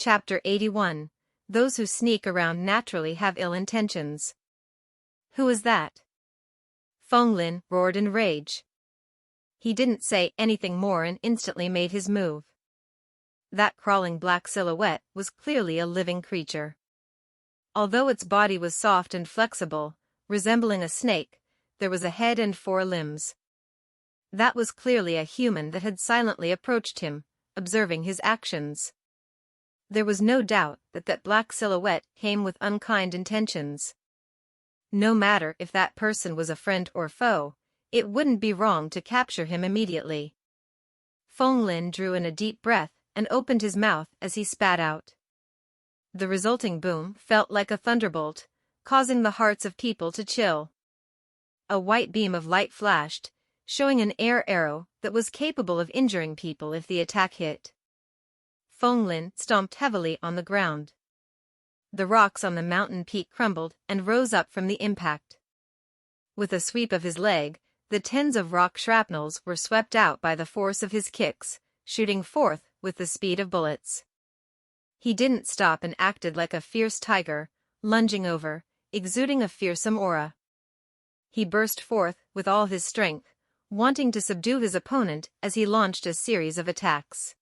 Chapter 81. Those who sneak around naturally have ill intentions. Who is that? Feng Lin roared in rage. He didn't say anything more and instantly made his move. That crawling black silhouette was clearly a living creature. Although its body was soft and flexible, resembling a snake, there was a head and 4 limbs. That was clearly a human that had silently approached him, observing his actions. There was no doubt that that black silhouette came with unkind intentions. No matter if that person was a friend or foe, it wouldn't be wrong to capture him immediately. Feng Lin drew in a deep breath and opened his mouth as he spat out. The resulting boom felt like a thunderbolt, causing the hearts of people to chill. A white beam of light flashed, showing an air arrow that was capable of injuring people if the attack hit. Feng Lin stomped heavily on the ground. The rocks on the mountain peak crumbled and rose up from the impact. With a sweep of his leg, the tens of rock shrapnels were swept out by the force of his kicks, shooting forth with the speed of bullets. He didn't stop and acted like a fierce tiger, lunging over, exuding a fearsome aura. He burst forth with all his strength, wanting to subdue his opponent as he launched a series of attacks.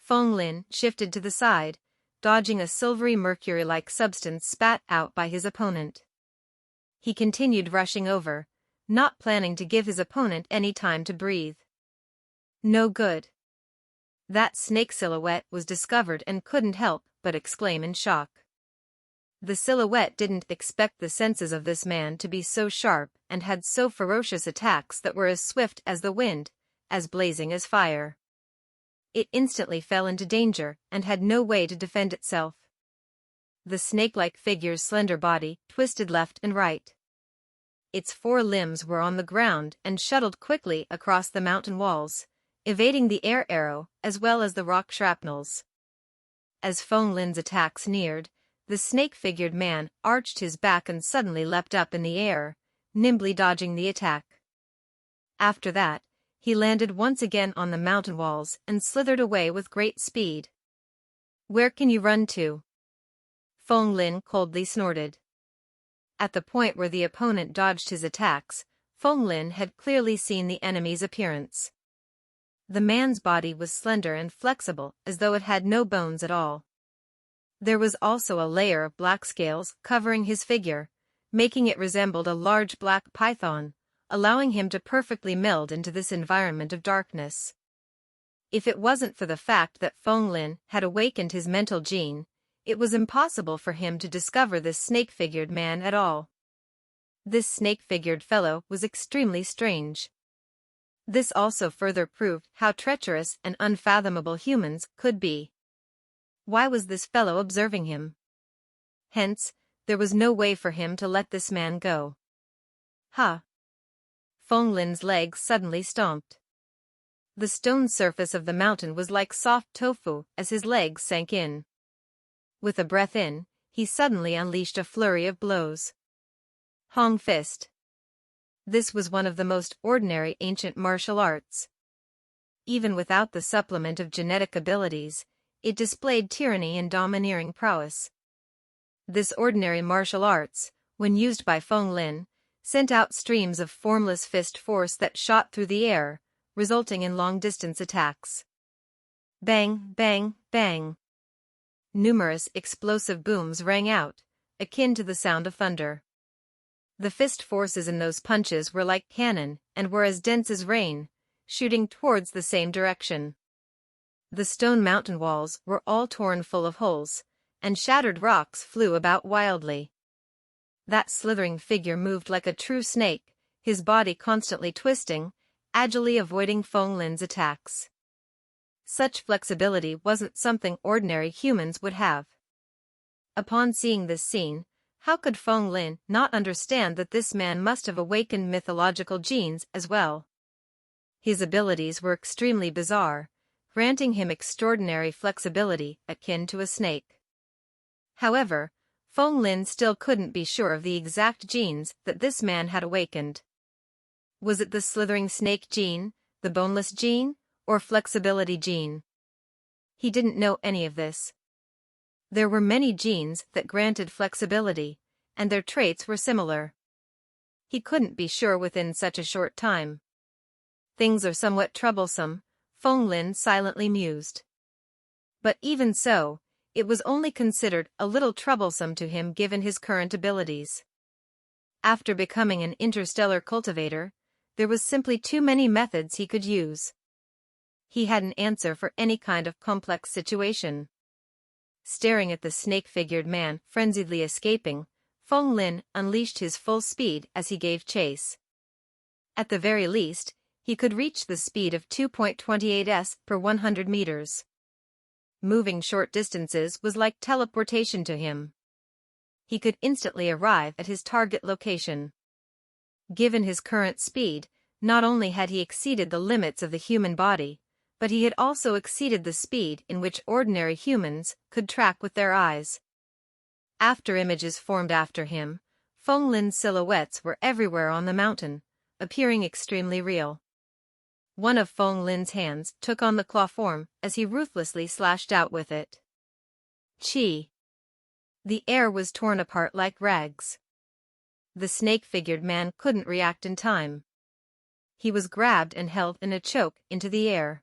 Feng Lin shifted to the side, dodging a silvery mercury-like substance spat out by his opponent. He continued rushing over, not planning to give his opponent any time to breathe. No good. That snake silhouette was discovered and couldn't help but exclaim in shock. The silhouette didn't expect the senses of this man to be so sharp and had so ferocious attacks that were as swift as the wind, as blazing as fire. It instantly fell into danger and had no way to defend itself. The snake-like figure's slender body twisted left and right. Its 4 limbs were on the ground and shuttled quickly across the mountain walls, evading the air arrow as well as the rock shrapnels. As Feng Lin's attacks neared, the snake-figured man arched his back and suddenly leapt up in the air, nimbly dodging the attack. After that, he landed once again on the mountain walls and slithered away with great speed. "Where can you run to?" Feng Lin coldly snorted. At the point where the opponent dodged his attacks, Feng Lin had clearly seen the enemy's appearance. The man's body was slender and flexible as though it had no bones at all. There was also a layer of black scales covering his figure, making it resemble a large black python, allowing him to perfectly meld into this environment of darkness. If it wasn't for the fact that Feng Lin had awakened his mental gene, it was impossible for him to discover this snake-figured man at all. This snake-figured fellow was extremely strange. This also further proved how treacherous and unfathomable humans could be. Why was this fellow observing him? Hence, there was no way for him to let this man go. Ha! Feng Lin's legs suddenly stomped. The stone surface of the mountain was like soft tofu as his legs sank in. With a breath in, he suddenly unleashed a flurry of blows. Hong Fist. This was one of the most ordinary ancient martial arts. Even without the supplement of genetic abilities, it displayed tyranny and domineering prowess. This ordinary martial arts, when used by Feng Lin, sent out streams of formless fist force that shot through the air, resulting in long-distance attacks. Bang, bang, bang. Numerous explosive booms rang out, akin to the sound of thunder. The fist forces in those punches were like cannon and were as dense as rain, shooting towards the same direction. The stone mountain walls were all torn full of holes, and shattered rocks flew about wildly. That slithering figure moved like a true snake, his body constantly twisting, agilely avoiding Feng Lin's attacks. Such flexibility wasn't something ordinary humans would have. Upon seeing this scene, how could Feng Lin not understand that this man must have awakened mythological genes as well? His abilities were extremely bizarre, granting him extraordinary flexibility akin to a snake. However, Feng Lin still couldn't be sure of the exact genes that this man had awakened. Was it the slithering snake gene, the boneless gene, or flexibility gene? He didn't know any of this. There were many genes that granted flexibility, and their traits were similar. He couldn't be sure within such a short time. Things are somewhat troublesome, Feng Lin silently mused. But even so, it was only considered a little troublesome to him given his current abilities. After becoming an interstellar cultivator, there was simply too many methods he could use. He had an answer for any kind of complex situation. Staring at the snake-figured man frenziedly escaping, Feng Lin unleashed his full speed as he gave chase. At the very least, he could reach the speed of 2.28 s per 100 meters. Moving short distances was like teleportation to him. He could instantly arrive at his target location. Given his current speed, not only had he exceeded the limits of the human body, but he had also exceeded the speed in which ordinary humans could track with their eyes. After images formed after him, Feng Lin's silhouettes were everywhere on the mountain, appearing extremely real. One of Feng Lin's hands took on the claw form as he ruthlessly slashed out with it. Chi! The air was torn apart like rags. The snake-figured man couldn't react in time. He was grabbed and held in a choke into the air.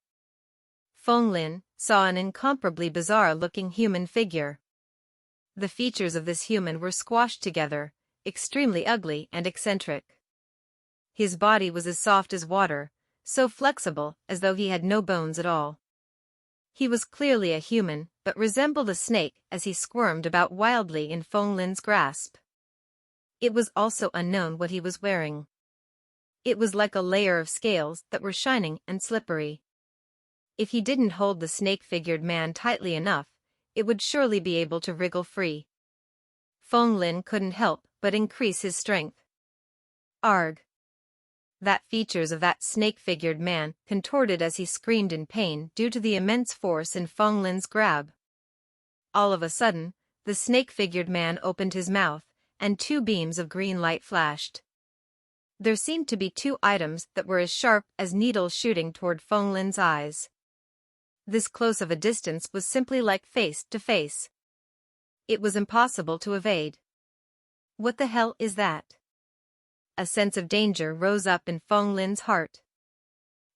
Feng Lin saw an incomparably bizarre-looking human figure. The features of this human were squashed together, extremely ugly and eccentric. His body was as soft as water, so flexible as though he had no bones at all. He was clearly a human, but resembled a snake as he squirmed about wildly in Feng Lin's grasp. It was also unknown what he was wearing. It was like a layer of scales that were shining and slippery. If he didn't hold the snake-figured man tightly enough, it would surely be able to wriggle free. Feng Lin couldn't help but increase his strength. Arg! The features of that snake-figured man contorted as he screamed in pain due to the immense force in Feng Lin's grab. All of a sudden, the snake-figured man opened his mouth, and two beams of green light flashed. There seemed to be two items that were as sharp as needles shooting toward Feng Lin's eyes. This close of a distance was simply like face to face. It was impossible to evade. What the hell is that? A sense of danger rose up in Feng Lin's heart.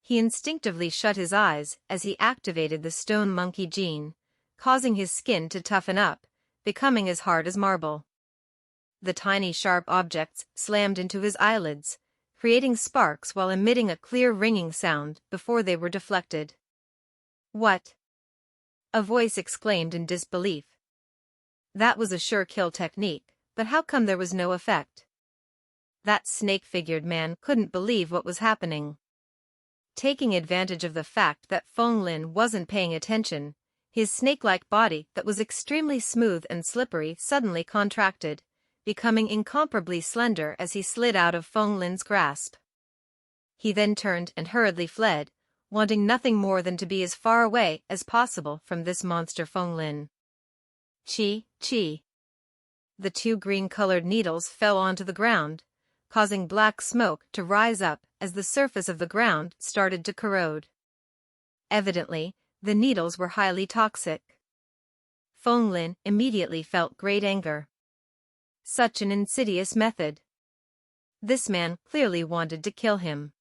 He instinctively shut his eyes as he activated the stone monkey gene, causing his skin to toughen up, becoming as hard as marble. The tiny sharp objects slammed into his eyelids, creating sparks while emitting a clear ringing sound before they were deflected. What? A voice exclaimed in disbelief. That was a sure kill technique, but how come there was no effect? That snake-figured man couldn't believe what was happening. Taking advantage of the fact that Feng Lin wasn't paying attention, his snake-like body that was extremely smooth and slippery suddenly contracted, becoming incomparably slender as he slid out of Feng Lin's grasp. He then turned and hurriedly fled, wanting nothing more than to be as far away as possible from this monster Feng Lin. Chi, chi. The two green-colored needles fell onto the ground, causing black smoke to rise up as the surface of the ground started to corrode. Evidently, the needles were highly toxic. Feng Lin immediately felt great anger. Such an insidious method. This man clearly wanted to kill him.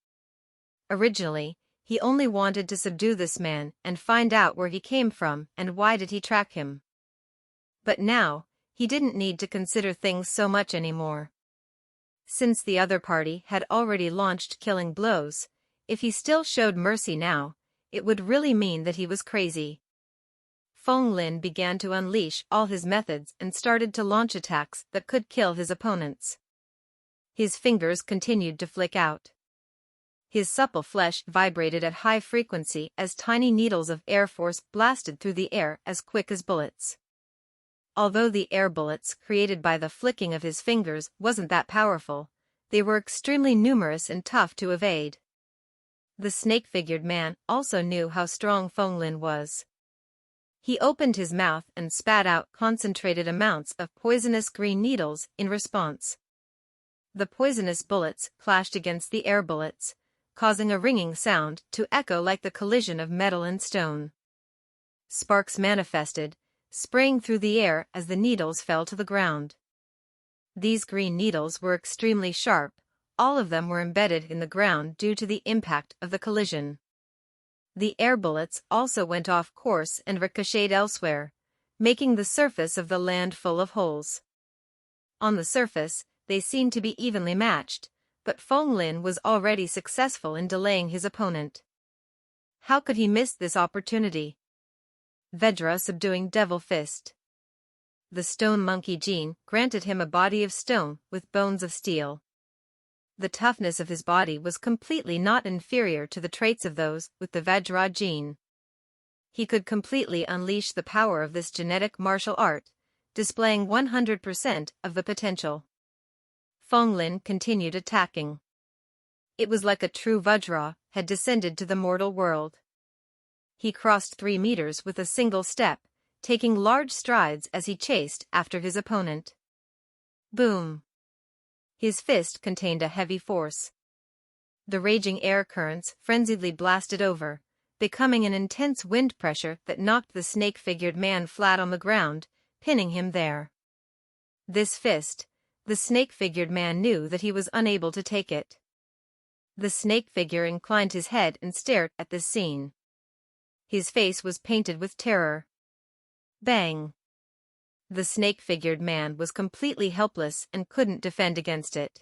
Originally, he only wanted to subdue this man and find out where he came from and why did he track him. But now, he didn't need to consider things so much anymore. Since the other party had already launched killing blows, if he still showed mercy now, it would really mean that he was crazy. Feng Lin began to unleash all his methods and started to launch attacks that could kill his opponents. His fingers continued to flick out. His supple flesh vibrated at high frequency as tiny needles of air force blasted through the air as quick as bullets. Although the air bullets created by the flicking of his fingers wasn't that powerful, they were extremely numerous and tough to evade. The snake-figured man also knew how strong Feng Lin was. He opened his mouth and spat out concentrated amounts of poisonous green needles in response. The poisonous bullets clashed against the air bullets, causing a ringing sound to echo like the collision of metal and stone. Sparks manifested, spraying through the air as the needles fell to the ground. These green needles were extremely sharp, all of them were embedded in the ground due to the impact of the collision. The air bullets also went off course and ricocheted elsewhere, making the surface of the land full of holes. On the surface, they seemed to be evenly matched, but Feng Lin was already successful in delaying his opponent. How could he miss this opportunity? Vedra subduing Devil Fist. The stone monkey gene granted him a body of stone with bones of steel. The toughness of his body was completely not inferior to the traits of those with the Vajra gene. He could completely unleash the power of this genetic martial art, displaying 100% of the potential. Feng Lin continued attacking. It was like a true Vajra had descended to the mortal world. He crossed 3 meters with a single step, taking large strides as he chased after his opponent. Boom! His fist contained a heavy force. The raging air currents frenziedly blasted over, becoming an intense wind pressure that knocked the snake-figured man flat on the ground, pinning him there. This fist, the snake-figured man knew that he was unable to take it. The snake figure inclined his head and stared at this scene. His face was painted with terror. Bang! The snake-figured man was completely helpless and couldn't defend against it.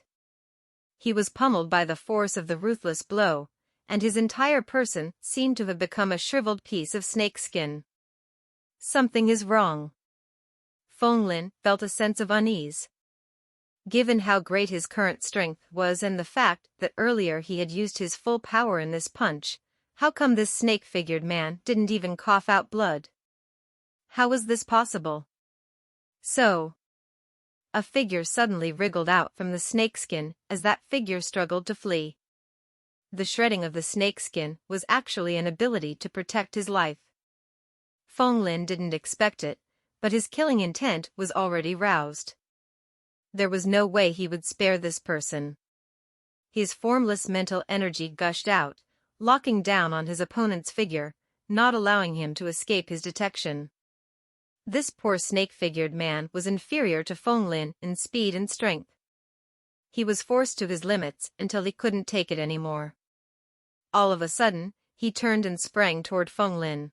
He was pummeled by the force of the ruthless blow, and his entire person seemed to have become a shriveled piece of snakeskin. Something is wrong. Feng Lin felt a sense of unease. Given how great his current strength was and the fact that earlier he had used his full power in this punch, how come this snake-figured man didn't even cough out blood? How was this possible? So, a figure suddenly wriggled out from the snakeskin as that figure struggled to flee. The shredding of the snakeskin was actually an ability to protect his life. Feng Lin didn't expect it, but his killing intent was already roused. There was no way he would spare this person. His formless mental energy gushed out, locking down on his opponent's figure, not allowing him to escape his detection. This poor snake-figured man was inferior to Feng Lin in speed and strength. He was forced to his limits until he couldn't take it anymore. All of a sudden, he turned and sprang toward Feng Lin.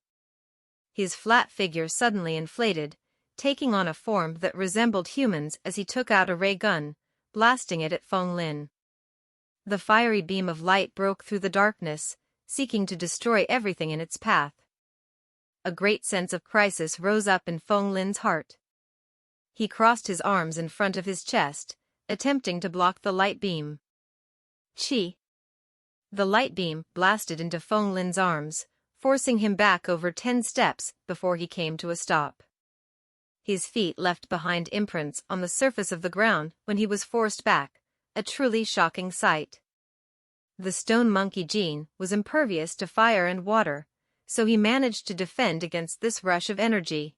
His flat figure suddenly inflated, taking on a form that resembled humans as he took out a ray gun, blasting it at Feng Lin. The fiery beam of light broke through the darkness, seeking to destroy everything in its path. A great sense of crisis rose up in Feng Lin's heart. He crossed his arms in front of his chest, attempting to block the light beam. Chi! The light beam blasted into Feng Lin's arms, forcing him back over 10 steps before he came to a stop. His feet left behind imprints on the surface of the ground when he was forced back, a truly shocking sight. The stone monkey gene was impervious to fire and water, so he managed to defend against this rush of energy.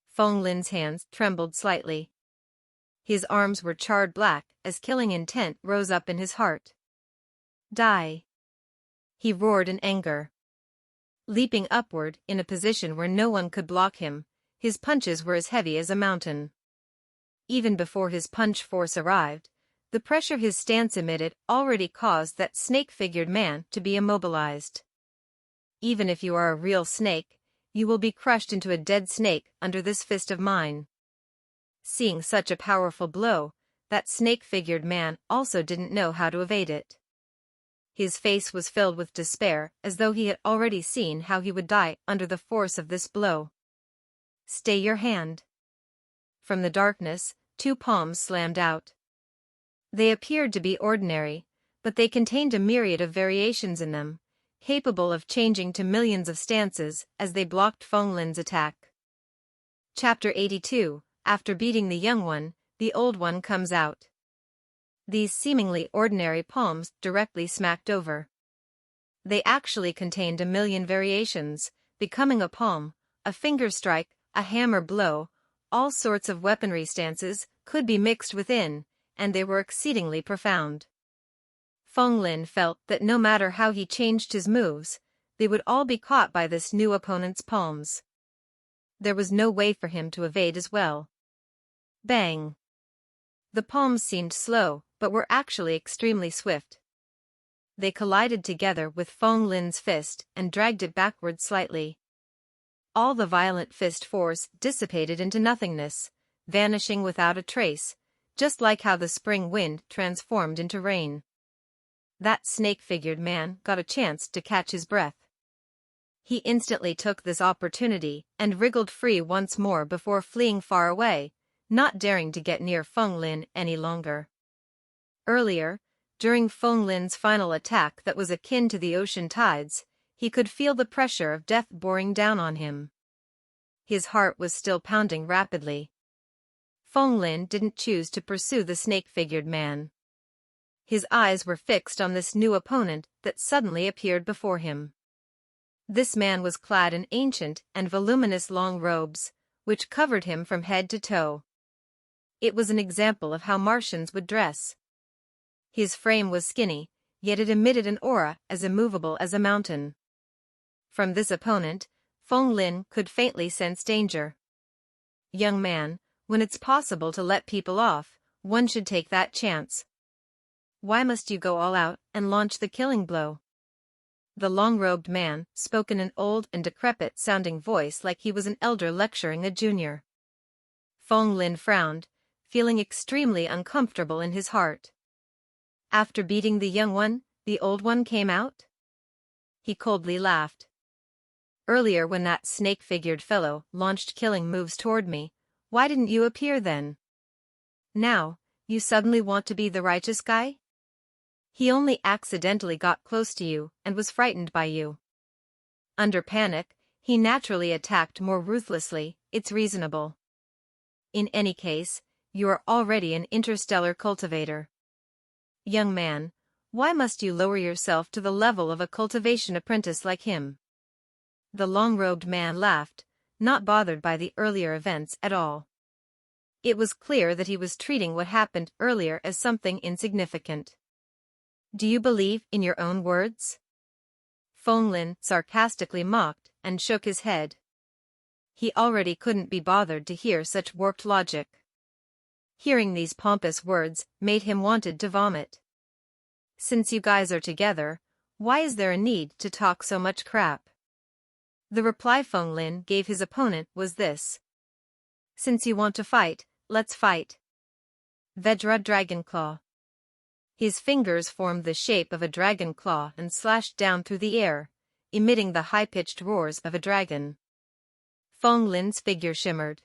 Feng Lin's hands trembled slightly. His arms were charred black as killing intent rose up in his heart. Die! He roared in anger. Leaping upward in a position where no one could block him, his punches were as heavy as a mountain. Even before his punch force arrived, the pressure his stance emitted already caused that snake-figured man to be immobilized. Even if you are a real snake, you will be crushed into a dead snake under this fist of mine. Seeing such a powerful blow, that snake-figured man also didn't know how to evade it. His face was filled with despair as though he had already seen how he would die under the force of this blow. Stay your hand. From the darkness, 2 palms slammed out. They appeared to be ordinary, but they contained a myriad of variations in them, capable of changing to millions of stances as they blocked Feng Lin's attack. Chapter 82. After beating the young one, the old one comes out. These seemingly ordinary palms directly smacked over. They actually contained a million variations, becoming a palm, a finger strike, a hammer blow, all sorts of weaponry stances could be mixed within, and they were exceedingly profound. Feng Lin felt that no matter how he changed his moves, they would all be caught by this new opponent's palms. There was no way for him to evade as well. Bang! The palms seemed slow, but were actually extremely swift. They collided together with Fong Lin's fist and dragged it backward slightly. All the violent fist force dissipated into nothingness, vanishing without a trace, just like how the spring wind transformed into rain. That snake-figured man got a chance to catch his breath. He instantly took this opportunity and wriggled free once more before fleeing far away, not daring to get near Fong Lin any longer. Earlier, during Fong Lin's final attack that was akin to the ocean tides, he could feel the pressure of death boring down on him. His heart was still pounding rapidly. Fong Lin didn't choose to pursue the snake-figured man. His eyes were fixed on this new opponent that suddenly appeared before him. This man was clad in ancient and voluminous long robes, which covered him from head to toe. It was an example of how Martians would dress. His frame was skinny, yet it emitted an aura as immovable as a mountain. From this opponent, Fong Lin could faintly sense danger. Young man, when it's possible to let people off, one should take that chance. Why must you go all out and launch the killing blow? The long-robed man spoke in an old and decrepit-sounding voice like he was an elder lecturing a junior. Fong Lin frowned, feeling extremely uncomfortable in his heart. After beating the young one, the old one came out? He coldly laughed. Earlier when that snake-figured fellow launched killing moves toward me, why didn't you appear then? Now, you suddenly want to be the righteous guy? He only accidentally got close to you and was frightened by you. Under panic, he naturally attacked more ruthlessly, it's reasonable. In any case, you are already an interstellar cultivator. Young man, why must you lower yourself to the level of a cultivation apprentice like him? The long-robed man laughed, not bothered by the earlier events at all. It was clear that he was treating what happened earlier as something insignificant. Do you believe in your own words? Fong Lin sarcastically mocked and shook his head. He already couldn't be bothered to hear such warped logic. Hearing these pompous words made him wanted to vomit. Since you guys are together, why is there a need to talk so much crap? The reply Fong Lin gave his opponent was this. Since you want to fight, let's fight. Vajra Dragon Claw. His fingers formed the shape of a dragon claw and slashed down through the air, emitting the high-pitched roars of a dragon. Fong Lin's figure shimmered.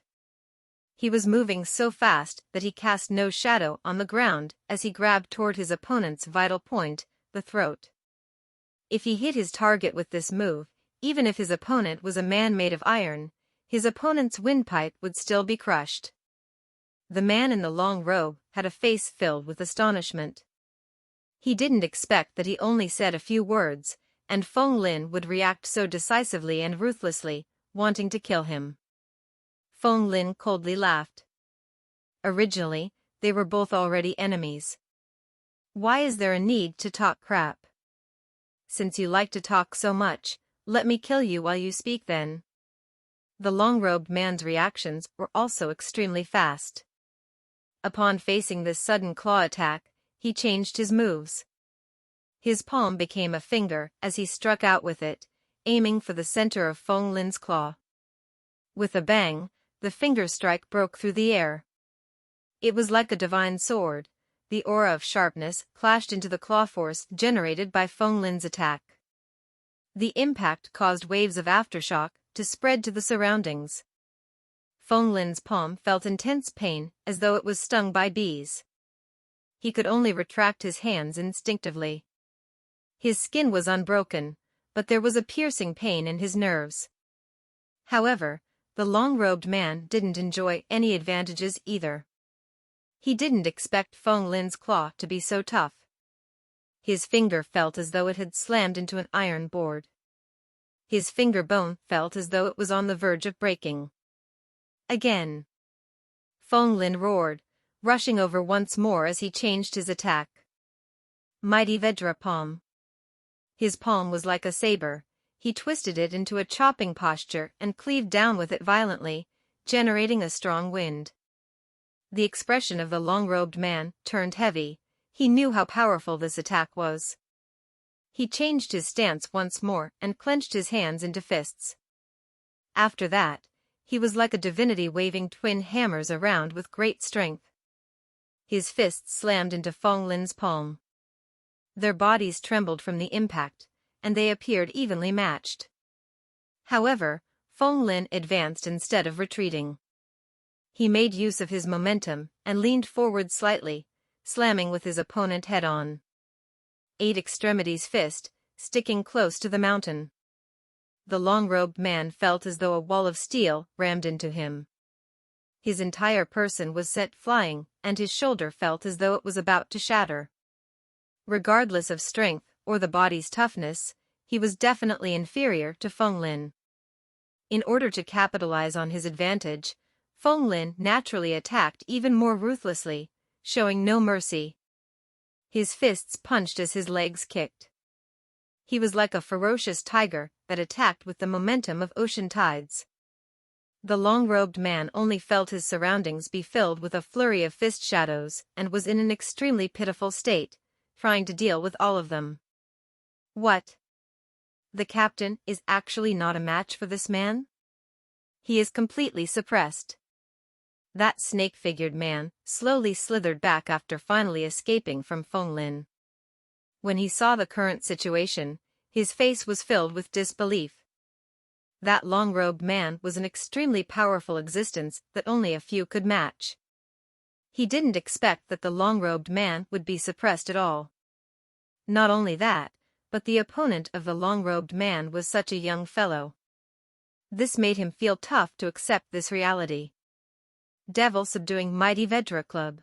He was moving so fast that he cast no shadow on the ground as he grabbed toward his opponent's vital point, the throat. If he hit his target with this move, even if his opponent was a man made of iron, his opponent's windpipe would still be crushed. The man in the long robe had a face filled with astonishment. He didn't expect that he only said a few words, and Fong Lin would react so decisively and ruthlessly, wanting to kill him. Fong Lin coldly laughed. Originally, they were both already enemies. Why is there a need to talk crap? Since you like to talk so much, let me kill you while you speak then. The long-robed man's reactions were also extremely fast. Upon facing this sudden claw attack, he changed his moves. His palm became a finger as he struck out with it, aiming for the center of Fong Lin's claw. With a bang, the finger strike broke through the air. It was like a divine sword. The aura of sharpness clashed into the claw force generated by Fong Lin's attack. The impact caused waves of aftershock to spread to the surroundings. Fong Lin's palm felt intense pain as though it was stung by bees. He could only retract his hands instinctively. His skin was unbroken, but there was a piercing pain in his nerves. However, the long-robed man didn't enjoy any advantages either. He didn't expect Fong Lin's claw to be so tough. His finger felt as though it had slammed into an iron board. His finger bone felt as though it was on the verge of breaking. Again. Fong Lin roared, rushing over once more as he changed his attack. Mighty Vajra Palm. His palm was like a saber, he twisted it into a chopping posture and cleaved down with it violently, generating a strong wind. The expression of the long-robed man turned heavy. He knew how powerful this attack was. He changed his stance once more and clenched his hands into fists. After that, he was like a divinity waving twin hammers around with great strength. His fists slammed into Fong Lin's palm. Their bodies trembled from the impact, and they appeared evenly matched. However, Fong Lin advanced instead of retreating. He made use of his momentum and leaned forward slightly, slamming with his opponent head-on. Eight Extremities' fist, sticking close to the mountain. The long-robed man felt as though a wall of steel rammed into him. His entire person was sent flying, and his shoulder felt as though it was about to shatter. Regardless of strength or the body's toughness, he was definitely inferior to Fong Lin. In order to capitalize on his advantage, Fong Lin naturally attacked even more ruthlessly, showing no mercy. His fists punched as his legs kicked. He was like a ferocious tiger that attacked with the momentum of ocean tides. The long-robed man only felt his surroundings be filled with a flurry of fist shadows and was in an extremely pitiful state, trying to deal with all of them. What? The captain is actually not a match for this man? He is completely suppressed. That snake-figured man slowly slithered back after finally escaping from Fong Lin. When he saw the current situation, his face was filled with disbelief. That long-robed man was an extremely powerful existence that only a few could match. He didn't expect that the long-robed man would be suppressed at all. Not only that, but the opponent of the long-robed man was such a young fellow. This made him feel tough to accept this reality. Devil subduing mighty Vedra club.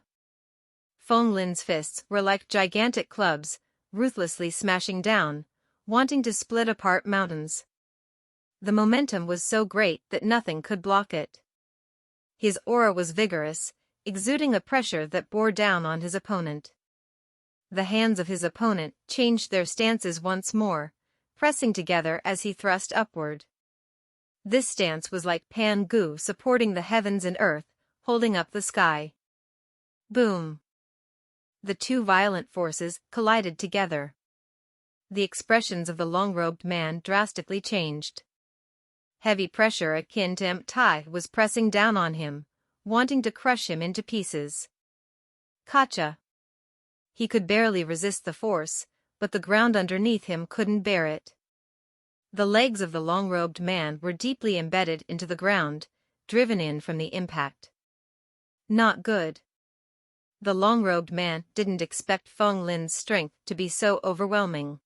Fong Lin's fists were like gigantic clubs, ruthlessly smashing down, wanting to split apart mountains. The momentum was so great that nothing could block it. His aura was vigorous, exuding a pressure that bore down on his opponent. The hands of his opponent changed their stances once more, pressing together as he thrust upward. This stance was like Pan Gu supporting the heavens and earth, holding up the sky. Boom! The two violent forces collided together. The expressions of the long-robed man drastically changed. Heavy pressure akin to Tai was pressing down on him, wanting to crush him into pieces. Kacha! He could barely resist the force, but the ground underneath him couldn't bear it. The legs of the long-robed man were deeply embedded into the ground, driven in from the impact. Not good. The long-robed man didn't expect Fong Lin's strength to be so overwhelming.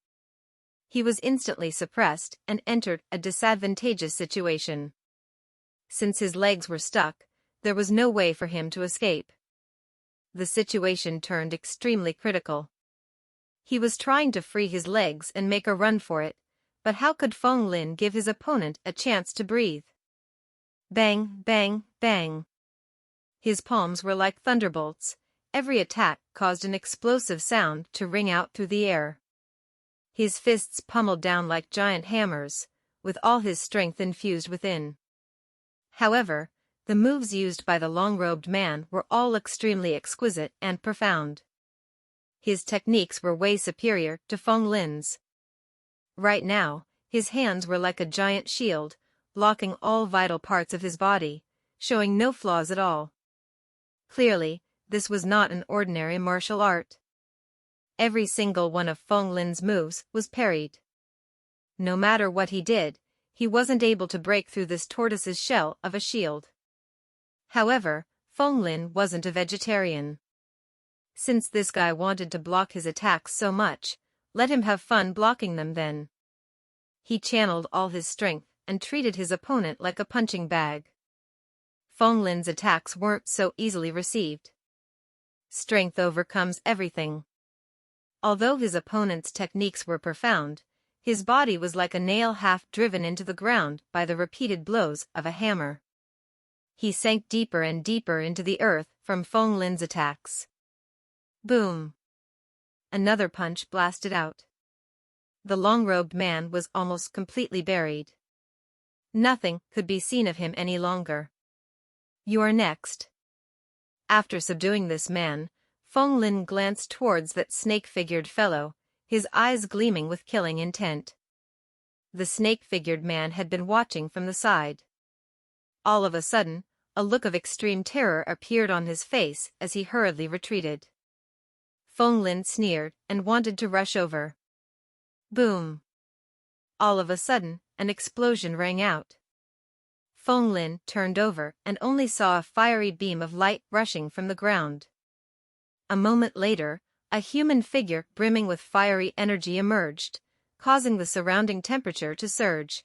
He was instantly suppressed and entered a disadvantageous situation. Since his legs were stuck, there was no way for him to escape. The situation turned extremely critical. He was trying to free his legs and make a run for it, but how could Fong Lin give his opponent a chance to breathe? Bang, bang, bang. His palms were like thunderbolts. Every attack caused an explosive sound to ring out through the air. His fists pummeled down like giant hammers, with all his strength infused within. However, the moves used by the long-robed man were all extremely exquisite and profound. His techniques were way superior to Fong Lin's. Right now, his hands were like a giant shield, blocking all vital parts of his body, showing no flaws at all. Clearly, this was not an ordinary martial art. Every single one of Fong Lin's moves was parried. No matter what he did, he wasn't able to break through this tortoise's shell of a shield. However, Fong Lin wasn't a vegetarian. Since this guy wanted to block his attacks so much, let him have fun blocking them then. He channeled all his strength and treated his opponent like a punching bag. Fong Lin's attacks weren't so easily received. Strength overcomes everything. Although his opponent's techniques were profound, his body was like a nail half driven into the ground by the repeated blows of a hammer. He sank deeper and deeper into the earth from Fong Lin's attacks. Boom! Another punch blasted out. The long-robed man was almost completely buried. Nothing could be seen of him any longer. You are next. After subduing this man, Feng Lin glanced towards that snake-figured fellow, his eyes gleaming with killing intent. The snake-figured man had been watching from the side. All of a sudden, a look of extreme terror appeared on his face as he hurriedly retreated. Feng Lin sneered and wanted to rush over. Boom! All of a sudden, an explosion rang out. Feng Lin turned over and only saw a fiery beam of light rushing from the ground. A moment later, a human figure brimming with fiery energy emerged, causing the surrounding temperature to surge.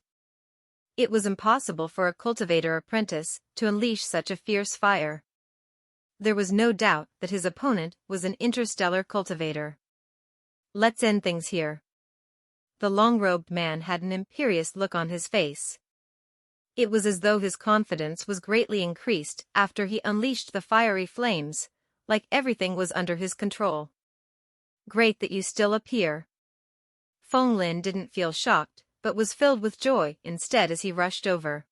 It was impossible for a cultivator apprentice to unleash such a fierce fire. There was no doubt that his opponent was an interstellar cultivator. Let's end things here. The long-robed man had an imperious look on his face. It was as though his confidence was greatly increased after he unleashed the fiery flames, like everything was under his control. Great that you still appear. Feng Lin didn't feel shocked, but was filled with joy instead as he rushed over.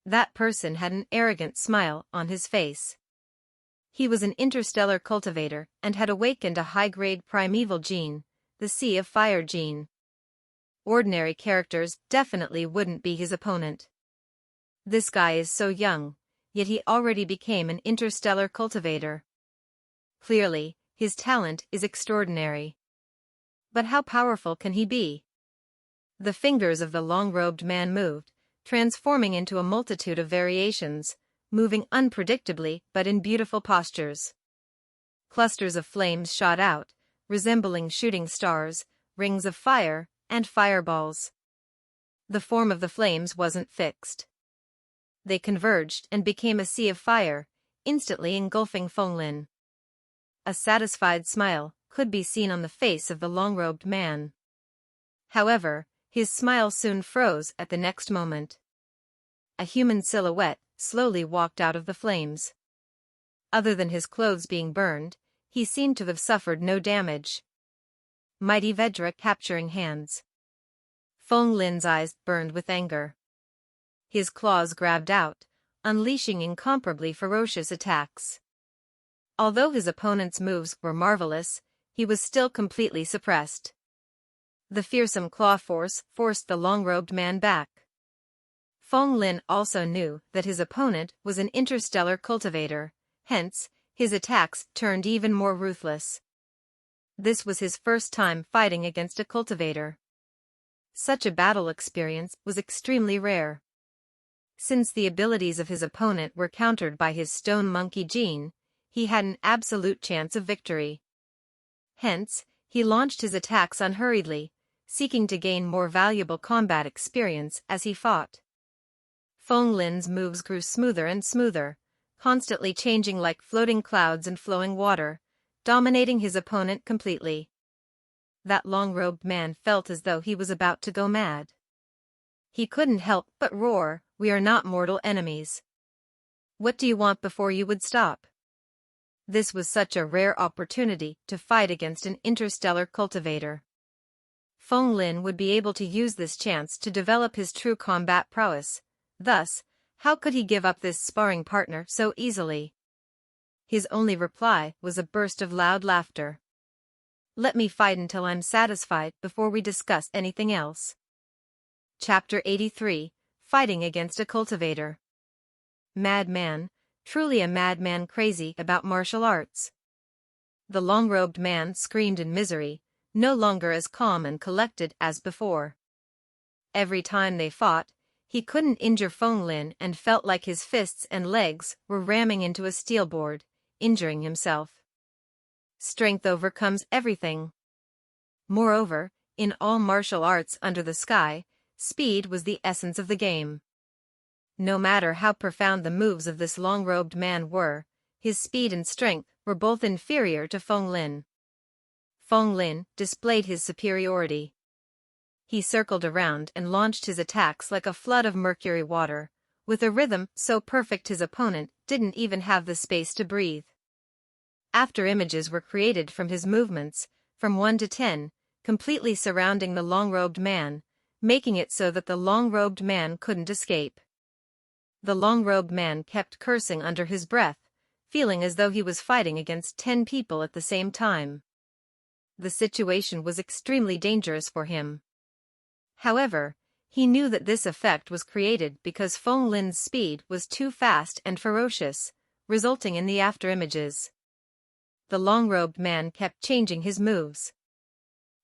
That person had an arrogant smile on his face. He was an interstellar cultivator and had awakened a high-grade primeval gene, the Sea of Fire gene. Ordinary characters definitely wouldn't be his opponent. This guy is so young, yet he already became an interstellar cultivator. Clearly, his talent is extraordinary. But how powerful can he be? The fingers of the long-robed man moved, transforming into a multitude of variations, moving unpredictably but in beautiful postures. Clusters of flames shot out, resembling shooting stars, rings of fire, and fireballs. The form of the flames wasn't fixed. They converged and became a sea of fire, instantly engulfing Feng Lin. A satisfied smile could be seen on the face of the long-robed man. However, his smile soon froze at the next moment. A human silhouette slowly walked out of the flames. Other than his clothes being burned, he seemed to have suffered no damage. Mighty Vedra capturing hands. Feng Lin's eyes burned with anger. His claws grabbed out, unleashing incomparably ferocious attacks. Although his opponent's moves were marvelous, he was still completely suppressed. The fearsome claw force forced the long-robed man back. Feng Lin also knew that his opponent was an interstellar cultivator, hence, his attacks turned even more ruthless. This was his first time fighting against a cultivator. Such a battle experience was extremely rare. Since the abilities of his opponent were countered by his stone monkey gene, he had an absolute chance of victory. Hence, he launched his attacks unhurriedly, seeking to gain more valuable combat experience as he fought. Feng Lin's moves grew smoother and smoother, constantly changing like floating clouds and flowing water, dominating his opponent completely. That long-robed man felt as though he was about to go mad. He couldn't help but roar, "We are not mortal enemies. What do you want before you would stop?" This was such a rare opportunity to fight against an interstellar cultivator. Feng Lin would be able to use this chance to develop his true combat prowess. Thus, how could he give up this sparring partner so easily? His only reply was a burst of loud laughter. Let me fight until I'm satisfied before we discuss anything else. Chapter 83, Fighting Against a Cultivator. Madman, truly a madman crazy about martial arts. The long-robed man screamed in misery, no longer as calm and collected as before. Every time they fought, he couldn't injure Feng Lin and felt like his fists and legs were ramming into a steel board, injuring himself. Strength overcomes everything. Moreover, in all martial arts under the sky, speed was the essence of the game. No matter how profound the moves of this long-robed man were, his speed and strength were both inferior to Feng Lin. Feng Lin displayed his superiority. He circled around and launched his attacks like a flood of mercury water, with a rhythm so perfect his opponent didn't even have the space to breathe. After images were created from his movements, from 1 to 10, completely surrounding the long-robed man, making it so that the long-robed man couldn't escape. The long-robed man kept cursing under his breath, feeling as though he was fighting against 10 people at the same time. The situation was extremely dangerous for him. However, he knew that this effect was created because Feng Lin's speed was too fast and ferocious, resulting in the afterimages. The long-robed man kept changing his moves.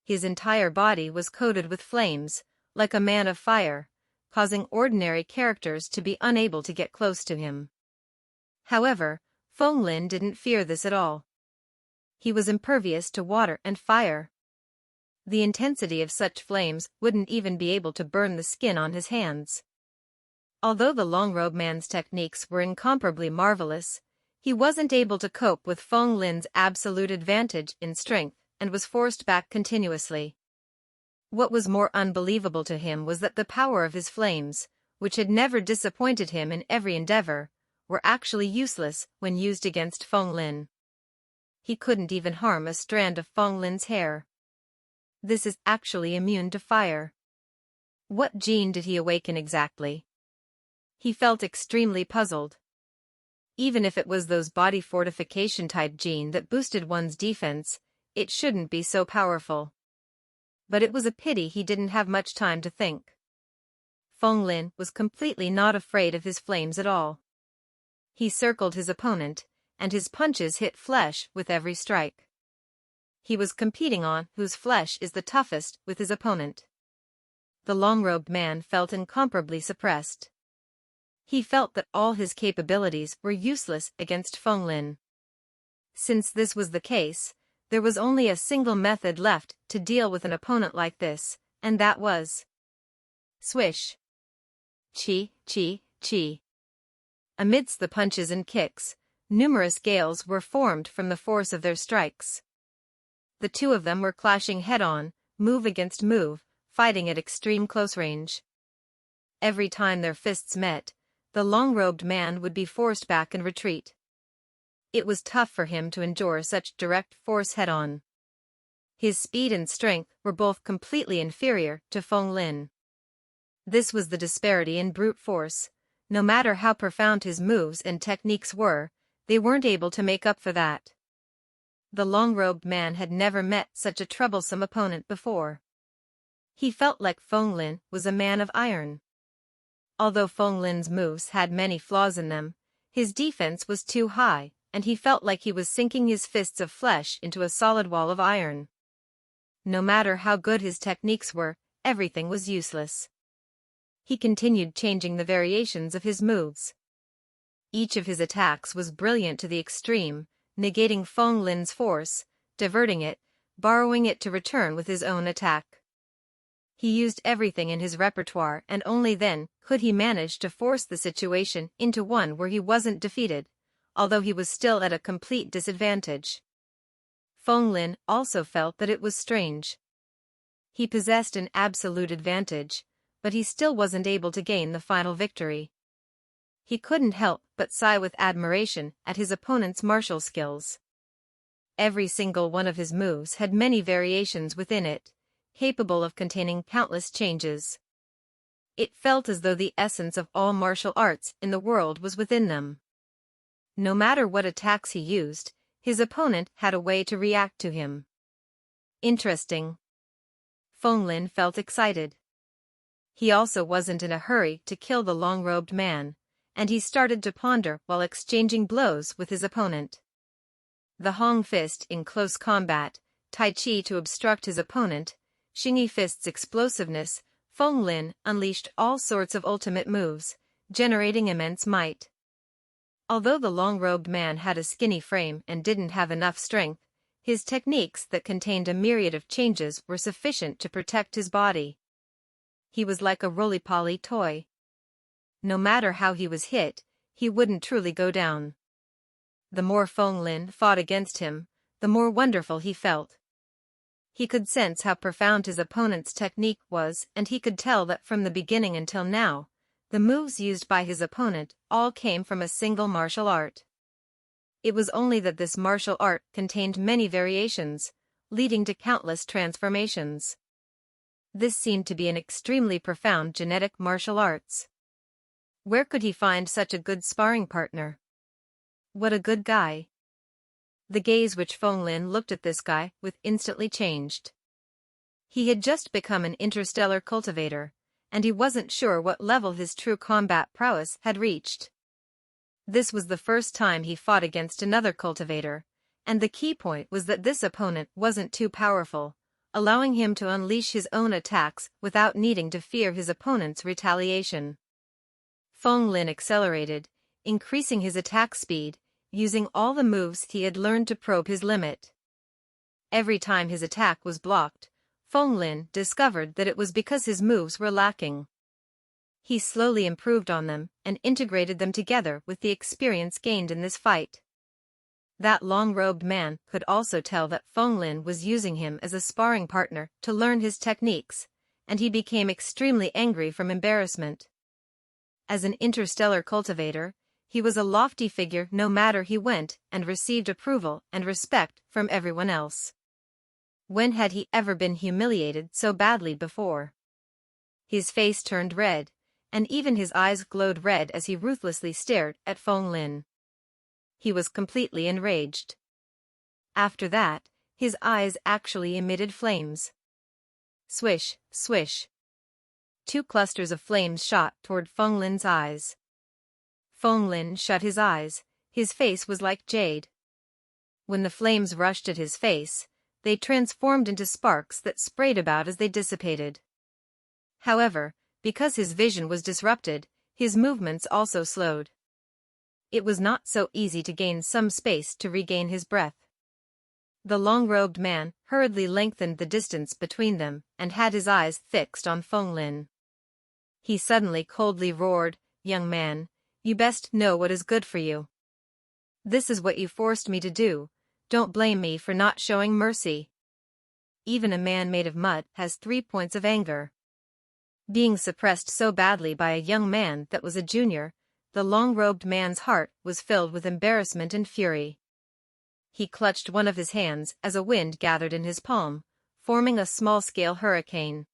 His entire body was coated with flames, like a man of fire, causing ordinary characters to be unable to get close to him. However, Feng Lin didn't fear this at all. He was impervious to water and fire. The intensity of such flames wouldn't even be able to burn the skin on his hands. Although the long-robed man's techniques were incomparably marvelous, he wasn't able to cope with Feng Lin's absolute advantage in strength and was forced back continuously. What was more unbelievable to him was that the power of his flames, which had never disappointed him in every endeavor, were actually useless when used against Feng Lin. He couldn't even harm a strand of Feng Lin's hair. This is actually immune to fire. What gene did he awaken exactly? He felt extremely puzzled. Even if it was those body fortification type gene that boosted one's defense, it shouldn't be so powerful. But it was a pity he didn't have much time to think. Feng Lin was completely not afraid of his flames at all. He circled his opponent, and his punches hit flesh with every strike. He was competing on whose flesh is the toughest with his opponent. The long-robed man felt incomparably suppressed. He felt that all his capabilities were useless against Feng Lin. Since this was the case, there was only a single method left to deal with an opponent like this, and that was swish. Chi, chi, chi. Amidst the punches and kicks, numerous gales were formed from the force of their strikes. The two of them were clashing head-on, move against move, fighting at extreme close range. Every time their fists met, the long-robed man would be forced back and retreat. It was tough for him to endure such direct force head-on. His speed and strength were both completely inferior to Feng Lin. This was the disparity in brute force. No matter how profound his moves and techniques were, they weren't able to make up for that. The long-robed man had never met such a troublesome opponent before. He felt like Feng Lin was a man of iron. Although Feng Lin's moves had many flaws in them, his defense was too high, and he felt like he was sinking his fists of flesh into a solid wall of iron. No matter how good his techniques were, everything was useless. He continued changing the variations of his moves. Each of his attacks was brilliant to the extreme, negating Feng Lin's force, diverting it, borrowing it to return with his own attack. He used everything in his repertoire, and only then could he manage to force the situation into one where he wasn't defeated, although he was still at a complete disadvantage. Feng Lin also felt that it was strange. He possessed an absolute advantage, but he still wasn't able to gain the final victory. He couldn't help but sigh with admiration at his opponent's martial skills. Every single one of his moves had many variations within it, capable of containing countless changes. It felt as though the essence of all martial arts in the world was within them. No matter what attacks he used, his opponent had a way to react to him. Interesting. Feng Lin felt excited. He also wasn't in a hurry to kill the long-robed man, and he started to ponder while exchanging blows with his opponent. The Hong Fist in close combat, Tai Chi to obstruct his opponent, Xingyi Fist's explosiveness, Feng Lin unleashed all sorts of ultimate moves, generating immense might. Although the long-robed man had a skinny frame and didn't have enough strength, his techniques that contained a myriad of changes were sufficient to protect his body. He was like a roly-poly toy. No matter how he was hit, he wouldn't truly go down. The more Feng Lin fought against him, the more wonderful he felt. He could sense how profound his opponent's technique was, and he could tell that from the beginning until now, the moves used by his opponent all came from a single martial art. It was only that this martial art contained many variations, leading to countless transformations. This seemed to be an extremely profound genetic martial arts. Where could he find such a good sparring partner? What a good guy. The gaze which Feng Lin looked at this guy with instantly changed. He had just become an interstellar cultivator, and he wasn't sure what level his true combat prowess had reached. This was the first time he fought against another cultivator, and the key point was that this opponent wasn't too powerful, allowing him to unleash his own attacks without needing to fear his opponent's retaliation. Feng Lin accelerated, increasing his attack speed, using all the moves he had learned to probe his limit. Every time his attack was blocked, Feng Lin discovered that it was because his moves were lacking. He slowly improved on them and integrated them together with the experience gained in this fight. That long-robed man could also tell that Feng Lin was using him as a sparring partner to learn his techniques, and he became extremely angry from embarrassment. As an interstellar cultivator, he was a lofty figure no matter he went and received approval and respect from everyone else. When had he ever been humiliated so badly before? His face turned red, and even his eyes glowed red as he ruthlessly stared at Feng Lin. He was completely enraged. After that, his eyes actually emitted flames. Swish, swish. 2 clusters of flames shot toward Feng Lin's eyes. Feng Lin shut his eyes, his face was like jade. When the flames rushed at his face, they transformed into sparks that sprayed about as they dissipated. However, because his vision was disrupted, his movements also slowed. It was not so easy to gain some space to regain his breath. The long-robed man hurriedly lengthened the distance between them and had his eyes fixed on Feng Lin. He suddenly coldly roared, "Young man, you best know what is good for you. This is what you forced me to do, don't blame me for not showing mercy." Even a man made of mud has 3 points of anger. Being suppressed so badly by a young man that was a junior, the long-robed man's heart was filled with embarrassment and fury. He clutched one of his hands as a wind gathered in his palm, forming a small-scale hurricane.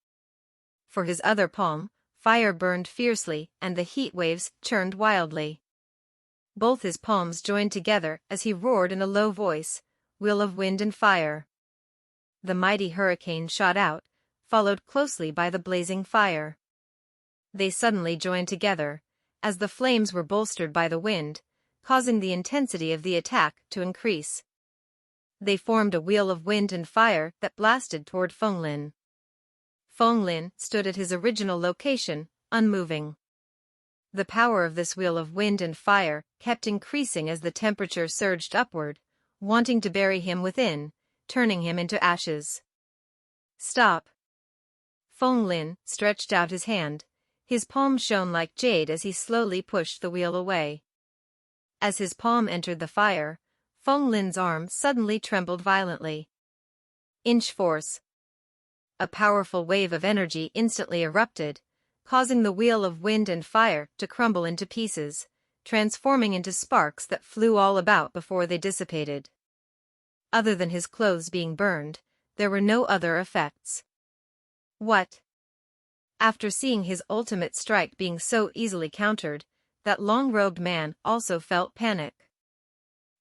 For his other palm, fire burned fiercely and the heat waves churned wildly. Both his palms joined together as he roared in a low voice, "Will of wind and fire." The mighty hurricane shot out, followed closely by the blazing fire. They suddenly joined together, as the flames were bolstered by the wind, causing the intensity of the attack to increase. They formed a wheel of wind and fire that blasted toward Feng Lin. Feng Lin stood at his original location, unmoving. The power of this wheel of wind and fire kept increasing as the temperature surged upward, wanting to bury him within, turning him into ashes. "Stop." Feng Lin stretched out his hand. His palm shone like jade as he slowly pushed the wheel away. As his palm entered the fire, Feng Lin's arm suddenly trembled violently. Inch force. A powerful wave of energy instantly erupted, causing the wheel of wind and fire to crumble into pieces, transforming into sparks that flew all about before they dissipated. Other than his clothes being burned, there were no other effects. What? After seeing his ultimate strike being so easily countered, that long-robed man also felt panic.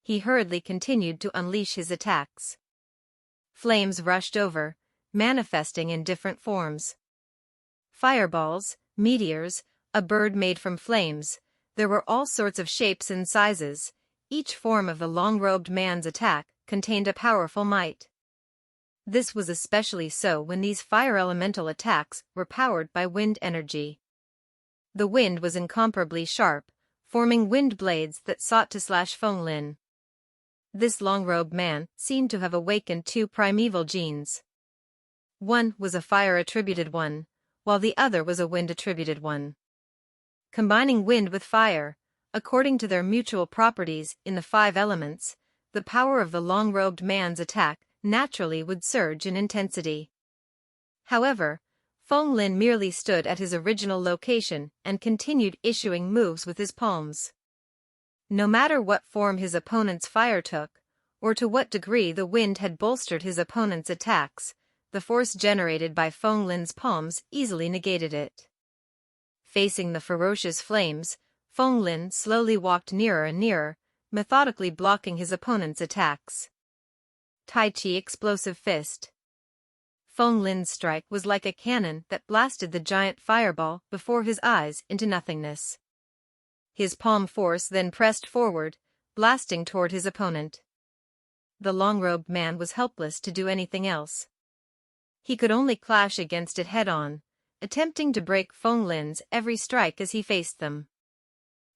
He hurriedly continued to unleash his attacks. Flames rushed over, manifesting in different forms. Fireballs, meteors, a bird made from flames, there were all sorts of shapes and sizes. Each form of the long-robed man's attack contained a powerful might. This was especially so when these fire elemental attacks were powered by wind energy. The wind was incomparably sharp, forming wind blades that sought to slash Feng Lin. This long-robed man seemed to have awakened 2 primeval genes. One was a fire-attributed one, while the other was a wind-attributed one. Combining wind with fire, according to their mutual properties in the 5 elements, the power of the long-robed man's attack naturally would surge in intensity. However, Feng Lin merely stood at his original location and continued issuing moves with his palms. No matter what form his opponent's fire took, or to what degree the wind had bolstered his opponent's attacks, the force generated by Feng Lin's palms easily negated it. Facing the ferocious flames, Feng Lin slowly walked nearer and nearer, methodically blocking his opponent's attacks. Tai Chi Explosive Fist. Feng Lin's strike was like a cannon that blasted the giant fireball before his eyes into nothingness. His palm force then pressed forward, blasting toward his opponent. The long-robed man was helpless to do anything else. He could only clash against it head-on, attempting to break Feng Lin's every strike as he faced them.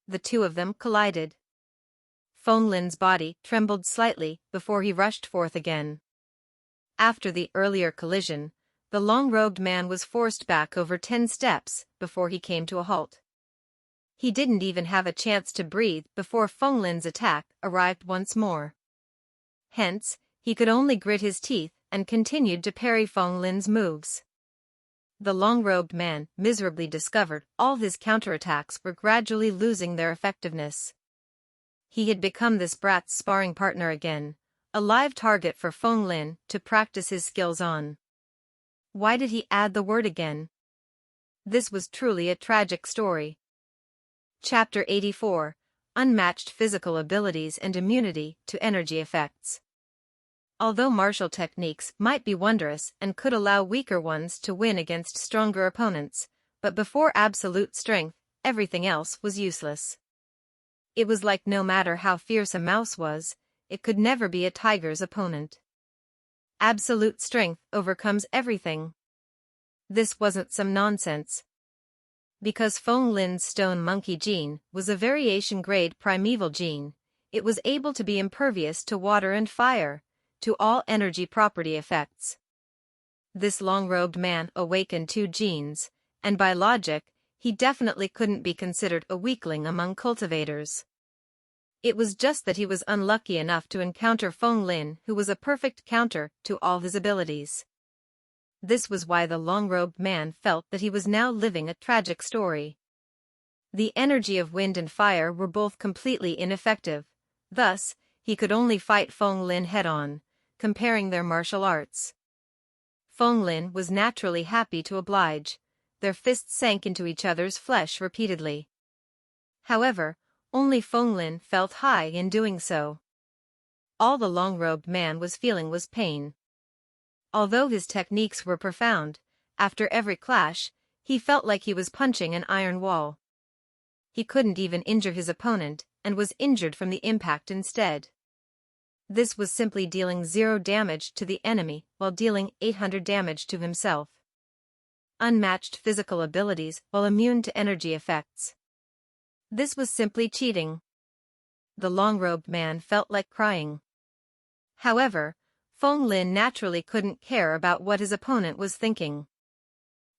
The two of them collided. Feng Lin's body trembled slightly before he rushed forth again. After the earlier collision, the long-robed man was forced back over 10 steps before he came to a halt. He didn't even have a chance to breathe before Feng Lin's attack arrived once more. Hence, he could only grit his teeth and continued to parry Feng Lin's moves. The long-robed man miserably discovered all his counterattacks were gradually losing their effectiveness. He had become this brat's sparring partner again, a live target for Feng Lin to practice his skills on. Why did he add the word again? This was truly a tragic story. Chapter 84: Unmatched Physical Abilities and Immunity to Energy Effects. Although martial techniques might be wondrous and could allow weaker ones to win against stronger opponents, but before absolute strength, everything else was useless. It was like no matter how fierce a mouse was, it could never be a tiger's opponent. Absolute strength overcomes everything. This wasn't some nonsense. Because Feng Lin's stone monkey gene was a variation-grade primeval gene, it was able to be impervious to water and fire, to all energy property effects. This long-robed man awakened 2 genes, and by logic, he definitely couldn't be considered a weakling among cultivators. It was just that he was unlucky enough to encounter Feng Lin, who was a perfect counter to all his abilities. This was why the long-robed man felt that he was now living a tragic story. The energy of wind and fire were both completely ineffective, thus, he could only fight Feng Lin head-on, comparing their martial arts. Feng Lin was naturally happy to oblige. Their fists sank into each other's flesh repeatedly. However, only Feng Lin felt high in doing so. All the long-robed man was feeling was pain. Although his techniques were profound, after every clash, he felt like he was punching an iron wall. He couldn't even injure his opponent, and was injured from the impact instead. This was simply dealing 0 damage to the enemy while dealing 800 damage to himself. Unmatched physical abilities while immune to energy effects. This was simply cheating. The long-robed man felt like crying. However, Feng Lin naturally couldn't care about what his opponent was thinking.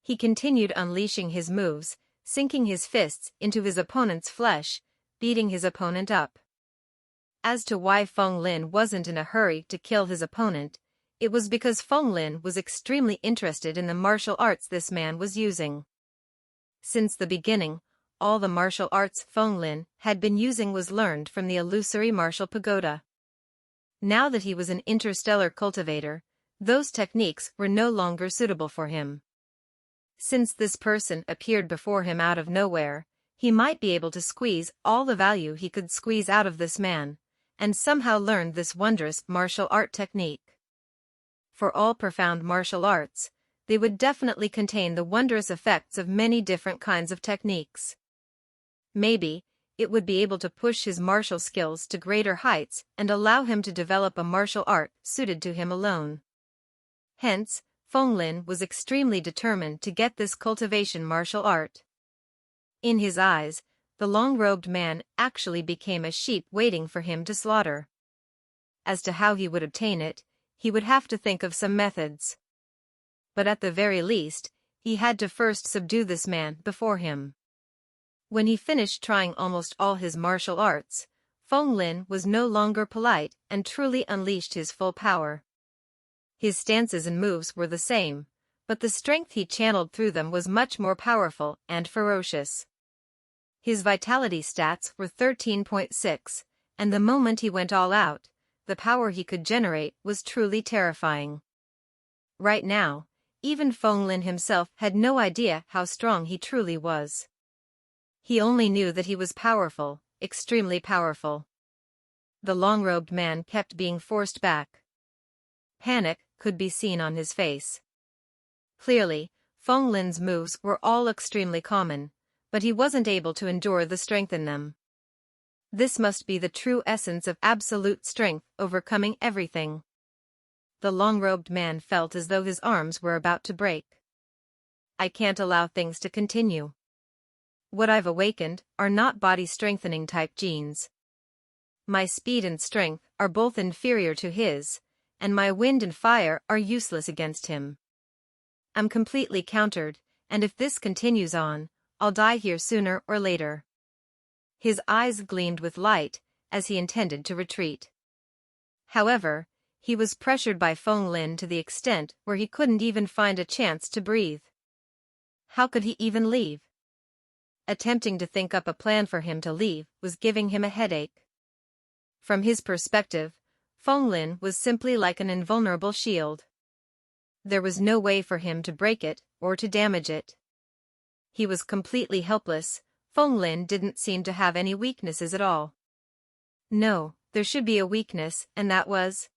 He continued unleashing his moves, sinking his fists into his opponent's flesh, beating his opponent up. As to why Feng Lin wasn't in a hurry to kill his opponent, it was because Feng Lin was extremely interested in the martial arts this man was using. Since the beginning, all the martial arts Feng Lin had been using was learned from the illusory martial pagoda. Now that he was an interstellar cultivator, those techniques were no longer suitable for him. Since this person appeared before him out of nowhere, he might be able to squeeze all the value he could squeeze out of this man, and somehow learn this wondrous martial art technique. For all profound martial arts, they would definitely contain the wondrous effects of many different kinds of techniques. Maybe, it would be able to push his martial skills to greater heights and allow him to develop a martial art suited to him alone. Hence, Feng Lin was extremely determined to get this cultivation martial art. In his eyes, the long-robed man actually became a sheep waiting for him to slaughter. As to how he would obtain it, he would have to think of some methods. But at the very least, he had to first subdue this man before him. When he finished trying almost all his martial arts, Feng Lin was no longer polite and truly unleashed his full power. His stances and moves were the same, but the strength he channeled through them was much more powerful and ferocious. His vitality stats were 13.6, and the moment he went all out, the power he could generate was truly terrifying. Right now, even Feng Lin himself had no idea how strong he truly was. He only knew that he was powerful, extremely powerful. The long-robed man kept being forced back. Panic could be seen on his face. Clearly, Feng Lin's moves were all extremely common, but he wasn't able to endure the strength in them. This must be the true essence of absolute strength overcoming everything. The long-robed man felt as though his arms were about to break. I can't allow things to continue. What I've awakened are not body-strengthening type genes. My speed and strength are both inferior to his, and my wind and fire are useless against him. I'm completely countered, and if this continues on, I'll die here sooner or later. His eyes gleamed with light, as he intended to retreat. However, he was pressured by Feng Lin to the extent where he couldn't even find a chance to breathe. How could he even leave? Attempting to think up a plan for him to leave was giving him a headache. From his perspective, Feng Lin was simply like an invulnerable shield. There was no way for him to break it or to damage it. He was completely helpless. Feng Lin didn't seem to have any weaknesses at all. No, there should be a weakness, and that was...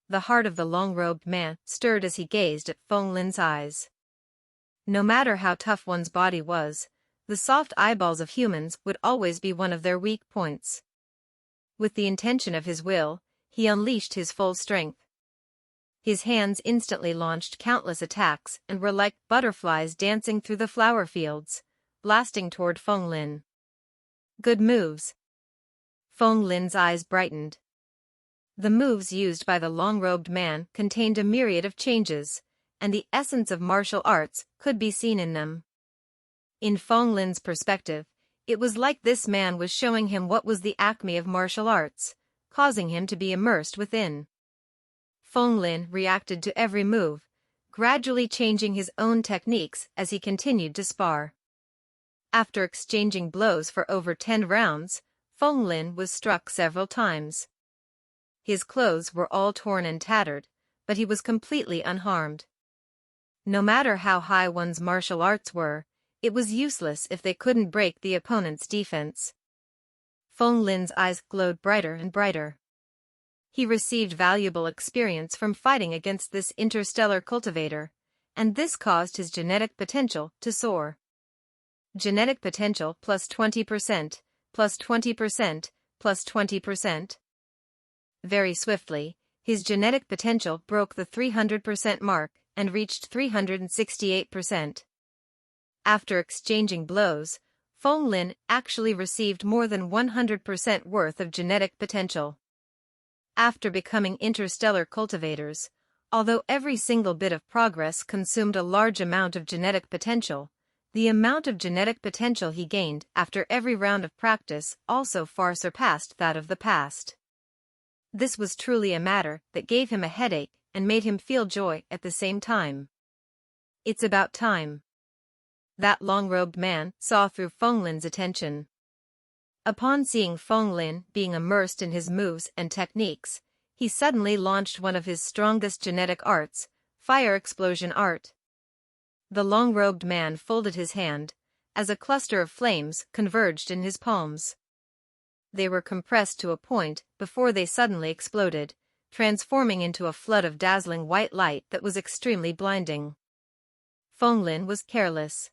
The heart of the long-robed man stirred as he gazed at Feng Lin's eyes. No matter how tough one's body was, the soft eyeballs of humans would always be one of their weak points. With the intention of his will, he unleashed his full strength. His hands instantly launched countless attacks and were like butterflies dancing through the flower fields, blasting toward Feng Lin. Good moves. Feng Lin's eyes brightened. The moves used by the long-robed man contained a myriad of changes, and the essence of martial arts could be seen in them. In Feng Lin's perspective, it was like this man was showing him what was the acme of martial arts, causing him to be immersed within. Feng Lin reacted to every move, gradually changing his own techniques as he continued to spar. After exchanging blows for over 10 rounds, Feng Lin was struck several times. His clothes were all torn and tattered, but he was completely unharmed. No matter how high one's martial arts were, it was useless if they couldn't break the opponent's defense. Feng Lin's eyes glowed brighter and brighter. He received valuable experience from fighting against this interstellar cultivator, and this caused his genetic potential to soar. Genetic potential plus 20%, plus 20%, plus 20%. Very swiftly, his genetic potential broke the 300% mark and reached 368%. After exchanging blows, Feng Lin actually received more than 100% worth of genetic potential. After becoming interstellar cultivators, although every single bit of progress consumed a large amount of genetic potential, the amount of genetic potential he gained after every round of practice also far surpassed that of the past. This was truly a matter that gave him a headache and made him feel joy at the same time. It's about time. That long-robed man saw through Feng Lin's attention. Upon seeing Feng Lin being immersed in his moves and techniques, he suddenly launched one of his strongest genetic arts, Fire Explosion Art. The long-robed man folded his hand, as a cluster of flames converged in his palms. They were compressed to a point before they suddenly exploded, transforming into a flood of dazzling white light that was extremely blinding. Feng Lin was careless.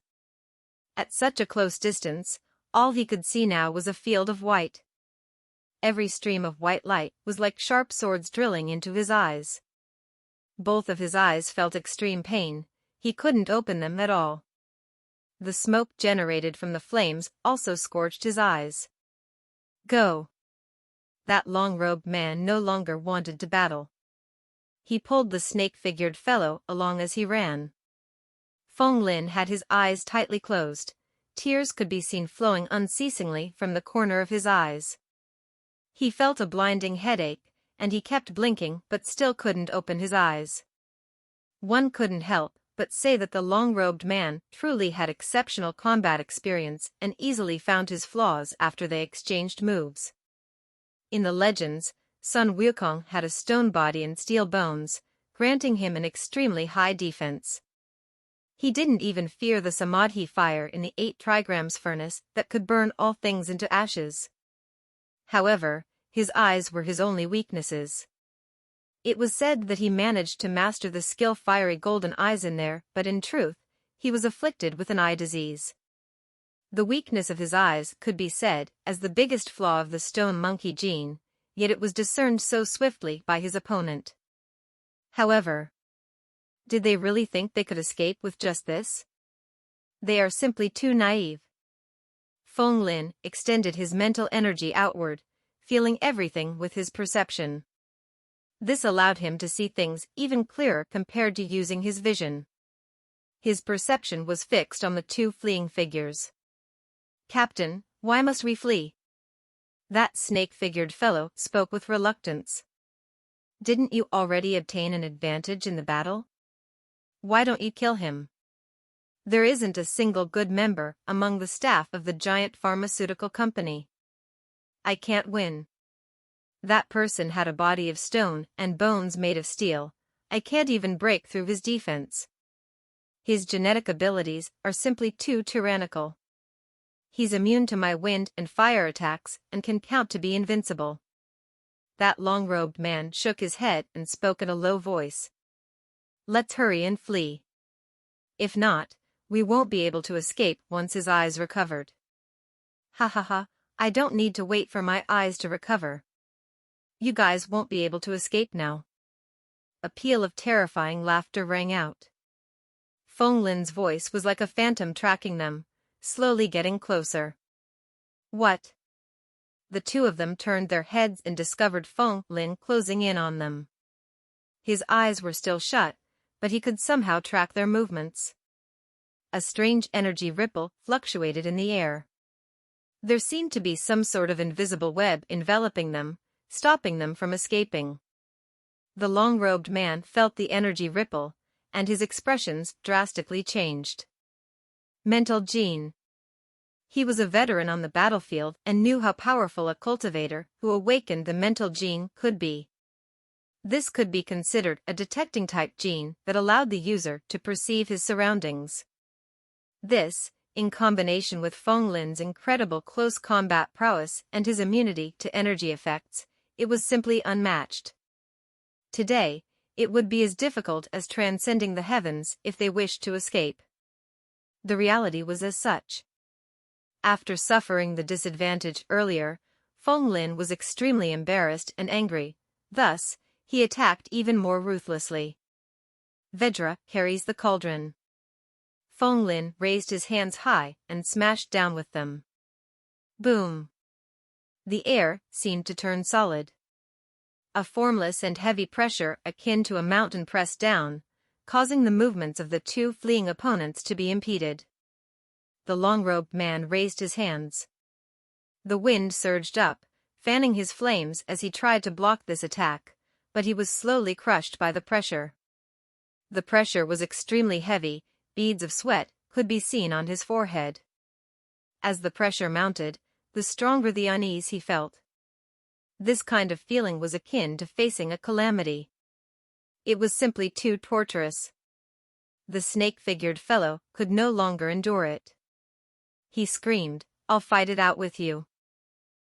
At such a close distance, all he could see now was a field of white. Every stream of white light was like sharp swords drilling into his eyes. Both of his eyes felt extreme pain. He couldn't open them at all. The smoke generated from the flames also scorched his eyes. Go! That long-robed man no longer wanted to battle. He pulled the snake-figured fellow along as he ran. Feng Lin had his eyes tightly closed. Tears could be seen flowing unceasingly from the corner of his eyes. He felt a blinding headache, and he kept blinking but still couldn't open his eyes. One couldn't help but say that the long-robed man truly had exceptional combat experience and easily found his flaws after they exchanged moves. In the legends, Sun Wukong had a stone body and steel bones, granting him an extremely high defense. He didn't even fear the Samadhi fire in the 8 trigrams furnace that could burn all things into ashes. However, his eyes were his only weaknesses. It was said that he managed to master the skill fiery golden eyes in there, but in truth, he was afflicted with an eye disease. The weakness of his eyes could be said as the biggest flaw of the stone monkey gene, yet it was discerned so swiftly by his opponent. However, did they really think they could escape with just this? They are simply too naive. Feng Lin extended his mental energy outward, feeling everything with his perception. This allowed him to see things even clearer compared to using his vision. His perception was fixed on the 2 fleeing figures. "Captain, why must we flee?" That snake-figured fellow spoke with reluctance. "Didn't you already obtain an advantage in the battle? Why don't you kill him? There isn't a single good member among the staff of the giant pharmaceutical company. I can't win. That person had a body of stone and bones made of steel. I can't even break through his defense. His genetic abilities are simply too tyrannical. He's immune to my wind and fire attacks and can count to be invincible." That long-robed man shook his head and spoke in a low voice. "Let's hurry and flee. If not, we won't be able to escape once his eyes recovered." "Ha ha ha, I don't need to wait for my eyes to recover. You guys won't be able to escape now." A peal of terrifying laughter rang out. Feng Lin's voice was like a phantom tracking them, slowly getting closer. "What?" The 2 of them turned their heads and discovered Feng Lin closing in on them. His eyes were still shut, but he could somehow track their movements. A strange energy ripple fluctuated in the air. There seemed to be some sort of invisible web enveloping them, stopping them from escaping. The long-robed man felt the energy ripple, and his expressions drastically changed. Mental gene. He was a veteran on the battlefield and knew how powerful a cultivator who awakened the mental gene could be. This could be considered a detecting type gene that allowed the user to perceive his surroundings. This, in combination with Feng Lin's incredible close combat prowess and his immunity to energy effects, it was simply unmatched. Today, it would be as difficult as transcending the heavens if they wished to escape. The reality was as such. After suffering the disadvantage earlier, Feng Lin was extremely embarrassed and angry, thus, he attacked even more ruthlessly. Vedra carries the cauldron. Feng Lin raised his hands high and smashed down with them. Boom! The air seemed to turn solid. A formless and heavy pressure akin to a mountain pressed down, causing the movements of the 2 fleeing opponents to be impeded. The long-robed man raised his hands. The wind surged up, fanning his flames as he tried to block this attack, but he was slowly crushed by the pressure. The pressure was extremely heavy, beads of sweat could be seen on his forehead. As the pressure mounted, the stronger the unease he felt. This kind of feeling was akin to facing a calamity. It was simply too torturous. The snake-figured fellow could no longer endure it. He screamed, "I'll fight it out with you."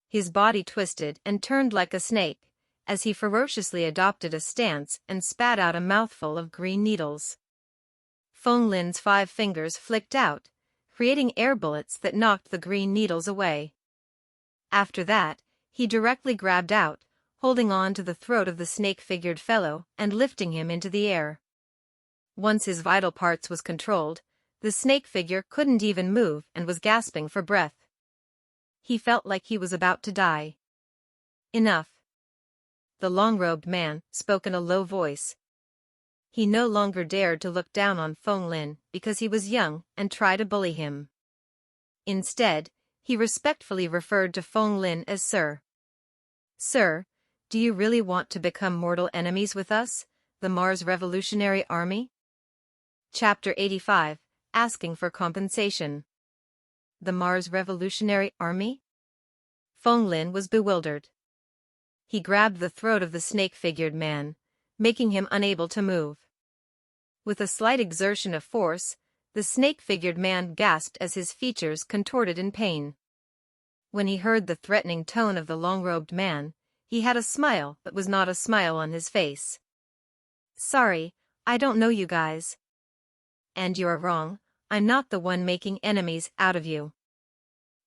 His body twisted and turned like a snake, as he ferociously adopted a stance and spat out a mouthful of green needles. Feng Lin's 5 fingers flicked out, creating air bullets that knocked the green needles away. After that, he directly grabbed out, holding on to the throat of the snake-figured fellow and lifting him into the air. Once his vital parts was controlled, the snake figure couldn't even move and was gasping for breath. He felt like he was about to die. Enough. The long-robed man spoke in a low voice. He no longer dared to look down on Feng Lin because he was young and try to bully him. Instead, he respectfully referred to Feng Lin as Sir. "Sir, do you really want to become mortal enemies with us, the Mars Revolutionary Army?" Chapter 85, Asking for Compensation. The Mars Revolutionary Army? Feng Lin was bewildered. He grabbed the throat of the snake-figured man, making him unable to move. With a slight exertion of force, the snake-figured man gasped as his features contorted in pain. When he heard the threatening tone of the long-robed man, he had a smile but was not a smile on his face. "Sorry, I don't know you guys." "And you're wrong, I'm not the one making enemies out of you.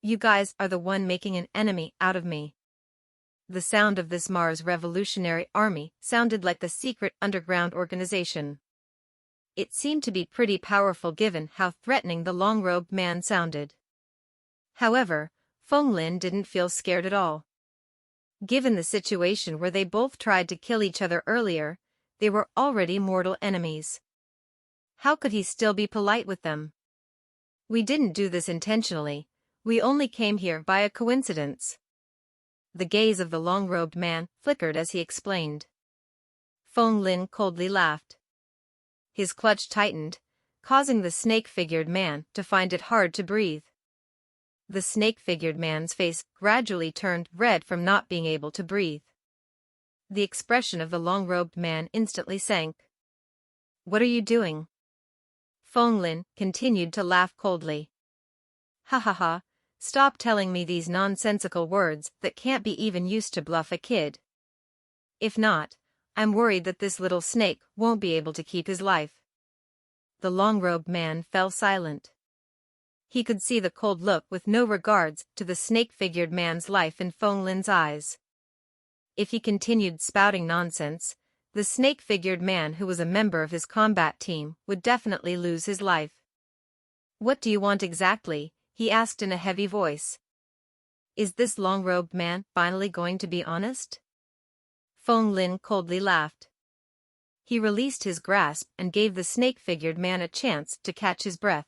You guys are the one making an enemy out of me." The sound of this Mars Revolutionary Army sounded like the secret underground organization. It seemed to be pretty powerful given how threatening the long-robed man sounded. However, Feng Lin didn't feel scared at all. Given the situation where they both tried to kill each other earlier, they were already mortal enemies. How could he still be polite with them? "We didn't do this intentionally, we only came here by a coincidence." The gaze of the long-robed man flickered as he explained. Feng Lin coldly laughed. His clutch tightened, causing the snake-figured man to find it hard to breathe. The snake-figured man's face gradually turned red from not being able to breathe. The expression of the long-robed man instantly sank. "What are you doing?" Feng Lin continued to laugh coldly. "Ha ha ha, stop telling me these nonsensical words that can't be even used to bluff a kid. If not, I'm worried that this little snake won't be able to keep his life." The long-robed man fell silent. He could see the cold look with no regards to the snake-figured man's life in Feng Lin's eyes. If he continued spouting nonsense, the snake-figured man who was a member of his combat team would definitely lose his life. "What do you want exactly?" he asked in a heavy voice. "Is this long-robed man finally going to be honest?" Feng Lin coldly laughed. He released his grasp and gave the snake-figured man a chance to catch his breath.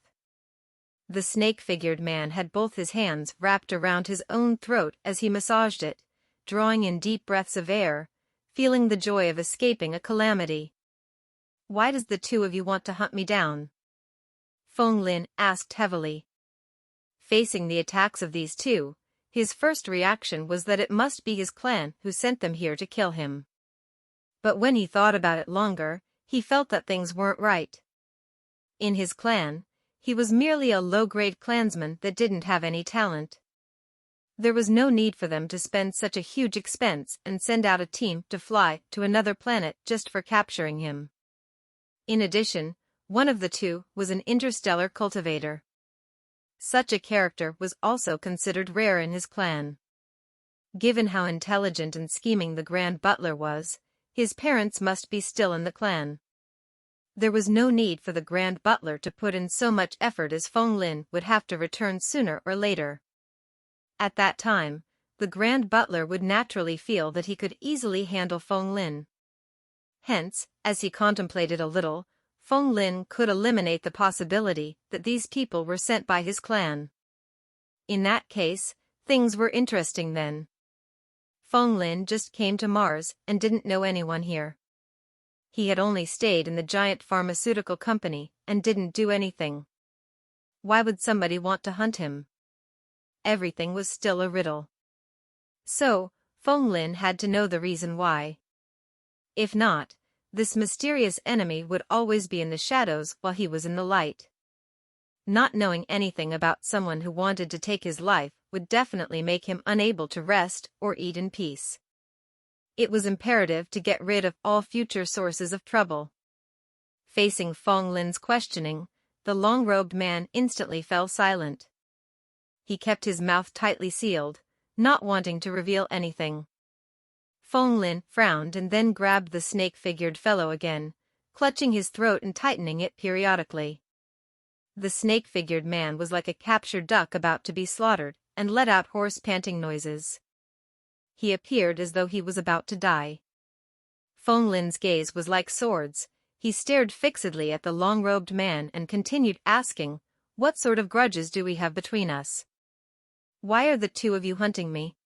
The snake-figured man had both his hands wrapped around his own throat as he massaged it, drawing in deep breaths of air, feeling the joy of escaping a calamity. "Why does the two of you want to hunt me down?" Feng Lin asked heavily. Facing the attacks of these two, his first reaction was that it must be his clan who sent them here to kill him. But when he thought about it longer, he felt that things weren't right. In his clan, he was merely a low-grade clansman that didn't have any talent. There was no need for them to spend such a huge expense and send out a team to fly to another planet just for capturing him. In addition, one of the two was an interstellar cultivator. Such a character was also considered rare in his clan. Given how intelligent and scheming the Grand Butler was, his parents must be still in the clan. There was no need for the Grand Butler to put in so much effort as Feng Lin would have to return sooner or later. At that time, the Grand Butler would naturally feel that he could easily handle Feng Lin. Hence, as he contemplated a little, Feng Lin could eliminate the possibility that these people were sent by his clan. In that case, things were interesting then. Feng Lin just came to Mars and didn't know anyone here. He had only stayed in the giant pharmaceutical company and didn't do anything. Why would somebody want to hunt him? Everything was still a riddle. So, Feng Lin had to know the reason why. If not, this mysterious enemy would always be in the shadows while he was in the light. Not knowing anything about someone who wanted to take his life would definitely make him unable to rest or eat in peace. It was imperative to get rid of all future sources of trouble. Facing Feng Lin's questioning, the long-robed man instantly fell silent. He kept his mouth tightly sealed, not wanting to reveal anything. Feng Lin frowned and then grabbed the snake-figured fellow again, clutching his throat and tightening it periodically. The snake-figured man was like a captured duck about to be slaughtered, and let out hoarse panting noises. He appeared as though he was about to die. Feng Lin's gaze was like swords. He stared fixedly at the long-robed man and continued asking, "What sort of grudges do we have between us? Why are the two of you hunting me?"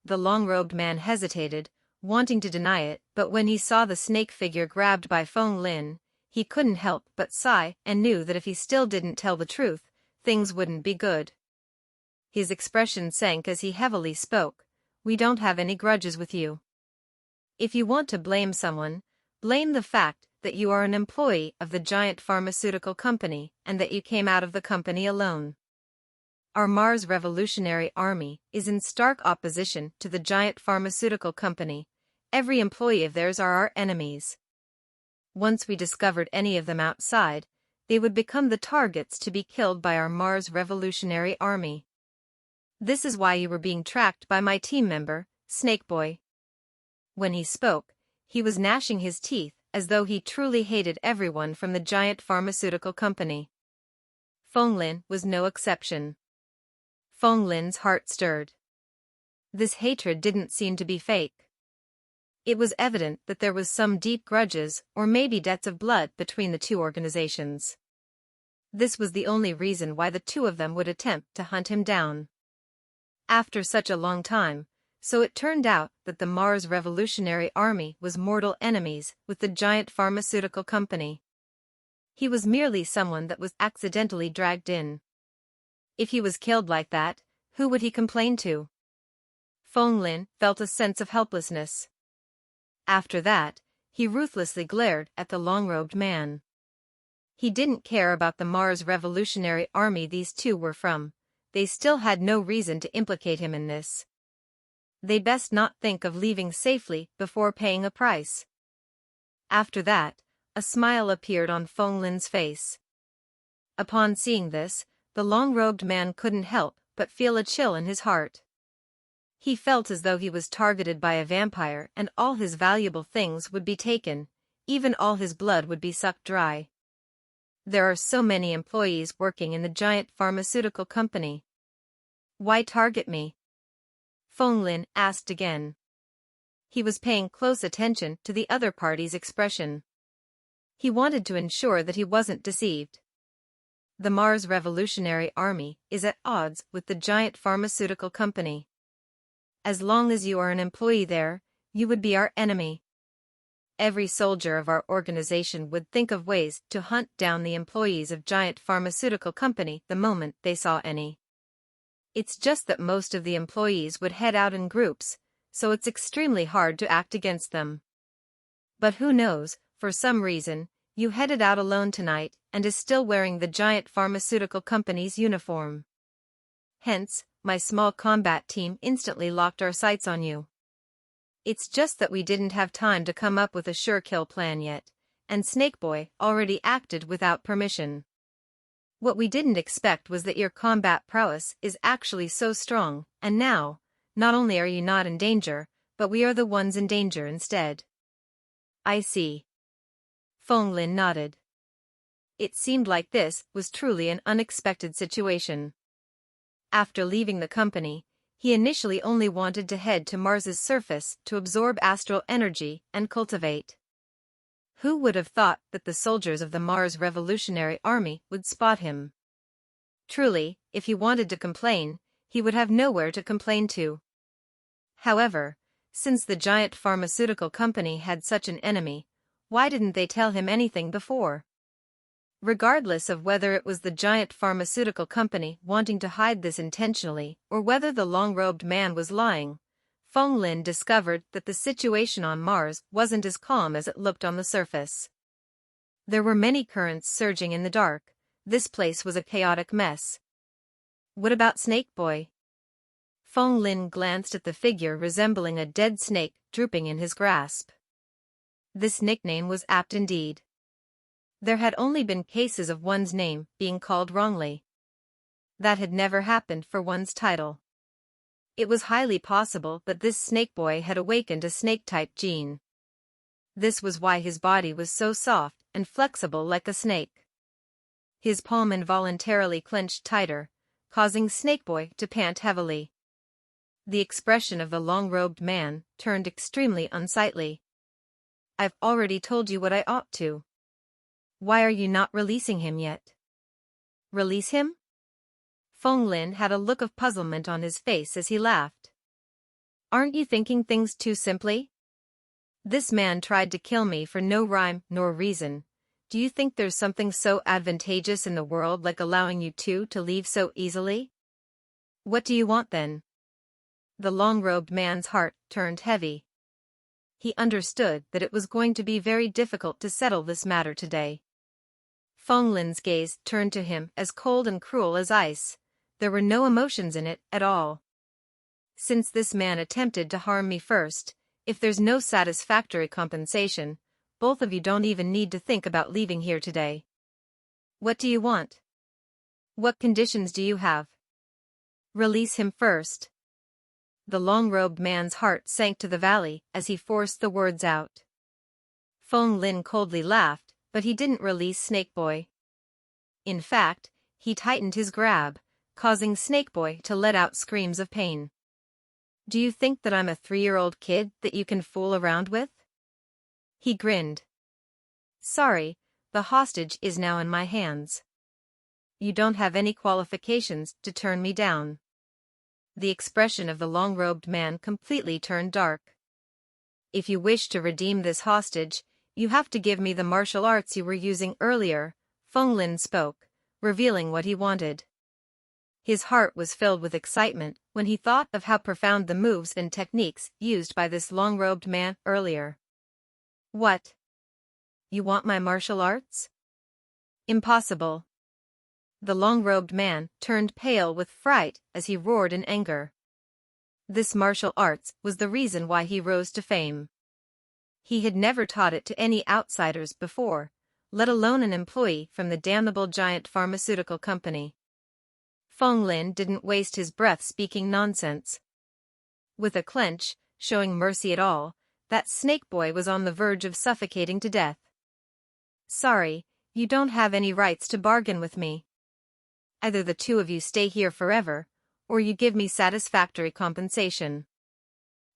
The long-robed man hesitated, wanting to deny it, but when he saw the snake figure grabbed by Feng Lin, he couldn't help but sigh and knew that if he still didn't tell the truth, things wouldn't be good. His expression sank as he heavily spoke, We don't have any grudges with you. If you want to blame someone, blame the fact that you are an employee of the giant pharmaceutical company and that you came out of the company alone. Our Mars Revolutionary Army is in stark opposition to the giant pharmaceutical company. Every employee of theirs are our enemies. Once we discovered any of them outside, they would become the targets to be killed by our Mars Revolutionary Army. This is why you were being tracked by my team member, Snake Boy. When he spoke, he was gnashing his teeth as though he truly hated everyone from the giant pharmaceutical company. Feng Lin was no exception. Feng Lin's heart stirred. This hatred didn't seem to be fake. It was evident that there was some deep grudges or maybe debts of blood between the two organizations. This was the only reason why the two of them would attempt to hunt him down. After such a long time, so it turned out that the Mars Revolutionary Army was mortal enemies with the giant pharmaceutical company. He was merely someone that was accidentally dragged in. If he was killed like that, who would he complain to? Feng Lin felt a sense of helplessness. After that, he ruthlessly glared at the long-robed man. He didn't care about the Mars Revolutionary Army these two were from. They still had no reason to implicate him in this. They'd best not think of leaving safely before paying a price. After that, a smile appeared on Feng Lin's face. Upon seeing this, the long-robed man couldn't help but feel a chill in his heart. He felt as though he was targeted by a vampire and all his valuable things would be taken, even all his blood would be sucked dry. There are so many employees working in the giant pharmaceutical company. Why target me? Feng Lin asked again. He was paying close attention to the other party's expression. He wanted to ensure that he wasn't deceived. The Mars Revolutionary Army is at odds with the giant pharmaceutical company. As long as you are an employee there, you would be our enemy. Every soldier of our organization would think of ways to hunt down the employees of giant pharmaceutical company the moment they saw any. It's just that most of the employees would head out in groups, so it's extremely hard to act against them. But who knows, for some reason, you headed out alone tonight and is still wearing the giant pharmaceutical company's uniform. Hence, my small combat team instantly locked our sights on you. It's just that we didn't have time to come up with a sure kill plan yet, and Snake Boy already acted without permission. What we didn't expect was that your combat prowess is actually so strong, and now, not only are you not in danger, but we are the ones in danger instead. I see. Feng Lin nodded. It seemed like this was truly an unexpected situation. After leaving the company, he initially only wanted to head to Mars's surface to absorb astral energy and cultivate. Who would have thought that the soldiers of the Mars Revolutionary Army would spot him? Truly, if he wanted to complain, he would have nowhere to complain to. However, since the giant pharmaceutical company had such an enemy, why didn't they tell him anything before? Regardless of whether it was the giant pharmaceutical company wanting to hide this intentionally or whether the long-robed man was lying, Feng Lin discovered that the situation on Mars wasn't as calm as it looked on the surface. There were many currents surging in the dark. This place was a chaotic mess. What about Snake Boy? Feng Lin glanced at the figure resembling a dead snake drooping in his grasp. This nickname was apt indeed. There had only been cases of one's name being called wrongly. That had never happened for one's title. It was highly possible that this Snake Boy had awakened a snake-type gene. This was why his body was so soft and flexible like a snake. His palm involuntarily clenched tighter, causing Snake Boy to pant heavily. The expression of the long-robed man turned extremely unsightly. I've already told you what I ought to. Why are you not releasing him yet? Release him? Feng Lin had a look of puzzlement on his face as he laughed. Aren't you thinking things too simply? This man tried to kill me for no rhyme nor reason. Do you think there's something so advantageous in the world like allowing you two to leave so easily? What do you want then? The long-robed man's heart turned heavy. He understood that it was going to be very difficult to settle this matter today. Feng Lin's gaze turned to him as cold and cruel as ice. There were no emotions in it at all. Since this man attempted to harm me first, if there's no satisfactory compensation, both of you don't even need to think about leaving here today. What do you want? What conditions do you have? Release him first. The long-robed man's heart sank to the valley as he forced the words out. Feng Lin coldly laughed, but he didn't release Snake Boy. In fact, he tightened his grab, causing Snake Boy to let out screams of pain. Do you think that I'm a 3-year-old kid that you can fool around with? He grinned. Sorry, the hostage is now in my hands. You don't have any qualifications to turn me down. The expression of the long-robed man completely turned dark. If you wish to redeem this hostage, you have to give me the martial arts you were using earlier, Feng Lin spoke, revealing what he wanted. His heart was filled with excitement when he thought of how profound the moves and techniques used by this long-robed man earlier. What? You want my martial arts? Impossible. The long-robed man turned pale with fright as he roared in anger. This martial arts was the reason why he rose to fame. He had never taught it to any outsiders before, let alone an employee from the damnable giant pharmaceutical company. Feng Lin didn't waste his breath speaking nonsense. With a clench, showing mercy at all, that Snake Boy was on the verge of suffocating to death. Sorry, you don't have any rights to bargain with me. Either the two of you stay here forever, or you give me satisfactory compensation.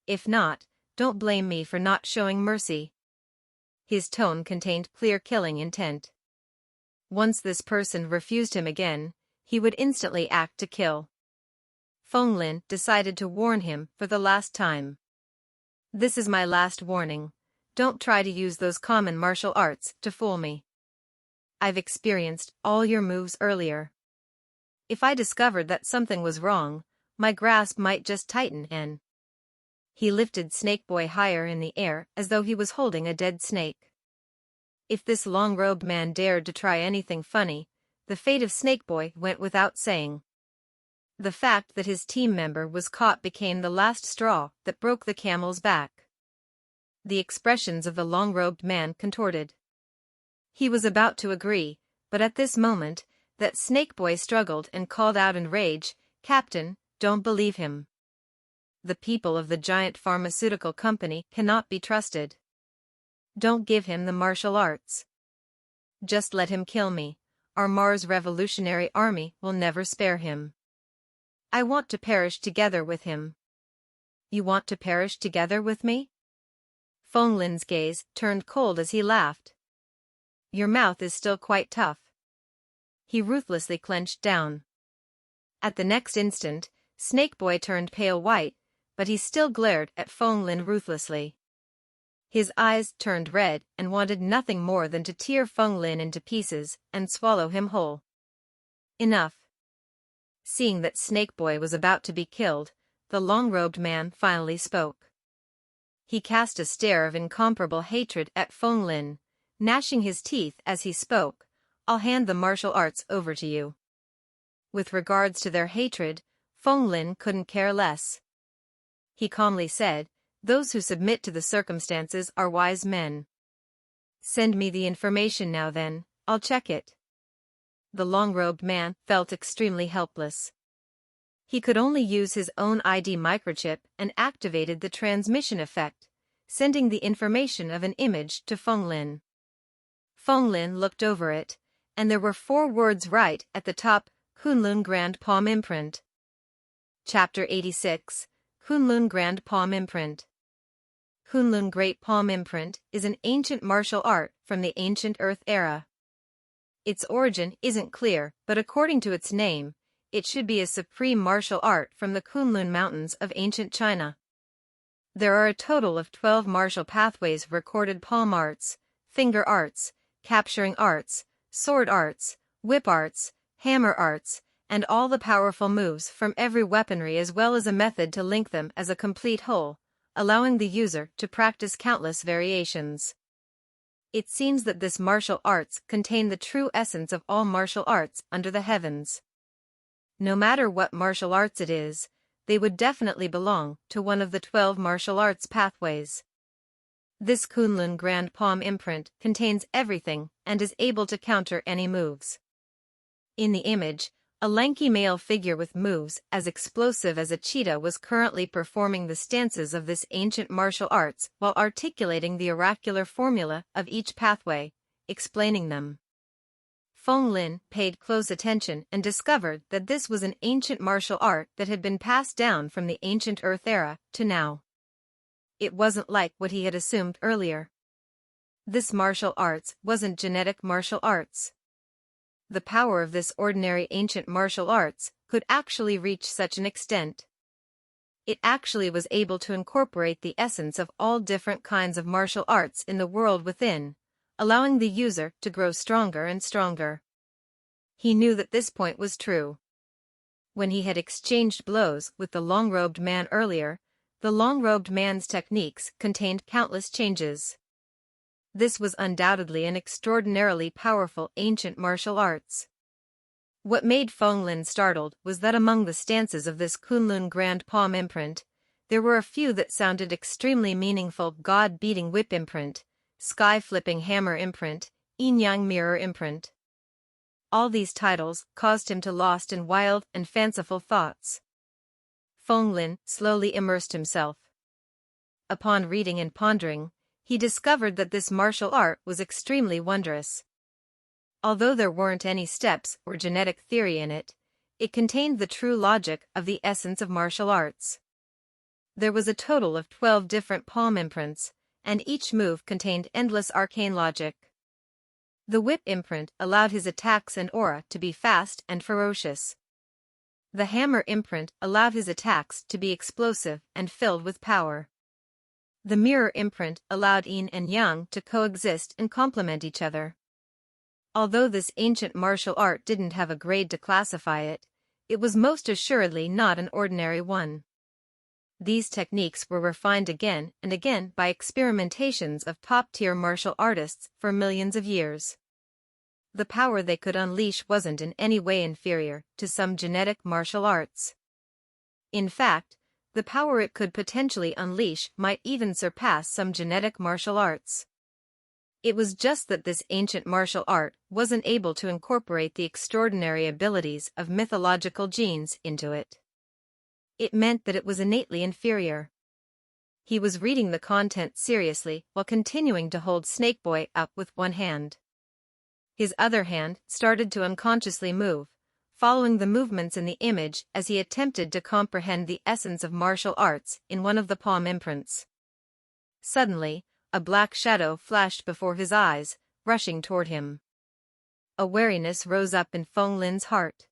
If not, don't blame me for not showing mercy. His tone contained clear killing intent. Once this person refused him again, he would instantly act to kill. Feng Lin decided to warn him for the last time. This is my last warning. Don't try to use those common martial arts to fool me. I've experienced all your moves earlier. If I discovered that something was wrong, my grasp might just tighten and... He lifted Snake Boy higher in the air as though he was holding a dead snake. If this long-robed man dared to try anything funny, the fate of Snake Boy went without saying. The fact that his team member was caught became the last straw that broke the camel's back. The expressions of the long-robed man contorted. He was about to agree, but at this moment, that Snake Boy struggled and called out in rage, "Captain, don't believe him. The people of the giant pharmaceutical company cannot be trusted. Don't give him the martial arts. Just let him kill me. Our Mars Revolutionary Army will never spare him. I want to perish together with him." You want to perish together with me? Feng Lin's gaze turned cold as he laughed. Your mouth is still quite tough. He ruthlessly clenched down. At the next instant, Snake Boy turned pale white, but he still glared at Feng Lin ruthlessly. His eyes turned red and wanted nothing more than to tear Feng Lin into pieces and swallow him whole. Enough. Seeing that Snake Boy was about to be killed, the long-robed man finally spoke. He cast a stare of incomparable hatred at Feng Lin, gnashing his teeth as he spoke. I'll hand the martial arts over to you. With regards to their hatred, Feng Lin couldn't care less. He calmly said, those who submit to the circumstances are wise men. Send me the information now then, I'll check it. The long-robed man felt extremely helpless. He could only use his own ID microchip and activated the transmission effect, sending the information of an image to Feng Lin. Feng Lin looked over it, and there were 4 words right at the top, Kunlun Grand Palm Imprint. Chapter 86, Kunlun Grand Palm Imprint. Kunlun Great Palm Imprint is an ancient martial art from the ancient Earth era. Its origin isn't clear, but according to its name, it should be a supreme martial art from the Kunlun Mountains of ancient China. There are a total of 12 martial pathways recorded: palm arts, finger arts, capturing arts, sword arts, whip arts, hammer arts, and all the powerful moves from every weaponry as well as a method to link them as a complete whole, allowing the user to practice countless variations. It seems that this martial arts contain the true essence of all martial arts under the heavens. No matter what martial arts it is, they would definitely belong to one of the 12 martial arts pathways. This Kunlun Grand Palm imprint contains everything and is able to counter any moves. In the image, a lanky male figure with moves as explosive as a cheetah was currently performing the stances of this ancient martial arts while articulating the oracular formula of each pathway, explaining them. Feng Lin paid close attention and discovered that this was an ancient martial art that had been passed down from the ancient Earth era to now. It wasn't like what he had assumed earlier. This martial arts wasn't genetic martial arts. The power of this ordinary ancient martial arts could actually reach such an extent. It actually was able to incorporate the essence of all different kinds of martial arts in the world within, allowing the user to grow stronger and stronger. He knew that this point was true. When he had exchanged blows with the long-robed man earlier, the long-robed man's techniques contained countless changes. This was undoubtedly an extraordinarily powerful ancient martial arts. What made Feng Lin startled was that among the stances of this Kunlun Grand Palm imprint, there were a few that sounded extremely meaningful: God-beating whip imprint, sky-flipping hammer imprint, yin-yang mirror imprint. All these titles caused him to lost in wild and fanciful thoughts. Feng Lin slowly immersed himself. Upon reading and pondering, he discovered that this martial art was extremely wondrous. Although there weren't any steps or genetic theory in it, it contained the true logic of the essence of martial arts. There was a total of 12 different palm imprints, and each move contained endless arcane logic. The whip imprint allowed his attacks and aura to be fast and ferocious. The hammer imprint allowed his attacks to be explosive and filled with power. The mirror imprint allowed yin and yang to coexist and complement each other. Although this ancient martial art didn't have a grade to classify it, it was most assuredly not an ordinary one. These techniques were refined again and again by experimentations of top-tier martial artists for millions of years. The power they could unleash wasn't in any way inferior to some genetic martial arts. In fact, the power it could potentially unleash might even surpass some genetic martial arts. It was just that this ancient martial art wasn't able to incorporate the extraordinary abilities of mythological genes into it. It meant that it was innately inferior. He was reading the content seriously while continuing to hold Snakeboy up with one hand. His other hand started to unconsciously move, following the movements in the image as he attempted to comprehend the essence of martial arts in one of the palm imprints. Suddenly, a black shadow flashed before his eyes, rushing toward him. A wariness rose up in Feng Lin's heart.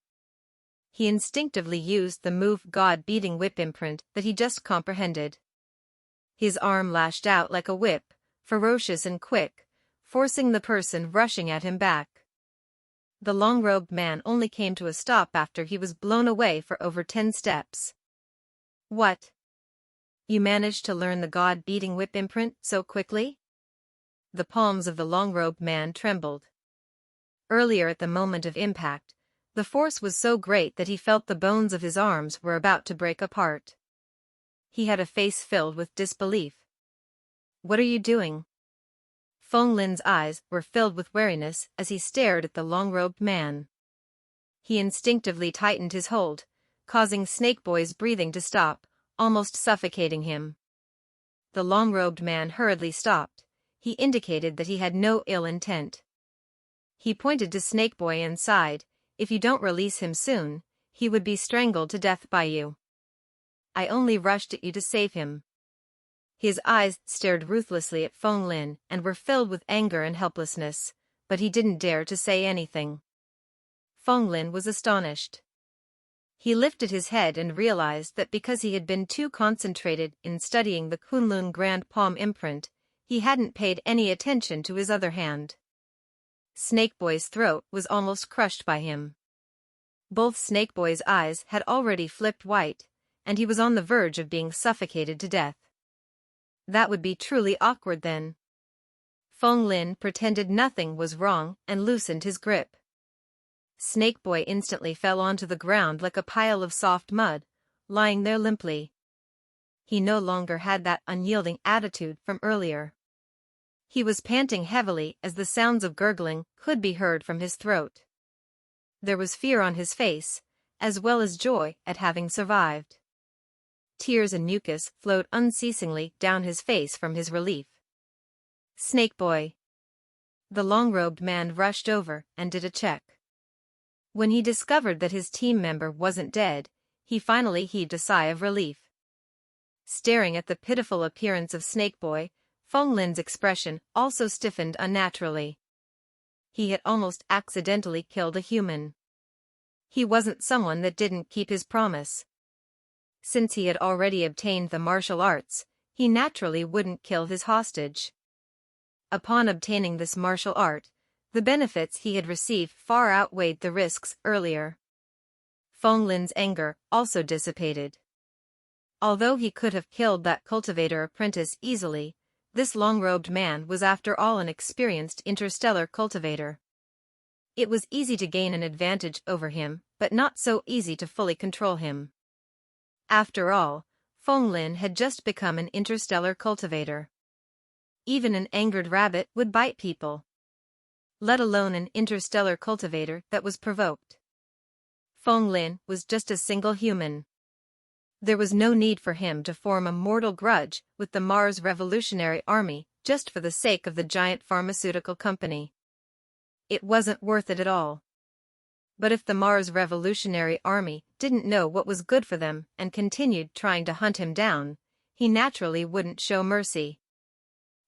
He instinctively used the move God-beating whip imprint that he just comprehended. His arm lashed out like a whip, ferocious and quick, forcing the person rushing at him back. The long-robed man only came to a stop after he was blown away for over 10 steps. What? You managed to learn the God-beating whip imprint so quickly? The palms of the long-robed man trembled. Earlier at the moment of impact, the force was so great that he felt the bones of his arms were about to break apart. He had a face filled with disbelief. What are you doing? Feng Lin's eyes were filled with wariness as he stared at the long-robed man. He instinctively tightened his hold, causing Snakeboy's breathing to stop, almost suffocating him. The long-robed man hurriedly stopped. He indicated that he had no ill intent. He pointed to Snakeboy and sighed, "If you don't release him soon, he would be strangled to death by you. I only rushed at you to save him." His eyes stared ruthlessly at Feng Lin and were filled with anger and helplessness, but he didn't dare to say anything. Feng Lin was astonished. He lifted his head and realized that because he had been too concentrated in studying the Kunlun Grand Palm imprint, he hadn't paid any attention to his other hand. Snakeboy's throat was almost crushed by him. Both Snakeboy's eyes had already flipped white, and he was on the verge of being suffocated to death. That would be truly awkward then. Feng Lin pretended nothing was wrong and loosened his grip. Snakeboy instantly fell onto the ground like a pile of soft mud, lying there limply. He no longer had that unyielding attitude from earlier. He was panting heavily as the sounds of gurgling could be heard from his throat. There was fear on his face, as well as joy at having survived. Tears and mucus flowed unceasingly down his face from his relief. Snakeboy. The long-robed man rushed over and did a check. When he discovered that his team member wasn't dead, he finally heaved a sigh of relief. Staring at the pitiful appearance of Snakeboy, Feng Lin's expression also stiffened unnaturally. He had almost accidentally killed a human. He wasn't someone that didn't keep his promise. Since he had already obtained the martial arts, he naturally wouldn't kill his hostage. Upon obtaining this martial art, the benefits he had received far outweighed the risks earlier. Feng Lin's anger also dissipated. Although he could have killed that cultivator apprentice easily, this long-robed man was after all an experienced interstellar cultivator. It was easy to gain an advantage over him, but not so easy to fully control him. After all, Feng Lin had just become an interstellar cultivator. Even an angered rabbit would bite people, let alone an interstellar cultivator that was provoked. Feng Lin was just a single human. There was no need for him to form a mortal grudge with the Mars Revolutionary Army just for the sake of the giant pharmaceutical company. It wasn't worth it at all. But if the Mars Revolutionary Army didn't know what was good for them and continued trying to hunt him down, he naturally wouldn't show mercy.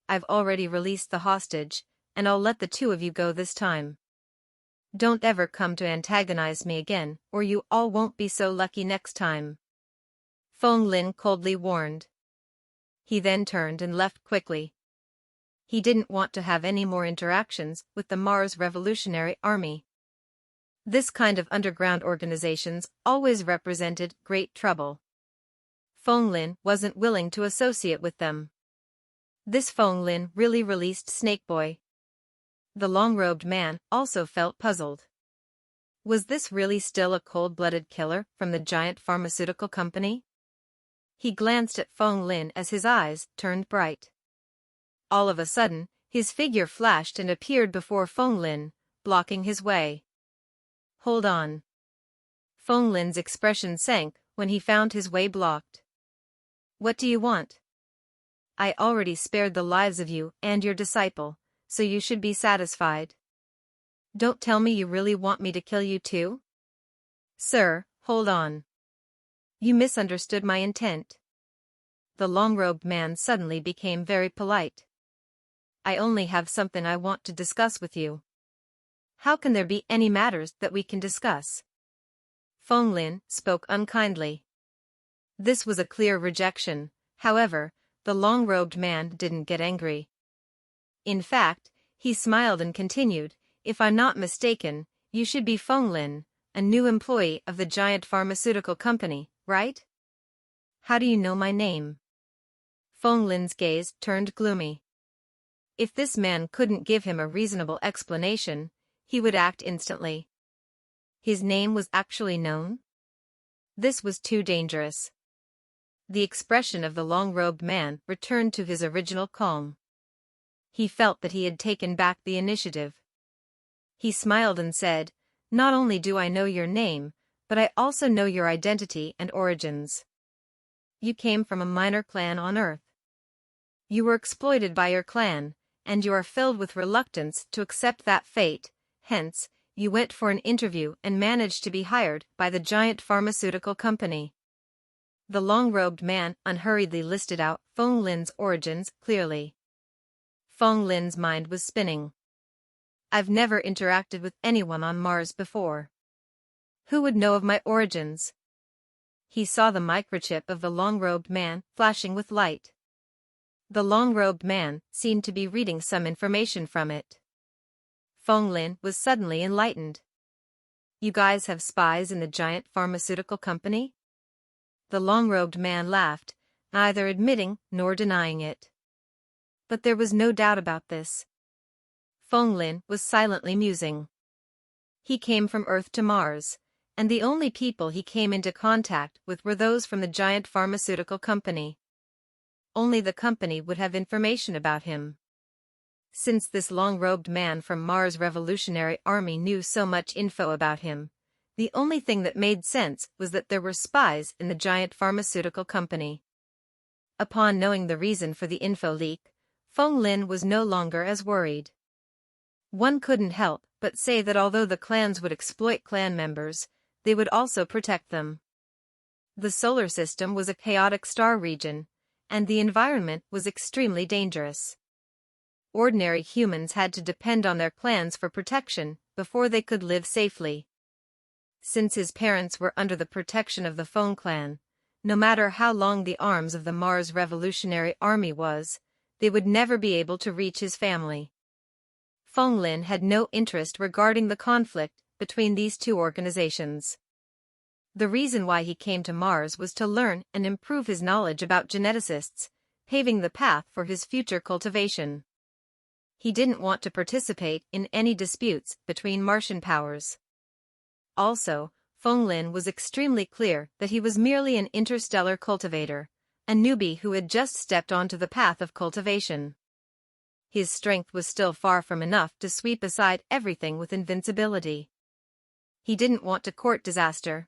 I've already released the hostage, and I'll let the two of you go this time. Don't ever come to antagonize me again, or you all won't be so lucky next time. Feng Lin coldly warned. He then turned and left quickly. He didn't want to have any more interactions with the Mars Revolutionary Army. This kind of underground organizations always represented great trouble. Feng Lin wasn't willing to associate with them. This Feng Lin really released Snakeboy. The long-robed man also felt puzzled. Was this really still a cold-blooded killer from the giant pharmaceutical company? He glanced at Feng Lin as his eyes turned bright. All of a sudden, his figure flashed and appeared before Feng Lin, blocking his way. Hold on. Feng Lin's expression sank when he found his way blocked. What do you want? I already spared the lives of you and your disciple, so you should be satisfied. Don't tell me you really want me to kill you too? Sir, hold on. You misunderstood my intent. The long-robed man suddenly became very polite. I only have something I want to discuss with you. How can there be any matters that we can discuss? Feng Lin spoke unkindly. This was a clear rejection. However, the long-robed man didn't get angry. In fact, he smiled and continued, if I'm not mistaken, you should be Feng Lin, a new employee of the giant pharmaceutical company, right? How do you know my name? Feng Lin's gaze turned gloomy. If this man couldn't give him a reasonable explanation, he would act instantly. His name was actually known? This was too dangerous. The expression of the long-robed man returned to his original calm. He felt that he had taken back the initiative. He smiled and said, not only do I know your name, but I also know your identity and origins. You came from a minor clan on Earth. You were exploited by your clan, and you are filled with reluctance to accept that fate, hence, you went for an interview and managed to be hired by the giant pharmaceutical company. The long-robed man unhurriedly listed out Feng Lin's origins clearly. Feng Lin's mind was spinning. I've never interacted with anyone on Mars before. Who would know of my origins? He saw the microchip of the long-robed man flashing with light. The long-robed man seemed to be reading some information from it. Feng Lin was suddenly enlightened. You guys have spies in the giant pharmaceutical company? The long-robed man laughed, neither admitting nor denying it. But there was no doubt about this. Feng Lin was silently musing. He came from Earth to Mars, and the only people he came into contact with were those from the giant pharmaceutical company. Only the company would have information about him. Since this long-robed man from Mars Revolutionary Army knew so much info about him, the only thing that made sense was that there were spies in the giant pharmaceutical company. Upon knowing the reason for the info leak, Feng Lin was no longer as worried. One couldn't help but say that although the clans would exploit clan members, they would also protect them. The solar system was a chaotic star region, and the environment was extremely dangerous. Ordinary humans had to depend on their clans for protection before they could live safely. Since his parents were under the protection of the Feng clan, no matter how long the arms of the Mars Revolutionary Army was, they would never be able to reach his family. Feng Lin had no interest regarding the conflict between these two organizations. The reason why he came to Mars was to learn and improve his knowledge about geneticists, paving the path for his future cultivation. He didn't want to participate in any disputes between Martian powers. Also, Feng Lin was extremely clear that he was merely an interstellar cultivator, a newbie who had just stepped onto the path of cultivation. His strength was still far from enough to sweep aside everything with invincibility. He didn't want to court disaster.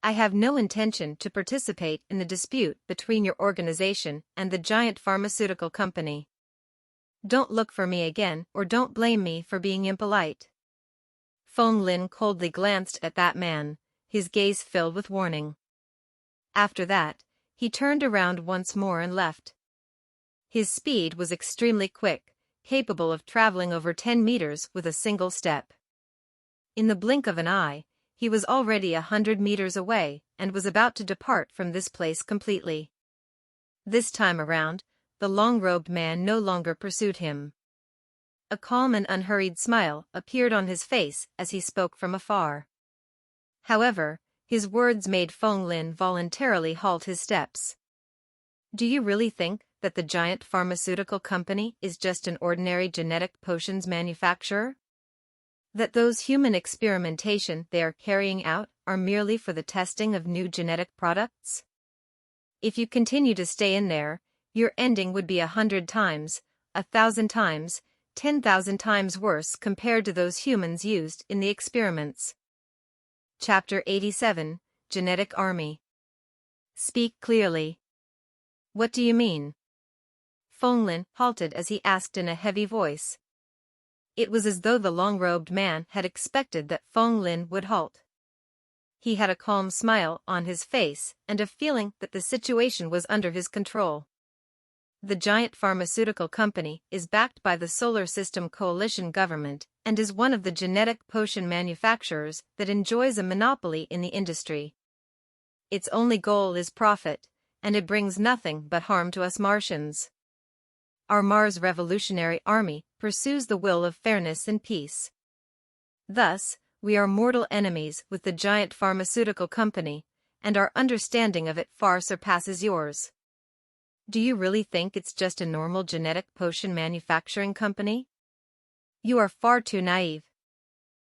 I have no intention to participate in the dispute between your organization and the giant pharmaceutical company. Don't look for me again or don't blame me for being impolite. Feng Lin coldly glanced at that man, his gaze filled with warning. After that, he turned around once more and left. His speed was extremely quick, capable of traveling over 10 meters with a single step. In the blink of an eye, he was already 100 meters away and was about to depart from this place completely. This time around, the long-robed man no longer pursued him. A calm and unhurried smile appeared on his face as he spoke from afar. However, his words made Feng Lin voluntarily halt his steps. Do you really think that the giant pharmaceutical company is just an ordinary genetic potions manufacturer? That those human experimentation they are carrying out are merely for the testing of new genetic products? If you continue to stay in there, your ending would be 100 times, 1,000 times, 10,000 times worse compared to those humans used in the experiments. Chapter 87, Genetic Army. Speak clearly. What do you mean? Feng Lin halted as he asked in a heavy voice. It was as though the long-robed man had expected that Feng Lin would halt. He had a calm smile on his face and a feeling that the situation was under his control. The giant pharmaceutical company is backed by the Solar System Coalition government and is one of the genetic potion manufacturers that enjoys a monopoly in the industry. Its only goal is profit, and it brings nothing but harm to us Martians. Our Mars Revolutionary Army pursues the will of fairness and peace. Thus, we are mortal enemies with the giant pharmaceutical company, and our understanding of it far surpasses yours. Do you really think it's just a normal genetic potion manufacturing company? You are far too naive.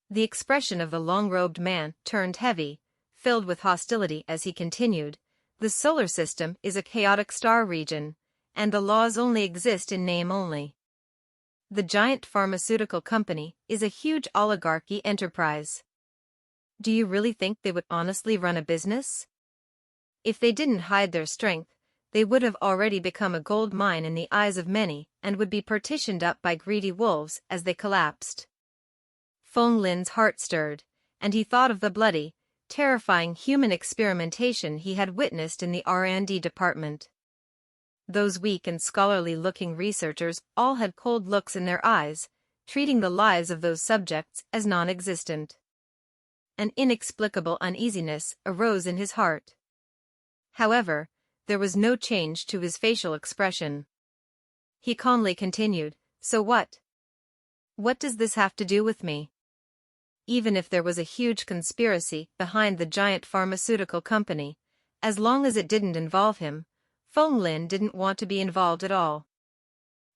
The expression of the long-robed man turned heavy, filled with hostility as he continued. The solar system is a chaotic star region, and the laws only exist in name only. The giant pharmaceutical company is a huge oligarchy enterprise. Do you really think they would honestly run a business? If they didn't hide their strength, they would have already become a gold mine in the eyes of many and would be partitioned up by greedy wolves as they collapsed. Feng Lin's heart stirred, and he thought of the bloody, terrifying human experimentation he had witnessed in the R&D department. Those weak and scholarly-looking researchers all had cold looks in their eyes, treating the lives of those subjects as non-existent. An inexplicable uneasiness arose in his heart. However, there was no change to his facial expression. He calmly continued, "So what? What does this have to do with me? even if there was a huge conspiracy behind the giant pharmaceutical company, as long as it didn't involve him, Feng Lin didn't want to be involved at all.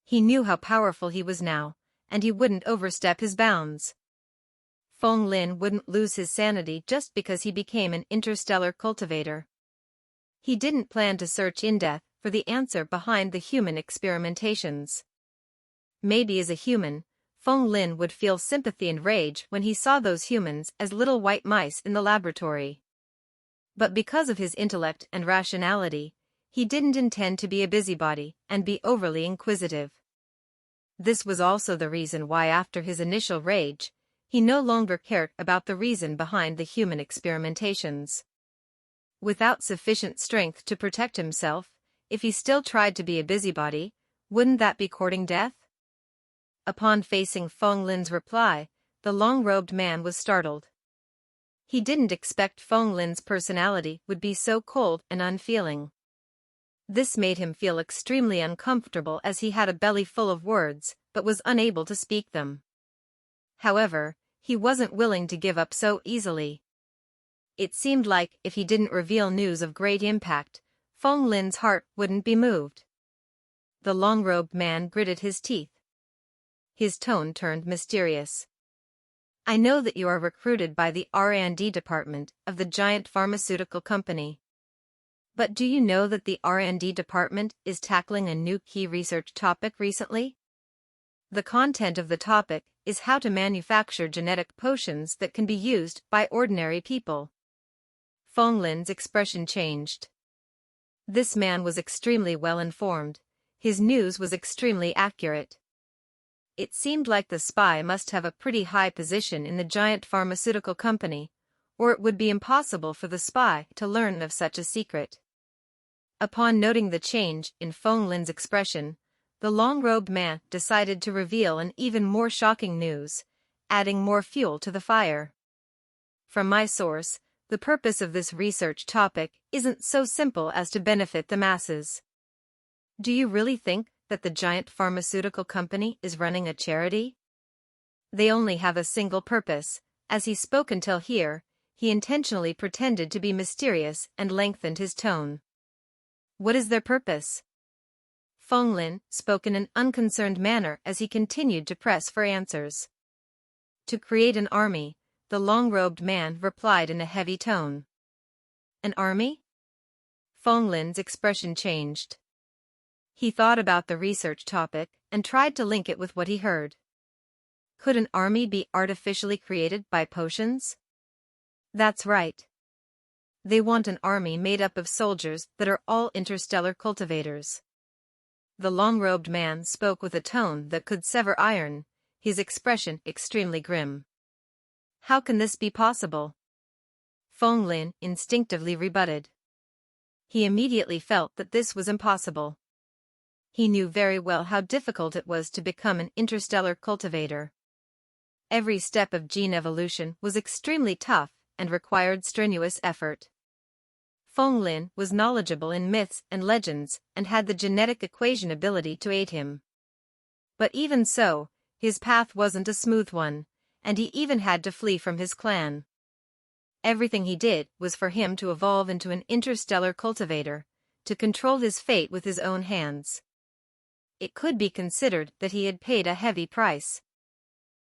He knew how powerful he was now, and he wouldn't overstep his bounds. Feng Lin wouldn't lose his sanity just because he became an interstellar cultivator. He didn't plan to search in depth for the answer behind the human experimentations. Maybe as a human, Feng Lin would feel sympathy and rage when he saw those humans as little white mice in the laboratory. But because of his intellect and rationality, he didn't intend to be a busybody and be overly inquisitive. This was also the reason why after his initial rage, he no longer cared about the reason behind the human experimentations. Without sufficient strength to protect himself, if he still tried to be a busybody, wouldn't that be courting death? Upon facing Feng Lin's reply, the long-robed man was startled. He didn't expect Feng Lin's personality would be so cold and unfeeling. This made him feel extremely uncomfortable as he had a belly full of words, but was unable to speak them. However, he wasn't willing to give up so easily. It seemed like if he didn't reveal news of great impact, Feng Lin's heart wouldn't be moved. The long-robed man gritted his teeth. His tone turned mysterious. I know that you are recruited by the R&D department of the giant pharmaceutical company. But do you know that the R&D department is tackling a new key research topic recently? The content of the topic is how to manufacture genetic potions that can be used by ordinary people. Feng Lin's expression changed. This man was extremely well informed. His news was extremely accurate. It seemed like the spy must have a pretty high position in the giant pharmaceutical company, or it would be impossible for the spy to learn of such a secret. Upon noting the change in Feng Lin's expression, the long-robed man decided to reveal an even more shocking news, adding more fuel to the fire. From my source, the purpose of this research topic isn't so simple as to benefit the masses. Do you really think that the giant pharmaceutical company is running a charity? They only have a single purpose. As he spoke until here, he intentionally pretended to be mysterious and lengthened his tone. What is their purpose? Feng Lin spoke in an unconcerned manner as he continued to press for answers. To create an army, the long-robed man replied in a heavy tone. An army? Feng Lin's expression changed. He thought about the research topic and tried to link it with what he heard. Could an army be artificially created by potions? That's right. They want an army made up of soldiers that are all interstellar cultivators. The long-robed man spoke with a tone that could sever iron, his expression extremely grim. How can this be possible? Feng Lin instinctively rebutted. He immediately felt that this was impossible. He knew very well how difficult it was to become an interstellar cultivator. Every step of gene evolution was extremely tough and required strenuous effort. Feng Lin was knowledgeable in myths and legends and had the genetic equation ability to aid him. But even so, his path wasn't a smooth one, and he even had to flee from his clan. Everything he did was for him to evolve into an interstellar cultivator, to control his fate with his own hands. It could be considered that he had paid a heavy price.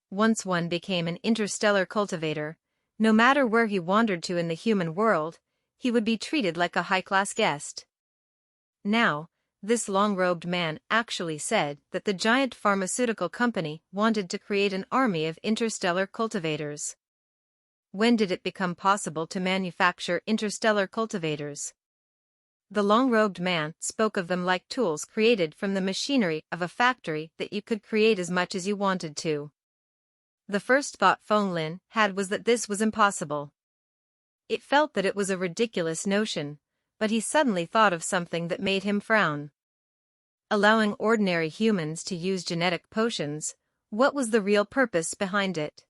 Once one became an interstellar cultivator, no matter where he wandered to in the human world, he would be treated like a high-class guest. Now, this long-robed man actually said that the giant pharmaceutical company wanted to create an army of interstellar cultivators. When did it become possible to manufacture interstellar cultivators? The long-robed man spoke of them like tools created from the machinery of a factory that you could create as much as you wanted to. The first thought Feng Lin had was that this was impossible. It felt that it was a ridiculous notion, but he suddenly thought of something that made him frown. Allowing ordinary humans to use genetic potions, what was the real purpose behind it?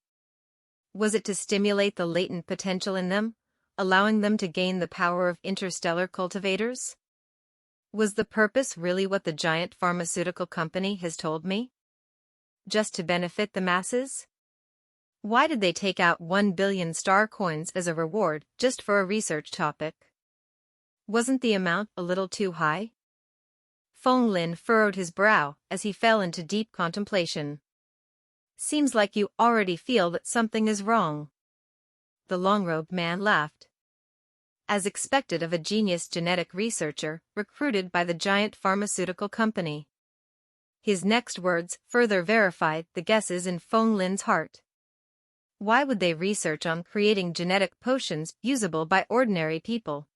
Was it to stimulate the latent potential in them, allowing them to gain the power of interstellar cultivators? Was the purpose really what the giant pharmaceutical company has told me? Just to benefit the masses? Why did they take out 1 billion star coins as a reward just for a research topic? Wasn't the amount a little too high? Feng Lin furrowed his brow as he fell into deep contemplation. Seems like you already feel that something is wrong. The long-robed man laughed. As expected of a genius genetic researcher recruited by the giant pharmaceutical company. His next words further verified the guesses in Feng Lin's heart. Why would they research on creating genetic potions usable by ordinary people?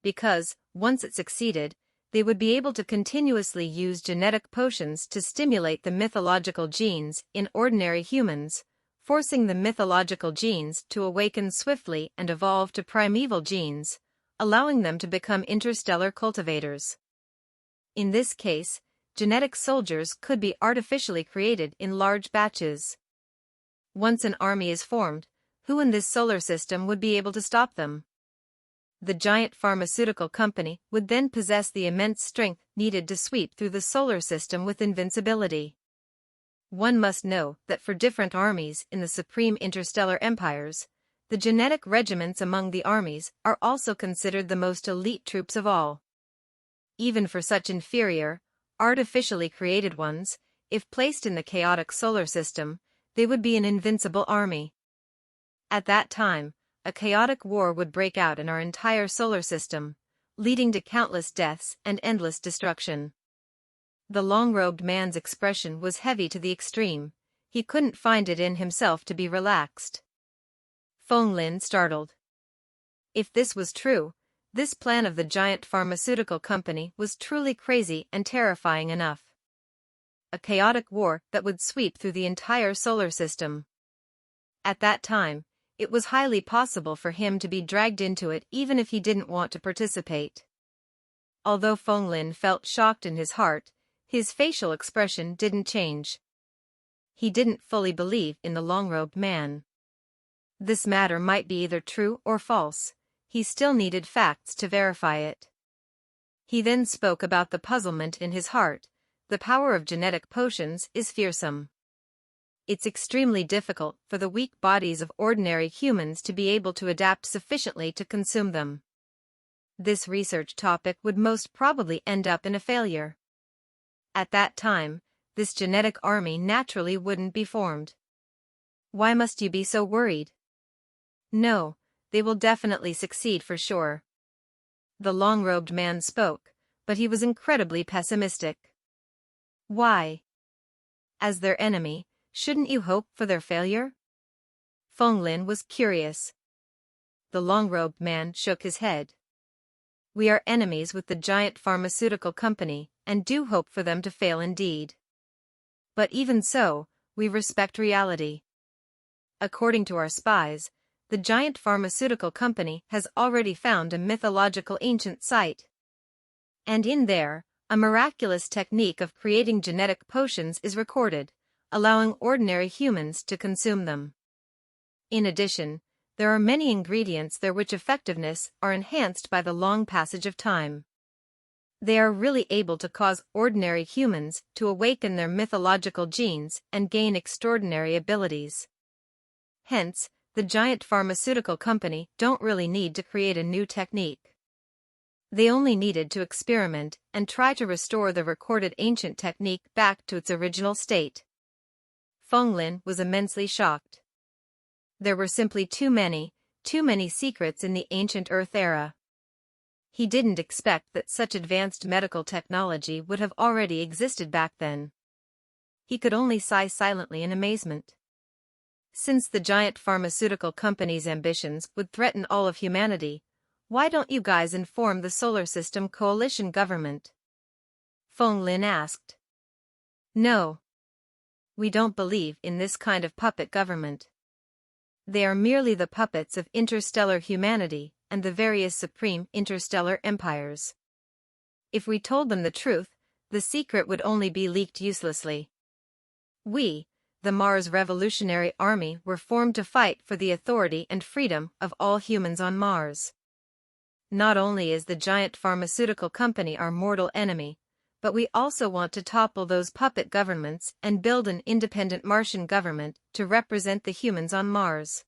Because, once it succeeded, they would be able to continuously use genetic potions to stimulate the mythological genes in ordinary humans, forcing the mythological genes to awaken swiftly and evolve to primeval genes, allowing them to become interstellar cultivators. In this case, genetic soldiers could be artificially created in large batches. Once an army is formed, who in this solar system would be able to stop them? The giant pharmaceutical company would then possess the immense strength needed to sweep through the solar system with invincibility. One must know that for different armies in the supreme interstellar empires, the genetic regiments among the armies are also considered the most elite troops of all. Even for such inferior, artificially created ones, if placed in the chaotic solar system, they would be an invincible army. At that time, a chaotic war would break out in our entire solar system, leading to countless deaths and endless destruction. The long-robed man's expression was heavy to the extreme. He couldn't find it in himself to be relaxed. Feng Lin startled. If this was true, this plan of the giant pharmaceutical company was truly crazy and terrifying enough. A chaotic war that would sweep through the entire solar system. At that time, it was highly possible for him to be dragged into it even if he didn't want to participate. Although Feng Lin felt shocked in his heart, his facial expression didn't change. He didn't fully believe in the long-robed man. This matter might be either true or false. He still needed facts to verify it. He then spoke about the puzzlement in his heart. The power of genetic potions is fearsome. It's extremely difficult for the weak bodies of ordinary humans to be able to adapt sufficiently to consume them. This research topic would most probably end up in a failure. At that time, this genetic army naturally wouldn't be formed. Why must you be so worried? No, they will definitely succeed for sure. The long-robed man spoke, but he was incredibly pessimistic. Why? As their enemy, shouldn't you hope for their failure? Feng Lin was curious. The long-robed man shook his head. We are enemies with the giant pharmaceutical company, and do hope for them to fail indeed. But even so, we respect reality. According to our spies, the giant pharmaceutical company has already found a mythological ancient site. And in there, a miraculous technique of creating genetic potions is recorded, allowing ordinary humans to consume them. In addition, there are many ingredients there which effectiveness are enhanced by the long passage of time. They are really able to cause ordinary humans to awaken their mythological genes and gain extraordinary abilities. Hence, the giant pharmaceutical company don't really need to create a new technique. They only needed to experiment and try to restore the recorded ancient technique back to its original state. Feng Lin was immensely shocked. There were simply too many secrets in the ancient Earth era. He didn't expect that such advanced medical technology would have already existed back then. He could only sigh silently in amazement. Since the giant pharmaceutical company's ambitions would threaten all of humanity, why don't you guys inform the Solar System Coalition government? Feng Lin asked. No. We don't believe in this kind of puppet government. They are merely the puppets of interstellar humanity and the various supreme interstellar empires. If we told them the truth, the secret would only be leaked uselessly. We, the Mars Revolutionary Army, were formed to fight for the authority and freedom of all humans on Mars. Not only is the giant pharmaceutical company our mortal enemy, but we also want to topple those puppet governments and build an independent Martian government to represent the humans on Mars.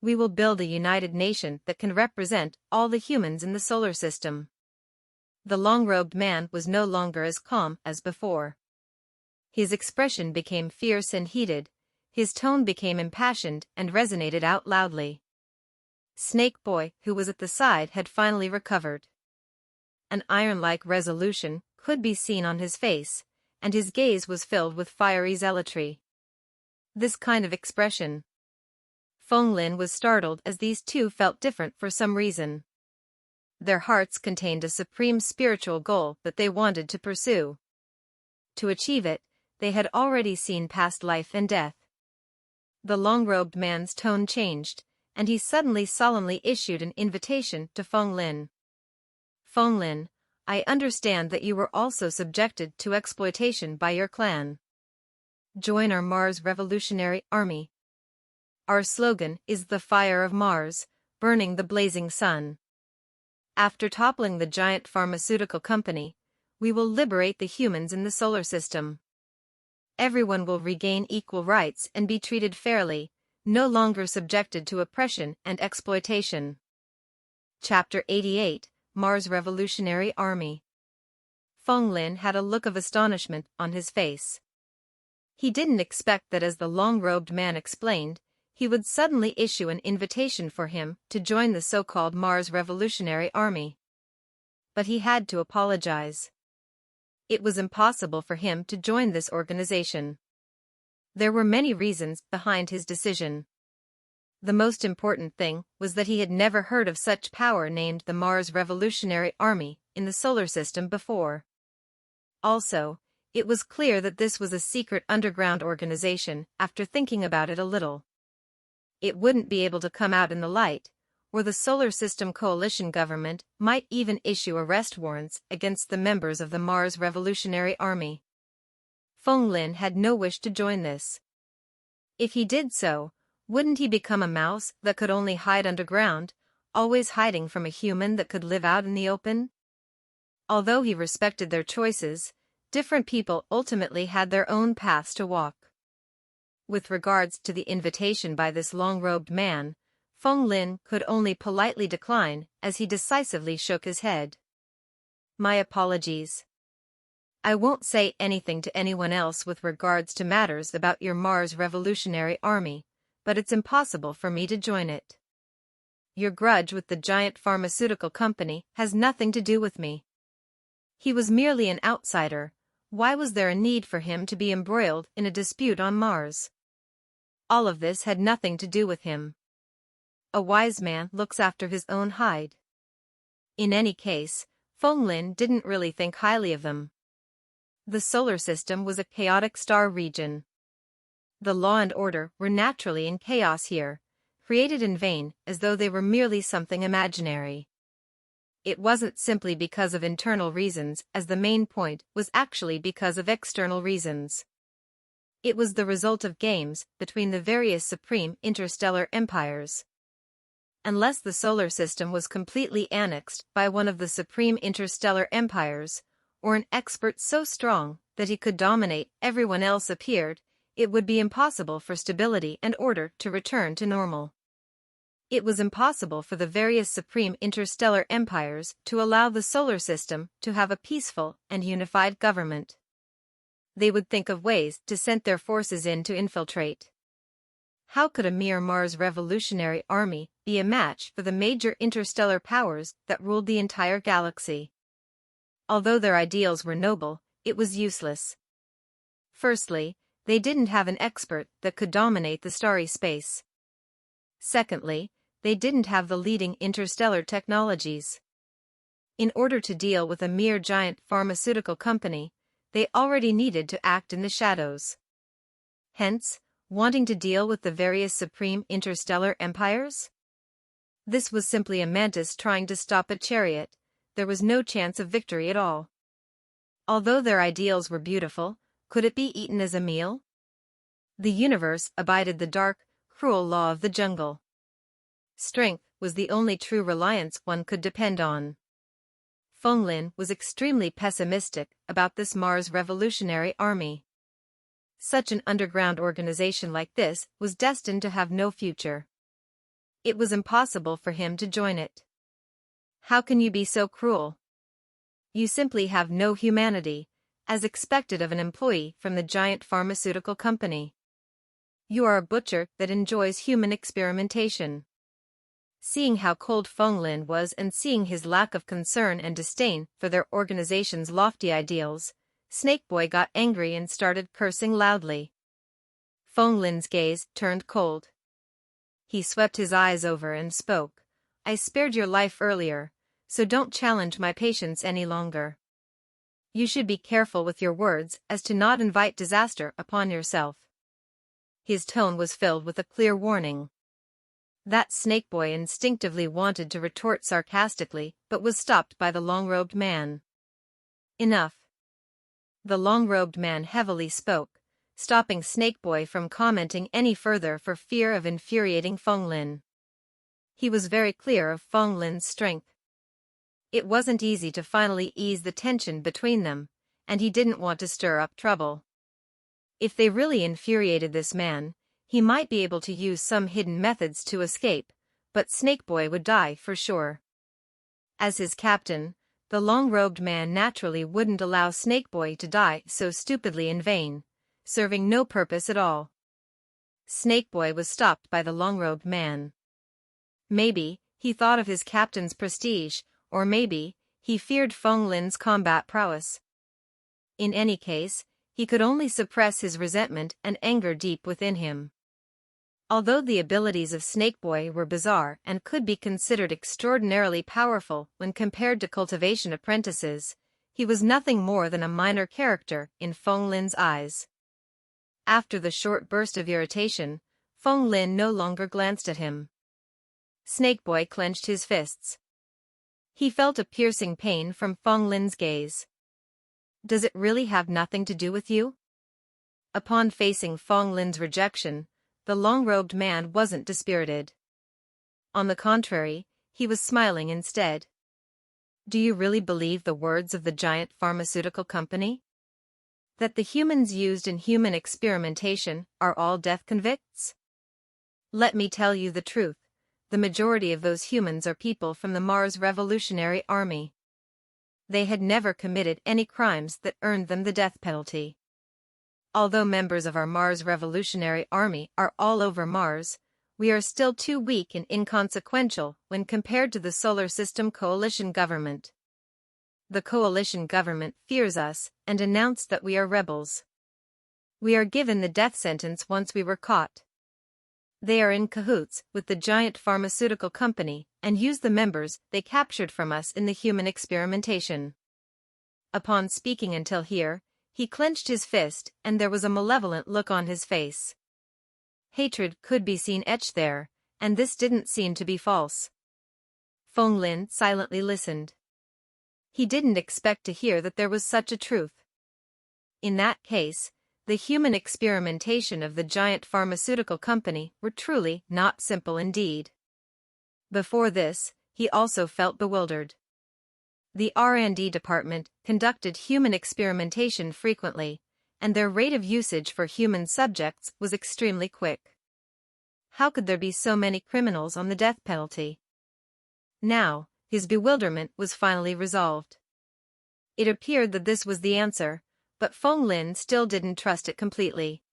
We will build a united nation that can represent all the humans in the solar system. The long-robed man was no longer as calm as before. His expression became fierce and heated, his tone became impassioned and resonated out loudly. Snake Boy, who was at the side, had finally recovered. An iron-like resolution could be seen on his face, and his gaze was filled with fiery zealotry. This kind of expression. Feng Lin was startled as these two felt different for some reason. Their hearts contained a supreme spiritual goal that they wanted to pursue. To achieve it, they had already seen past life and death. The long-robed man's tone changed, and he suddenly solemnly issued an invitation to Feng Lin. Feng Lin, I understand that you were also subjected to exploitation by your clan. Join our Mars Revolutionary Army. Our slogan is the fire of Mars, burning the blazing sun. After toppling the giant pharmaceutical company, we will liberate the humans in the solar system. Everyone will regain equal rights and be treated fairly, no longer subjected to oppression and exploitation. Chapter 88, Mars Revolutionary Army. Feng Lin had a look of astonishment on his face. He didn't expect that, as the long-robed man explained, he would suddenly issue an invitation for him to join the so-called Mars Revolutionary Army. But he had to apologize. It was impossible for him to join this organization. There were many reasons behind his decision. The most important thing was that he had never heard of such power named the Mars Revolutionary Army in the solar system before. Also, it was clear that this was a secret underground organization after thinking about it a little. It wouldn't be able to come out in the light, or the Solar System Coalition government might even issue arrest warrants against the members of the Mars Revolutionary Army. Feng Lin had no wish to join this. If he did so, wouldn't he become a mouse that could only hide underground, always hiding from a human that could live out in the open? Although he respected their choices, different people ultimately had their own paths to walk. With regards to the invitation by this long-robed man, Feng Lin could only politely decline as he decisively shook his head. My apologies. I won't say anything to anyone else with regards to matters about your Mars Revolutionary Army, but it's impossible for me to join it. Your grudge with the giant pharmaceutical company has nothing to do with me. He was merely an outsider. Why was there a need for him to be embroiled in a dispute on Mars? All of this had nothing to do with him. A wise man looks after his own hide. In any case, Feng Lin didn't really think highly of them. The solar system was a chaotic star region. The law and order were naturally in chaos here, created in vain as though they were merely something imaginary. It wasn't simply because of internal reasons, as the main point was actually because of external reasons. It was the result of games between the various supreme interstellar empires. Unless the solar system was completely annexed by one of the supreme interstellar empires, or an expert so strong that he could dominate everyone else appeared, it would be impossible for stability and order to return to normal. It was impossible for the various supreme interstellar empires to allow the solar system to have a peaceful and unified government. They would think of ways to send their forces in to infiltrate. How could a mere Mars Revolutionary Army be a match for the major interstellar powers that ruled the entire galaxy? Although their ideals were noble, it was useless. Firstly, they didn't have an expert that could dominate the starry space. Secondly, they didn't have the leading interstellar technologies. In order to deal with a mere giant pharmaceutical company, they already needed to act in the shadows. Hence, wanting to deal with the various supreme interstellar empires? This was simply a mantis trying to stop a chariot. There was no chance of victory at all. Although their ideals were beautiful, could it be eaten as a meal? The universe abided the dark, cruel law of the jungle. Strength was the only true reliance one could depend on. Feng Lin was extremely pessimistic about this Mars Revolutionary Army. Such an underground organization like this was destined to have no future. It was impossible for him to join it. How can you be so cruel? You simply have no humanity, as expected of an employee from the giant pharmaceutical company. You are a butcher that enjoys human experimentation. Seeing how cold Feng Lin was and seeing his lack of concern and disdain for their organization's lofty ideals, Snakeboy got angry and started cursing loudly. Feng Lin's gaze turned cold. He swept his eyes over and spoke. I spared your life earlier, so don't challenge my patience any longer. You should be careful with your words as to not invite disaster upon yourself. His tone was filled with a clear warning. That Snakeboy instinctively wanted to retort sarcastically but was stopped by the long-robed man. Enough. The long-robed man heavily spoke, stopping Snakeboy from commenting any further for fear of infuriating Feng Lin. He was very clear of Feng Lin's strength. It wasn't easy to finally ease the tension between them, and he didn't want to stir up trouble. If they really infuriated this man, he might be able to use some hidden methods to escape, but Snakeboy would die for sure. As his captain, the long-robed man naturally wouldn't allow Snakeboy to die so stupidly in vain, serving no purpose at all. Snakeboy was stopped by the long-robed man. Maybe he thought of his captain's prestige, or maybe he feared Feng Lin's combat prowess. In any case, he could only suppress his resentment and anger deep within him. Although the abilities of Snakeboy were bizarre and could be considered extraordinarily powerful when compared to cultivation apprentices, he was nothing more than a minor character in Feng Lin's eyes. After the short burst of irritation, Feng Lin no longer glanced at him. Snakeboy clenched his fists. He felt a piercing pain from Feng Lin's gaze. Does it really have nothing to do with you? Upon facing Feng Lin's rejection, the long-robed man wasn't dispirited. On the contrary, he was smiling instead. Do you really believe the words of the giant pharmaceutical company? That the humans used in human experimentation are all death convicts? Let me tell you the truth. The majority of those humans are people from the Mars Revolutionary Army. They had never committed any crimes that earned them the death penalty. Although members of our Mars Revolutionary Army are all over Mars, we are still too weak and inconsequential when compared to the Solar System Coalition government. The coalition government fears us and announced that we are rebels. We are given the death sentence once we were caught. They are in cahoots with the giant pharmaceutical company and use the members they captured from us in the human experimentation. Upon speaking until here, he clenched his fist and there was a malevolent look on his face. Hatred could be seen etched there, and this didn't seem to be false. Feng Lin silently listened. He didn't expect to hear that there was such a truth. In that case, the human experimentation of the giant pharmaceutical company were truly not simple indeed. Before this, he also felt bewildered. The R&D department conducted human experimentation frequently, and their rate of usage for human subjects was extremely quick. How could there be so many criminals on the death penalty? Now, his bewilderment was finally resolved. It appeared that this was the answer, but Feng Lin still didn't trust it completely.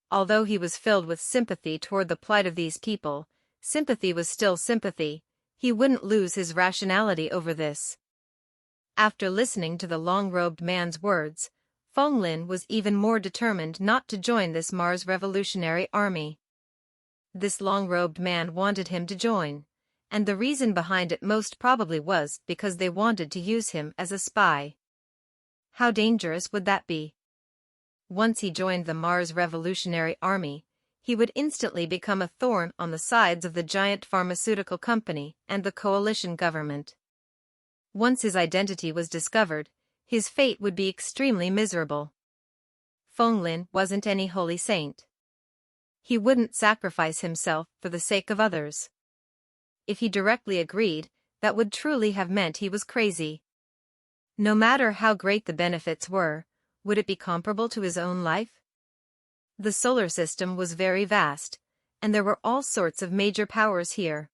Although he was filled with sympathy toward the plight of these people, sympathy was still sympathy. He wouldn't lose his rationality over this. After listening to the long-robed man's words, Feng Lin was even more determined not to join this Mars Revolutionary Army. This long-robed man wanted him to join, and the reason behind it most probably was because they wanted to use him as a spy. How dangerous would that be? Once he joined the Mars Revolutionary Army, he would instantly become a thorn on the sides of the giant pharmaceutical company and the coalition government. Once his identity was discovered, his fate would be extremely miserable. Feng Lin wasn't any holy saint. He wouldn't sacrifice himself for the sake of others. If he directly agreed, that would truly have meant he was crazy. No matter how great the benefits were, would it be comparable to his own life? The solar system was very vast, and there were all sorts of major powers here.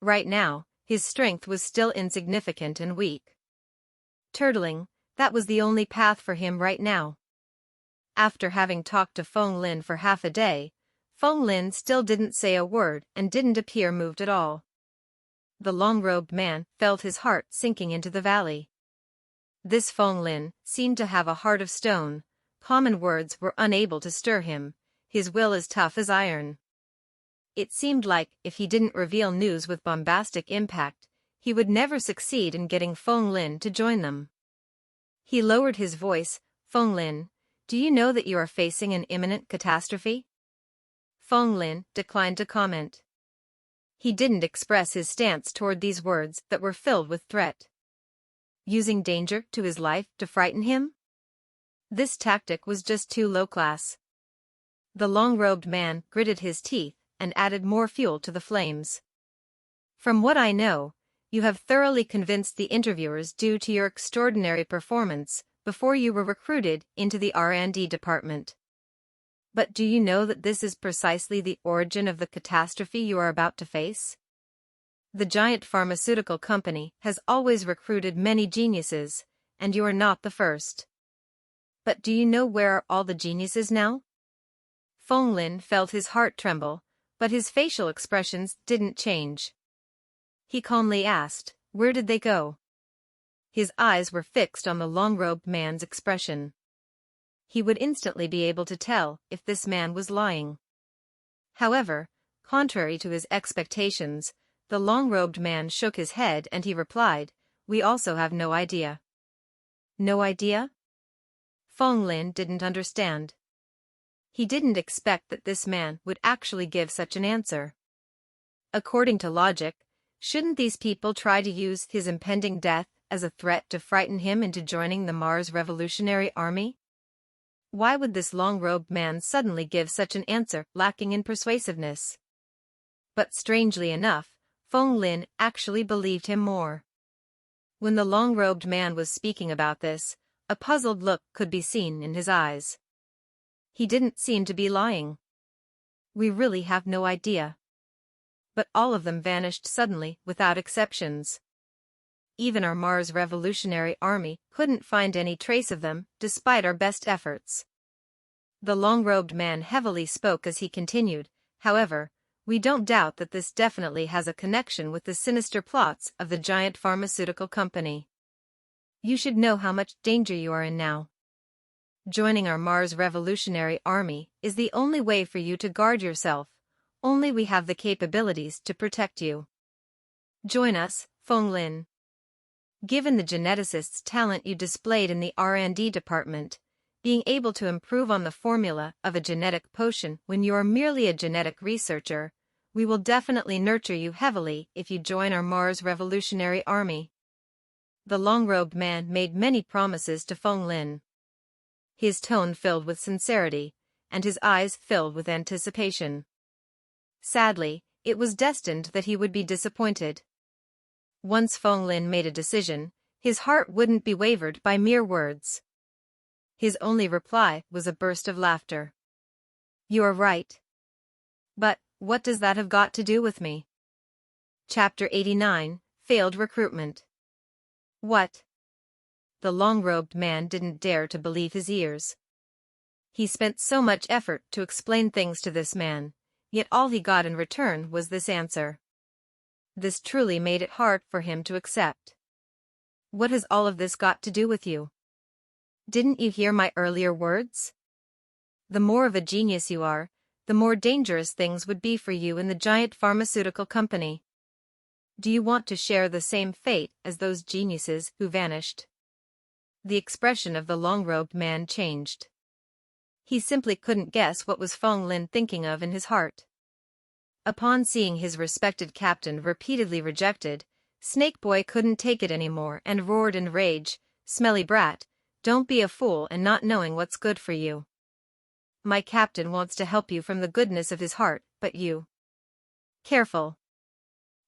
Right now, his strength was still insignificant and weak. Turtling, that was the only path for him right now. After having talked to Feng Lin for half a day, Feng Lin still didn't say a word and didn't appear moved at all. The long-robed man felt his heart sinking into the valley. This Feng Lin seemed to have a heart of stone. Common words were unable to stir him, his will as tough as iron. It seemed like if he didn't reveal news with bombastic impact, he would never succeed in getting Feng Lin to join them. He lowered his voice. Feng Lin, do you know that you are facing an imminent catastrophe? Feng Lin declined to comment. He didn't express his stance toward these words that were filled with threat. Using danger to his life to frighten him? This tactic was just too low class. The long-robed man gritted his teeth and added more fuel to the flames. From what I know, you have thoroughly convinced the interviewers due to your extraordinary performance before you were recruited into the R&D department. But do you know that this is precisely the origin of the catastrophe you are about to face? The giant pharmaceutical company has always recruited many geniuses, and you are not the first. But do you know where are all the geniuses now? Feng Lin felt his heart tremble, but his facial expressions didn't change. He calmly asked, where did they go? His eyes were fixed on the long-robed man's expression. He would instantly be able to tell if this man was lying. However, contrary to his expectations, the long-robed man shook his head and he replied, we also have no idea. No idea? Feng Lin didn't understand. He didn't expect that this man would actually give such an answer. According to logic, shouldn't these people try to use his impending death as a threat to frighten him into joining the Mars Revolutionary Army? Why would this long-robed man suddenly give such an answer lacking in persuasiveness? But strangely enough, Feng Lin actually believed him more. When the long-robed man was speaking about this, a puzzled look could be seen in his eyes. He didn't seem to be lying. We really have no idea. But all of them vanished suddenly without exceptions. Even our Mars Revolutionary Army couldn't find any trace of them, despite our best efforts. The long-robed man heavily spoke as he continued, however, we don't doubt that this definitely has a connection with the sinister plots of the giant pharmaceutical company. You should know how much danger you are in now. Joining our Mars Revolutionary Army is the only way for you to guard yourself. Only we have the capabilities to protect you. Join us, Feng Lin. Given the geneticist's talent you displayed in the R&D department, being able to improve on the formula of a genetic potion when you are merely a genetic researcher, we will definitely nurture you heavily if you join our Mars Revolutionary Army. The long-robed man made many promises to Feng Lin. His tone filled with sincerity, and his eyes filled with anticipation. Sadly, it was destined that he would be disappointed. Once Feng Lin made a decision, his heart wouldn't be wavered by mere words. His only reply was a burst of laughter. You are right. But, what does that have got to do with me? Chapter 89, Failed Recruitment. What? The long-robed man didn't dare to believe his ears. He spent so much effort to explain things to this man, yet all he got in return was this answer. This truly made it hard for him to accept. What has all of this got to do with you? Didn't you hear my earlier words? The more of a genius you are, the more dangerous things would be for you in the giant pharmaceutical company. Do you want to share the same fate as those geniuses who vanished? The expression of the long-robed man changed. He simply couldn't guess what was Feng Lin thinking of in his heart. Upon seeing his respected captain repeatedly rejected, Snake Boy couldn't take it anymore and roared in rage, "Smelly brat, don't be a fool and not knowing what's good for you. My captain wants to help you from the goodness of his heart, but you." Careful.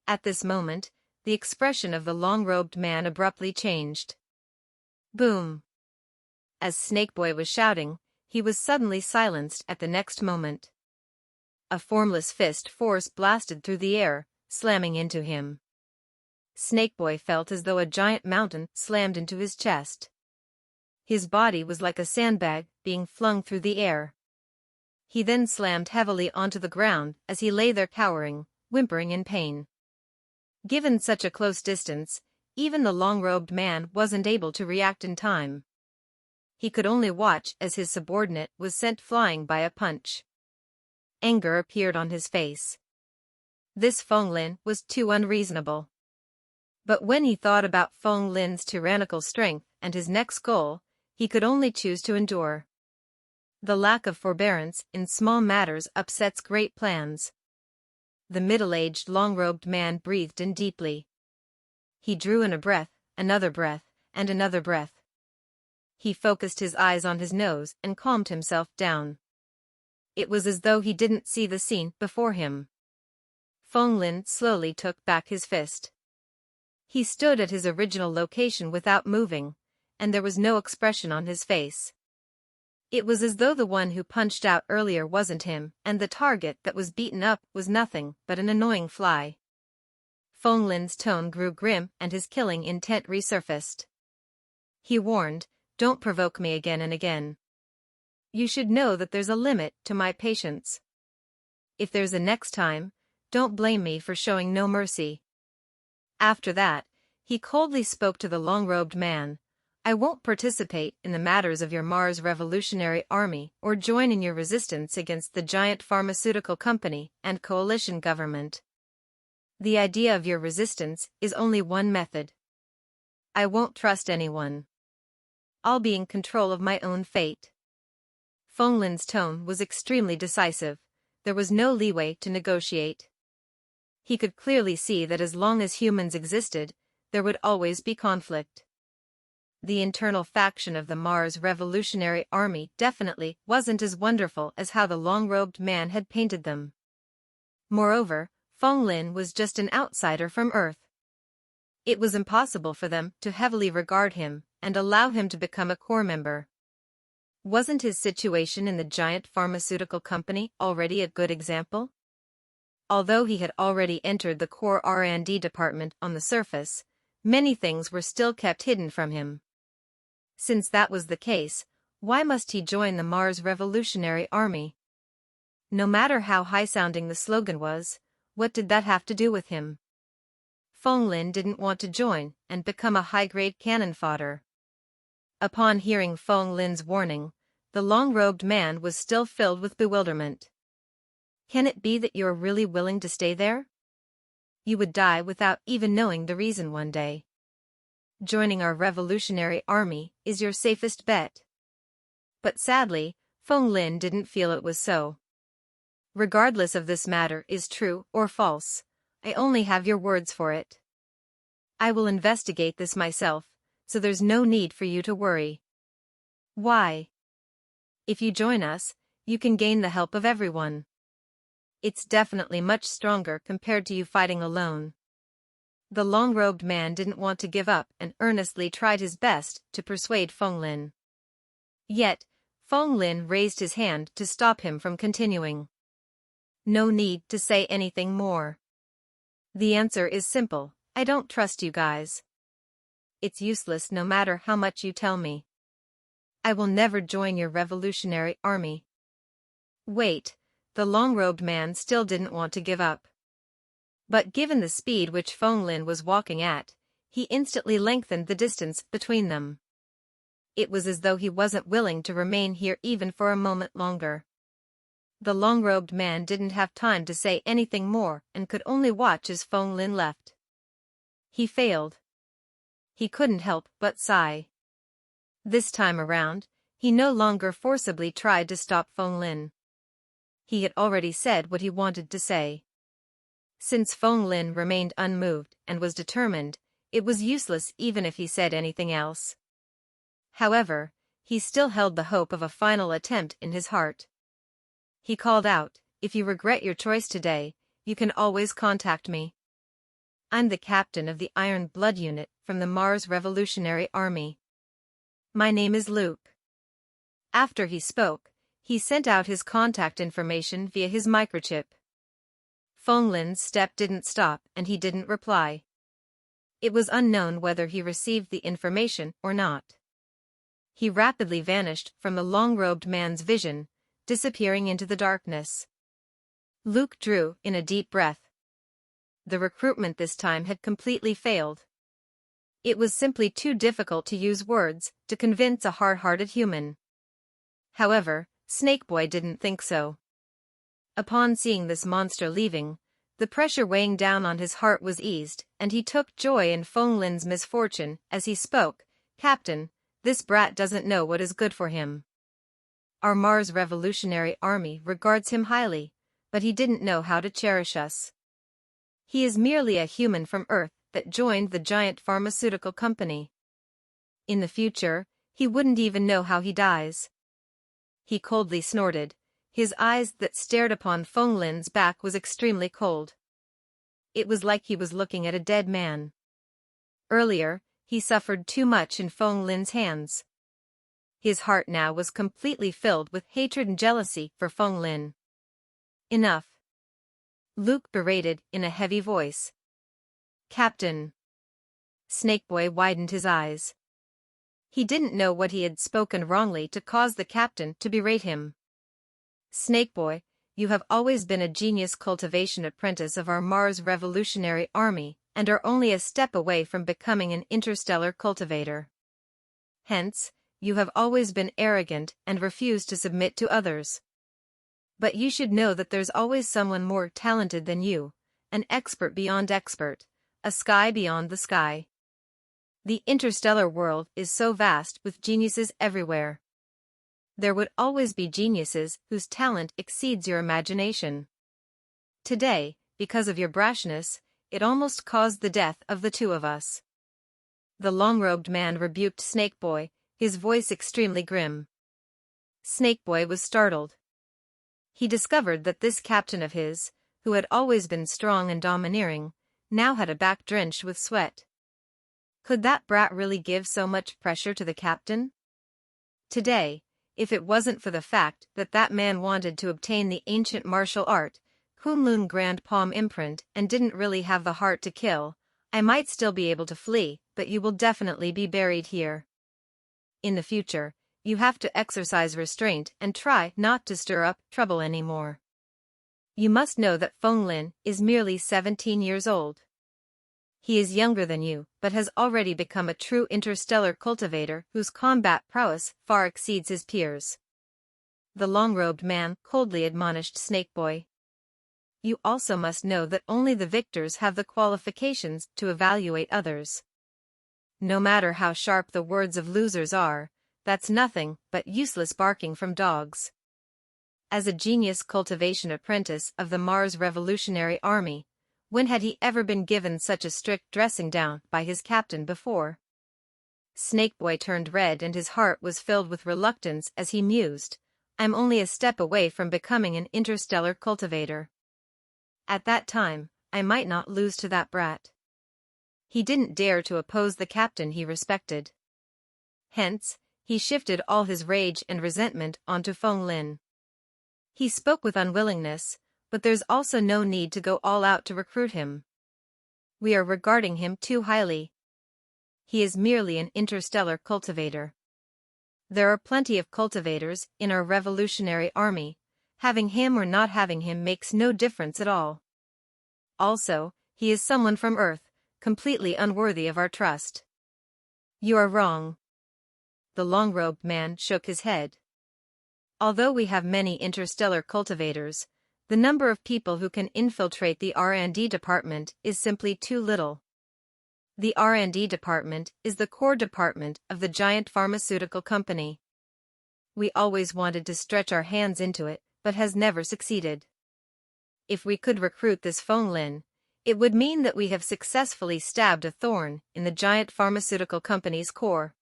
At this moment, the expression of the long-robed man abruptly changed. Boom. As Snakeboy was shouting, he was suddenly silenced at the next moment. A formless fist force blasted through the air, slamming into him. Snakeboy felt as though a giant mountain slammed into his chest. His body was like a sandbag being flung through the air. He then slammed heavily onto the ground as he lay there cowering, whimpering in pain. Given such a close distance, even the long-robed man wasn't able to react in time. He could only watch as his subordinate was sent flying by a punch. Anger appeared on his face. This Feng Lin was too unreasonable. But when he thought about Feng Lin's tyrannical strength and his next goal, he could only choose to endure. The lack of forbearance in small matters upsets great plans. The middle-aged long-robed man breathed in deeply. He drew in a breath, another breath, and another breath. He focused his eyes on his nose and calmed himself down. It was as though he didn't see the scene before him. Feng Lin slowly took back his fist. He stood at his original location without moving, and there was no expression on his face. It was as though the one who punched out earlier wasn't him, and the target that was beaten up was nothing but an annoying fly. Feng Lin's tone grew grim and his killing intent resurfaced. He warned, "Don't provoke me again and again. You should know that there's a limit to my patience. If there's a next time, don't blame me for showing no mercy." After that, he coldly spoke to the long-robed man. "I won't participate in the matters of your Mars Revolutionary Army or join in your resistance against the giant pharmaceutical company and coalition government. The idea of your resistance is only one method. I won't trust anyone. I'll be in control of my own fate." Feng Lin's tone was extremely decisive. There was no leeway to negotiate. He could clearly see that as long as humans existed, there would always be conflict. The internal faction of the Mars Revolutionary Army definitely wasn't as wonderful as how the long-robed man had painted them. Moreover, Feng Lin was just an outsider from Earth. It was impossible for them to heavily regard him and allow him to become a core member. Wasn't his situation in the giant pharmaceutical company already a good example? Although he had already entered the core R&D department on the surface, many things were still kept hidden from him. Since that was the case, why must he join the Mars Revolutionary Army? No matter how high-sounding the slogan was, what did that have to do with him? Feng Lin didn't want to join and become a high-grade cannon fodder. Upon hearing Feng Lin's warning, the long-robed man was still filled with bewilderment. "Can it be that you're really willing to stay there? You would die without even knowing the reason one day. Joining our revolutionary army is your safest bet." But sadly, Feng Lin didn't feel it was so. "Regardless of this matter is true or false, I only have your words for it. I will investigate this myself, so there's no need for you to worry." "Why?" "If you join us, you can gain the help of everyone. It's definitely much stronger compared to you fighting alone." The long-robed man didn't want to give up and earnestly tried his best to persuade Feng Lin. Yet, Feng Lin raised his hand to stop him from continuing. "No need to say anything more. The answer is simple, I don't trust you guys. It's useless no matter how much you tell me. I will never join your revolutionary army." Wait, the long-robed man still didn't want to give up. But given the speed which Feng Lin was walking at, he instantly lengthened the distance between them. It was as though he wasn't willing to remain here even for a moment longer. The long-robed man didn't have time to say anything more and could only watch as Feng Lin left. He failed. He couldn't help but sigh. This time around, he no longer forcibly tried to stop Feng Lin. He had already said what he wanted to say. Since Feng Lin remained unmoved and was determined, it was useless even if he said anything else. However, he still held the hope of a final attempt in his heart. He called out, "If you regret your choice today, you can always contact me. I'm the captain of the Iron Blood Unit from the Mars Revolutionary Army. My name is Luke. After he spoke, he sent out his contact information via his microchip. Feng Lin's step didn't stop and he didn't reply. It was unknown whether he received the information or not. He rapidly vanished from the long-robed man's vision, disappearing into the darkness. Luke drew in a deep breath. The recruitment this time had completely failed. It was simply too difficult to use words to convince a hard-hearted human. However, Snakeboy didn't think so. Upon seeing this monster leaving, the pressure weighing down on his heart was eased, and he took joy in Feng Lin's misfortune as he spoke. Captain, this brat doesn't know what is good for him. Our Mars Revolutionary Army regards him highly, but he didn't know how to cherish us. He is merely a human from Earth that joined the giant pharmaceutical company. In the future, he wouldn't even know how he dies. He coldly snorted. His eyes that stared upon Feng Lin's back was extremely cold. It was like he was looking at a dead man. Earlier, he suffered too much in Feng Lin's hands. His heart now was completely filled with hatred and jealousy for Feng Lin. Enough. Luke berated in a heavy voice. Captain. Snakeboy widened his eyes. He didn't know what he had spoken wrongly to cause the captain to berate him. Snakeboy, you have always been a genius cultivation apprentice of our Mars Revolutionary Army, and are only a step away from becoming an interstellar cultivator. Hence, you have always been arrogant and refused to submit to others. But you should know that there's always someone more talented than you, an expert beyond expert, a sky beyond the sky. The interstellar world is so vast with geniuses everywhere. There would always be geniuses whose talent exceeds your imagination. Today, because of your brashness, it almost caused the death of the two of us. The long-robed man rebuked Snakeboy, his voice extremely grim. Snakeboy was startled. He discovered that this captain of his, who had always been strong and domineering, now had a back drenched with sweat. Could that brat really give so much pressure to the captain? Today, if it wasn't for the fact that that man wanted to obtain the ancient martial art, Kunlun Grand Palm imprint, and didn't really have the heart to kill, I might still be able to flee, but you will definitely be buried here. In the future, you have to exercise restraint and try not to stir up trouble anymore. You must know that Feng Lin is merely 17 years old. He is younger than you, but has already become a true interstellar cultivator whose combat prowess far exceeds his peers. The long-robed man coldly admonished Snakeboy. You also must know that only the victors have the qualifications to evaluate others. No matter how sharp the words of losers are, that's nothing but useless barking from dogs. As a genius cultivation apprentice of the Mars Revolutionary Army, when had he ever been given such a strict dressing down by his captain before? Snakeboy turned red and his heart was filled with reluctance as he mused, I'm only a step away from becoming an interstellar cultivator. At that time, I might not lose to that brat. He didn't dare to oppose the captain he respected. Hence, he shifted all his rage and resentment onto Feng Lin. He spoke with unwillingness, but there's also no need to go all out to recruit him. We are regarding him too highly. He is merely an interstellar cultivator. There are plenty of cultivators in our revolutionary army. Having him or not having him makes no difference at all. Also, he is someone from Earth, completely unworthy of our trust. You are wrong. The long-robed man shook his head. Although we have many interstellar cultivators, the number of people who can infiltrate the R&D department is simply too little. The R&D department is the core department of the giant pharmaceutical company. We always wanted to stretch our hands into it, but has never succeeded. If we could recruit this Feng Lin, it would mean that we have successfully stabbed a thorn in the giant pharmaceutical company's core.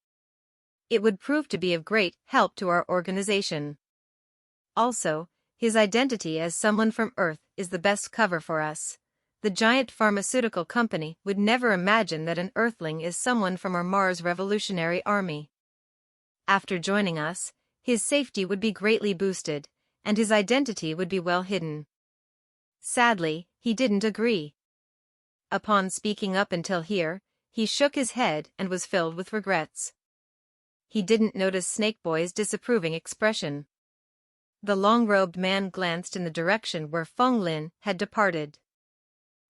It would prove to be of great help to our organization. Also, his identity as someone from Earth is the best cover for us. The giant pharmaceutical company would never imagine that an Earthling is someone from our Mars Revolutionary Army. After joining us, his safety would be greatly boosted, and his identity would be well hidden. Sadly, he didn't agree. Upon speaking up until here, he shook his head and was filled with regrets. He didn't notice Snakeboy's disapproving expression. The long-robed man glanced in the direction where Feng Lin had departed.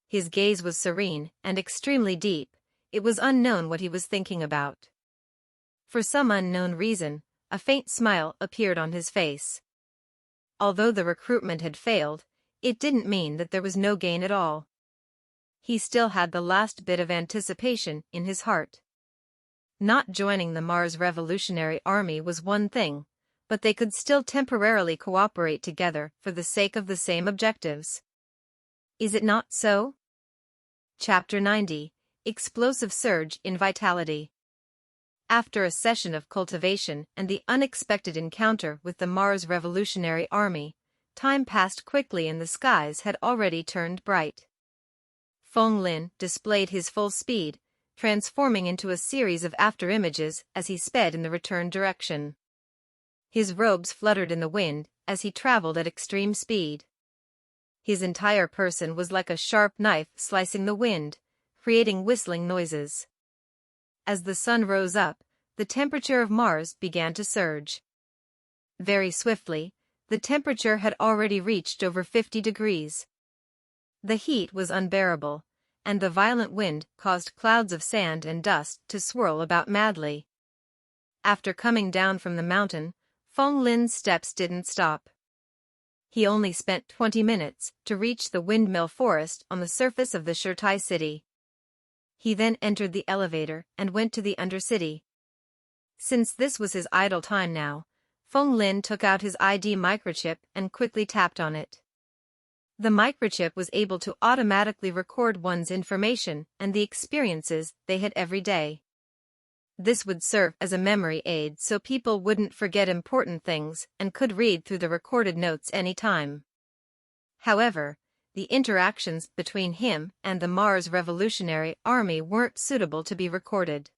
His gaze was serene and extremely deep. It was unknown what he was thinking about. For some unknown reason, a faint smile appeared on his face. Although the recruitment had failed, it didn't mean that there was no gain at all. He still had the last bit of anticipation in his heart. Not joining the Mars Revolutionary Army was one thing, but they could still temporarily cooperate together for the sake of the same objectives. Is it not so? Chapter 90: Explosive Surge in Vitality. After a session of cultivation and the unexpected encounter with the Mars Revolutionary Army, time passed quickly and the skies had already turned bright. Feng Lin displayed his full speed, transforming into a series of afterimages as he sped in the return direction. His robes fluttered in the wind as he traveled at extreme speed. His entire person was like a sharp knife slicing the wind, creating whistling noises. As the sun rose up, the temperature of Mars began to surge. Very swiftly, the temperature had already reached over 50 degrees. The heat was unbearable, and the violent wind caused clouds of sand and dust to swirl about madly. After coming down from the mountain, Feng Lin's steps didn't stop. He only spent 20 minutes to reach the windmill forest on the surface of the Shirtai city. He then entered the elevator and went to the Undercity. Since this was his idle time now, Feng Lin took out his ID microchip and quickly tapped on it. The microchip was able to automatically record one's information and the experiences they had every day. This would serve as a memory aid so people wouldn't forget important things and could read through the recorded notes anytime. However, the interactions between him and the Mars Revolutionary Army weren't suitable to be recorded.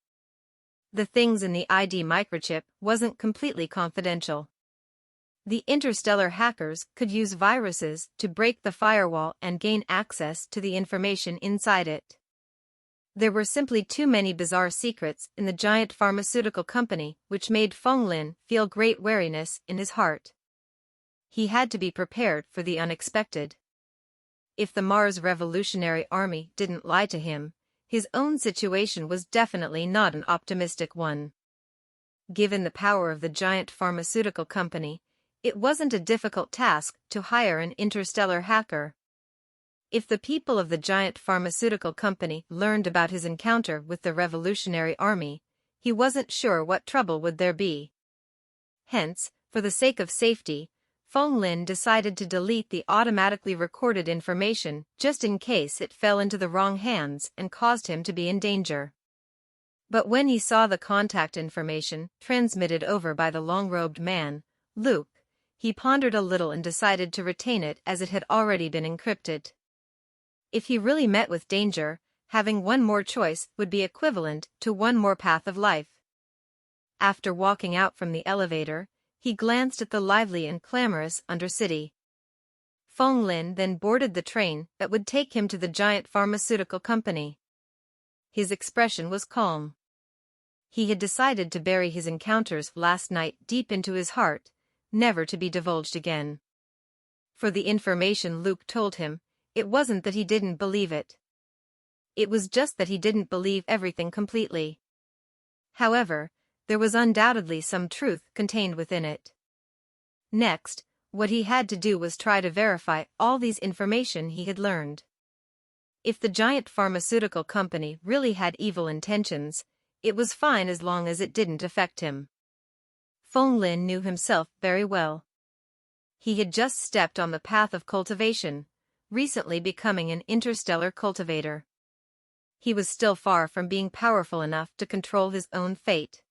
The things in the ID microchip wasn't completely confidential. The interstellar hackers could use viruses to break the firewall and gain access to the information inside it. There were simply too many bizarre secrets in the giant pharmaceutical company which made Feng Lin feel great wariness in his heart. He had to be prepared for the unexpected. If the Mars Revolutionary Army didn't lie to him, his own situation was definitely not an optimistic one. Given the power of the giant pharmaceutical company, it wasn't a difficult task to hire an interstellar hacker. If the people of the giant pharmaceutical company learned about his encounter with the Revolutionary Army, he wasn't sure what trouble would there be. Hence, for the sake of safety, Feng Lin decided to delete the automatically recorded information just in case it fell into the wrong hands and caused him to be in danger. But when he saw the contact information transmitted over by the long-robed man, Luke, he pondered a little and decided to retain it as it had already been encrypted. If he really met with danger, having one more choice would be equivalent to one more path of life. After walking out from the elevator, he glanced at the lively and clamorous Undercity. Feng Lin then boarded the train that would take him to the giant pharmaceutical company. His expression was calm. He had decided to bury his encounters last night deep into his heart, never to be divulged again. For the information Luke told him, it wasn't that he didn't believe it. It was just that he didn't believe everything completely. However, there was undoubtedly some truth contained within it. Next, what he had to do was try to verify all these information he had learned. If the giant pharmaceutical company really had evil intentions, it was fine as long as it didn't affect him. Feng Lin knew himself very well. He had just stepped on the path of cultivation, recently becoming an interstellar cultivator. He was still far from being powerful enough to control his own fate.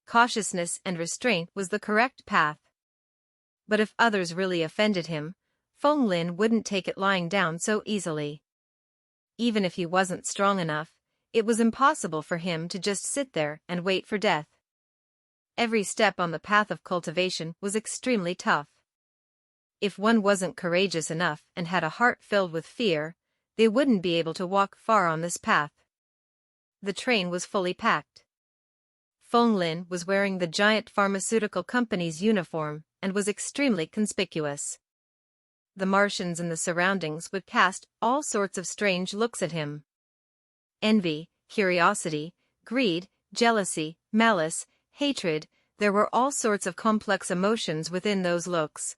Cautiousness and restraint was the correct path. But if others really offended him, Feng Lin wouldn't take it lying down so easily. Even if he wasn't strong enough, it was impossible for him to just sit there and wait for death. every step on the path of cultivation was extremely tough. If one wasn't courageous enough and had a heart filled with fear, they wouldn't be able to walk far on this path. The train was fully packed. Feng Lin was wearing the giant pharmaceutical company's uniform and was extremely conspicuous. The Martians in the surroundings would cast all sorts of strange looks at him. Envy, curiosity, greed, jealousy, malice, hatred, there were all sorts of complex emotions within those looks.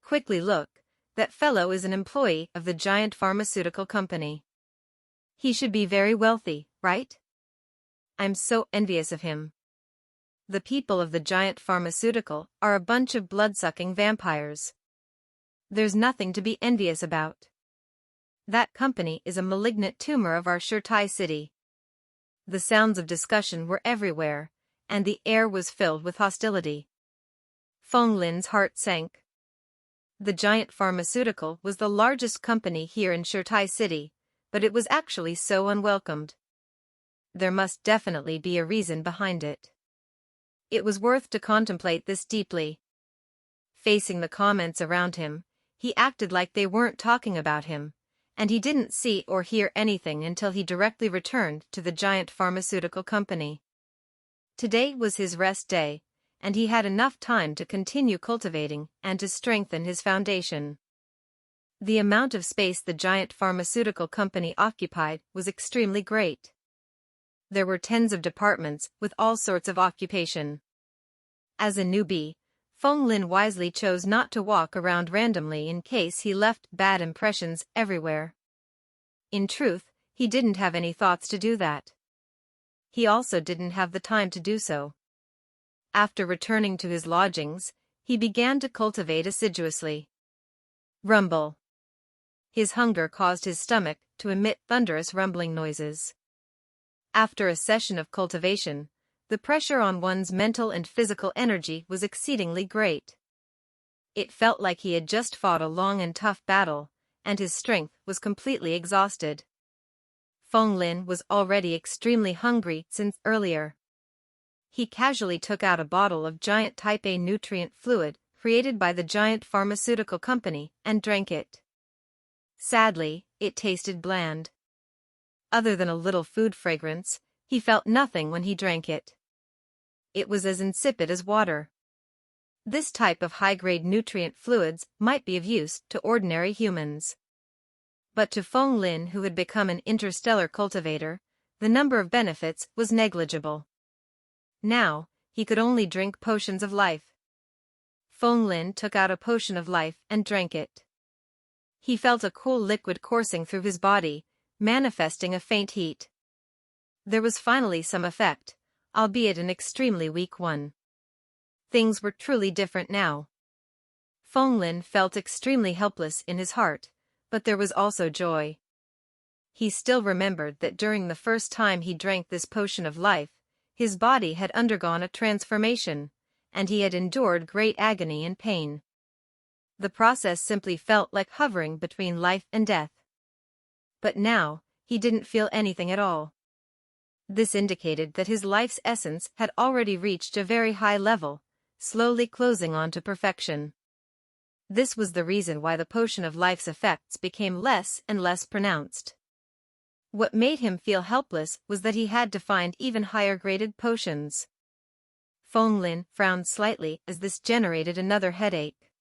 Quickly look, that fellow is an employee of the giant pharmaceutical company. He should be very wealthy, right? I'm so envious of him. The people of the giant pharmaceutical are a bunch of blood-sucking vampires. There's nothing to be envious about. That company is a malignant tumor of our Shirtai city. The sounds of discussion were everywhere, and the air was filled with hostility. Feng Lin's heart sank. The giant pharmaceutical was the largest company here in Shirtai city, but it was actually so unwelcomed. There must definitely be a reason behind it. It was worth to contemplate this deeply. Facing the comments around him, he acted like they weren't talking about him, and he didn't see or hear anything until he directly returned to the giant pharmaceutical company. Today was his rest day, and he had enough time to continue cultivating and to strengthen his foundation. The amount of space the giant pharmaceutical company occupied was extremely great. There were tens of departments with all sorts of occupation. As a newbie, Feng Lin wisely chose not to walk around randomly in case he left bad impressions everywhere. In truth, he didn't have any thoughts to do that. He also didn't have the time to do so. After returning to his lodgings, he began to cultivate assiduously. Rumble. His hunger caused his stomach to emit thunderous rumbling noises. After a session of cultivation, the pressure on one's mental and physical energy was exceedingly great. It felt like he had just fought a long and tough battle, and his strength was completely exhausted. Feng Lin was already extremely hungry since earlier. He casually took out a bottle of giant type A nutrient fluid created by the giant pharmaceutical company and drank it. Sadly, it tasted bland. Other than a little food fragrance, he felt nothing when he drank it. It was as insipid as water. This type of high-grade nutrient fluids might be of use to ordinary humans. But to Feng Lin, who had become an interstellar cultivator, the number of benefits was negligible. Now, he could only drink potions of life. Feng Lin took out a potion of life and drank it. He felt a cool liquid coursing through his body, manifesting a faint heat. There was finally some effect, albeit an extremely weak one. Things were truly different now. Feng Lin felt extremely helpless in his heart, but there was also joy. He still remembered that during the first time he drank this potion of life, his body had undergone a transformation, and he had endured great agony and pain. The process simply felt like hovering between life and death. But now, he didn't feel anything at all. This indicated that his life's essence had already reached a very high level, slowly closing on to perfection. This was the reason why the potion of life's effects became less and less pronounced. What made him feel helpless was that he had to find even higher-graded potions. Feng Lin frowned slightly as this generated another headache.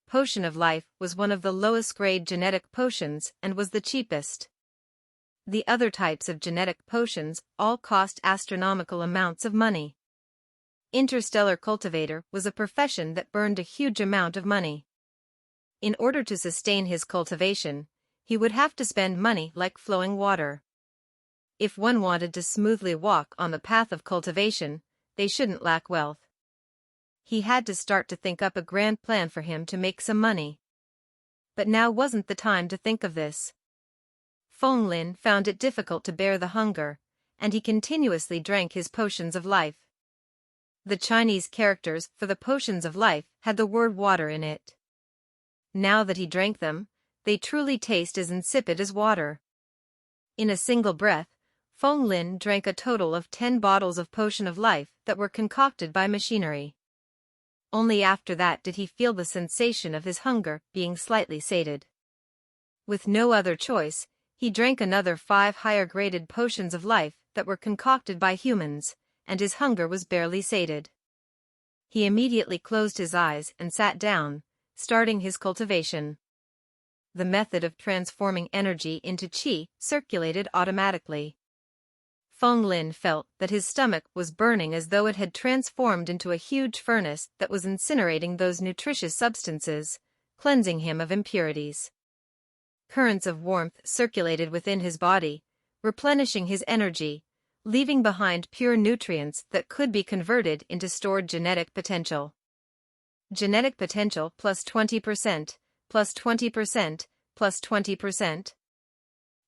Potion of Life was one of the lowest-grade genetic potions and was the cheapest. The other types of genetic potions all cost astronomical amounts of money. Interstellar cultivator was a profession that burned a huge amount of money. In order to sustain his cultivation, he would have to spend money like flowing water. If one wanted to smoothly walk on the path of cultivation, they shouldn't lack wealth. He had to start to think up a grand plan for him to make some money. But now wasn't the time to think of this. Feng Lin found it difficult to bear the hunger, and he continuously drank his potions of life. The Chinese characters for the potions of life had the word water in it. Now that he drank them, they truly taste as insipid as water. In a single breath, Feng Lin drank a total of 10 bottles of potion of life that were concocted by machinery. Only after that did he feel the sensation of his hunger being slightly sated. With no other choice, he drank another 5 higher-graded potions of life that were concocted by humans, and his hunger was barely sated. He immediately closed his eyes and sat down, starting his cultivation. The method of transforming energy into qi circulated automatically. Feng Lin felt that his stomach was burning as though it had transformed into a huge furnace that was incinerating those nutritious substances, cleansing him of impurities. Currents of warmth circulated within his body, replenishing his energy, leaving behind pure nutrients that could be converted into stored genetic potential. Genetic potential plus 20%, plus 20%, plus 20%.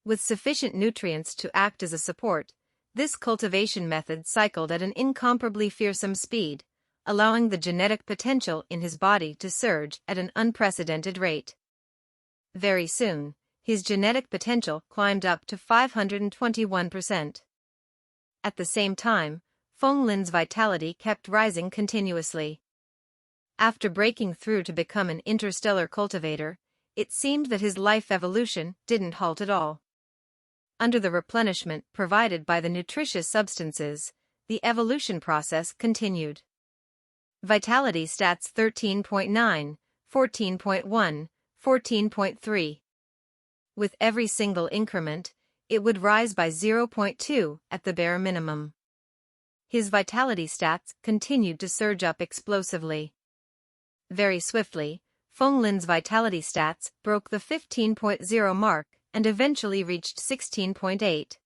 With sufficient nutrients to act as a support, this cultivation method cycled at an incomparably fearsome speed, allowing the genetic potential in his body to surge at an unprecedented rate. Very soon, his genetic potential climbed up to 521%. At the same time, Feng Lin's vitality kept rising continuously. After breaking through to become an interstellar cultivator, it seemed that his life evolution didn't halt at all. Under the replenishment provided by the nutritious substances, the evolution process continued. Vitality stats 13.9, 14.1, 14.3. With every single increment, it would rise by 0.2 at the bare minimum. His vitality stats continued to surge up explosively. Very swiftly, Feng Lin's vitality stats broke the 15.0 mark and eventually reached 16.8.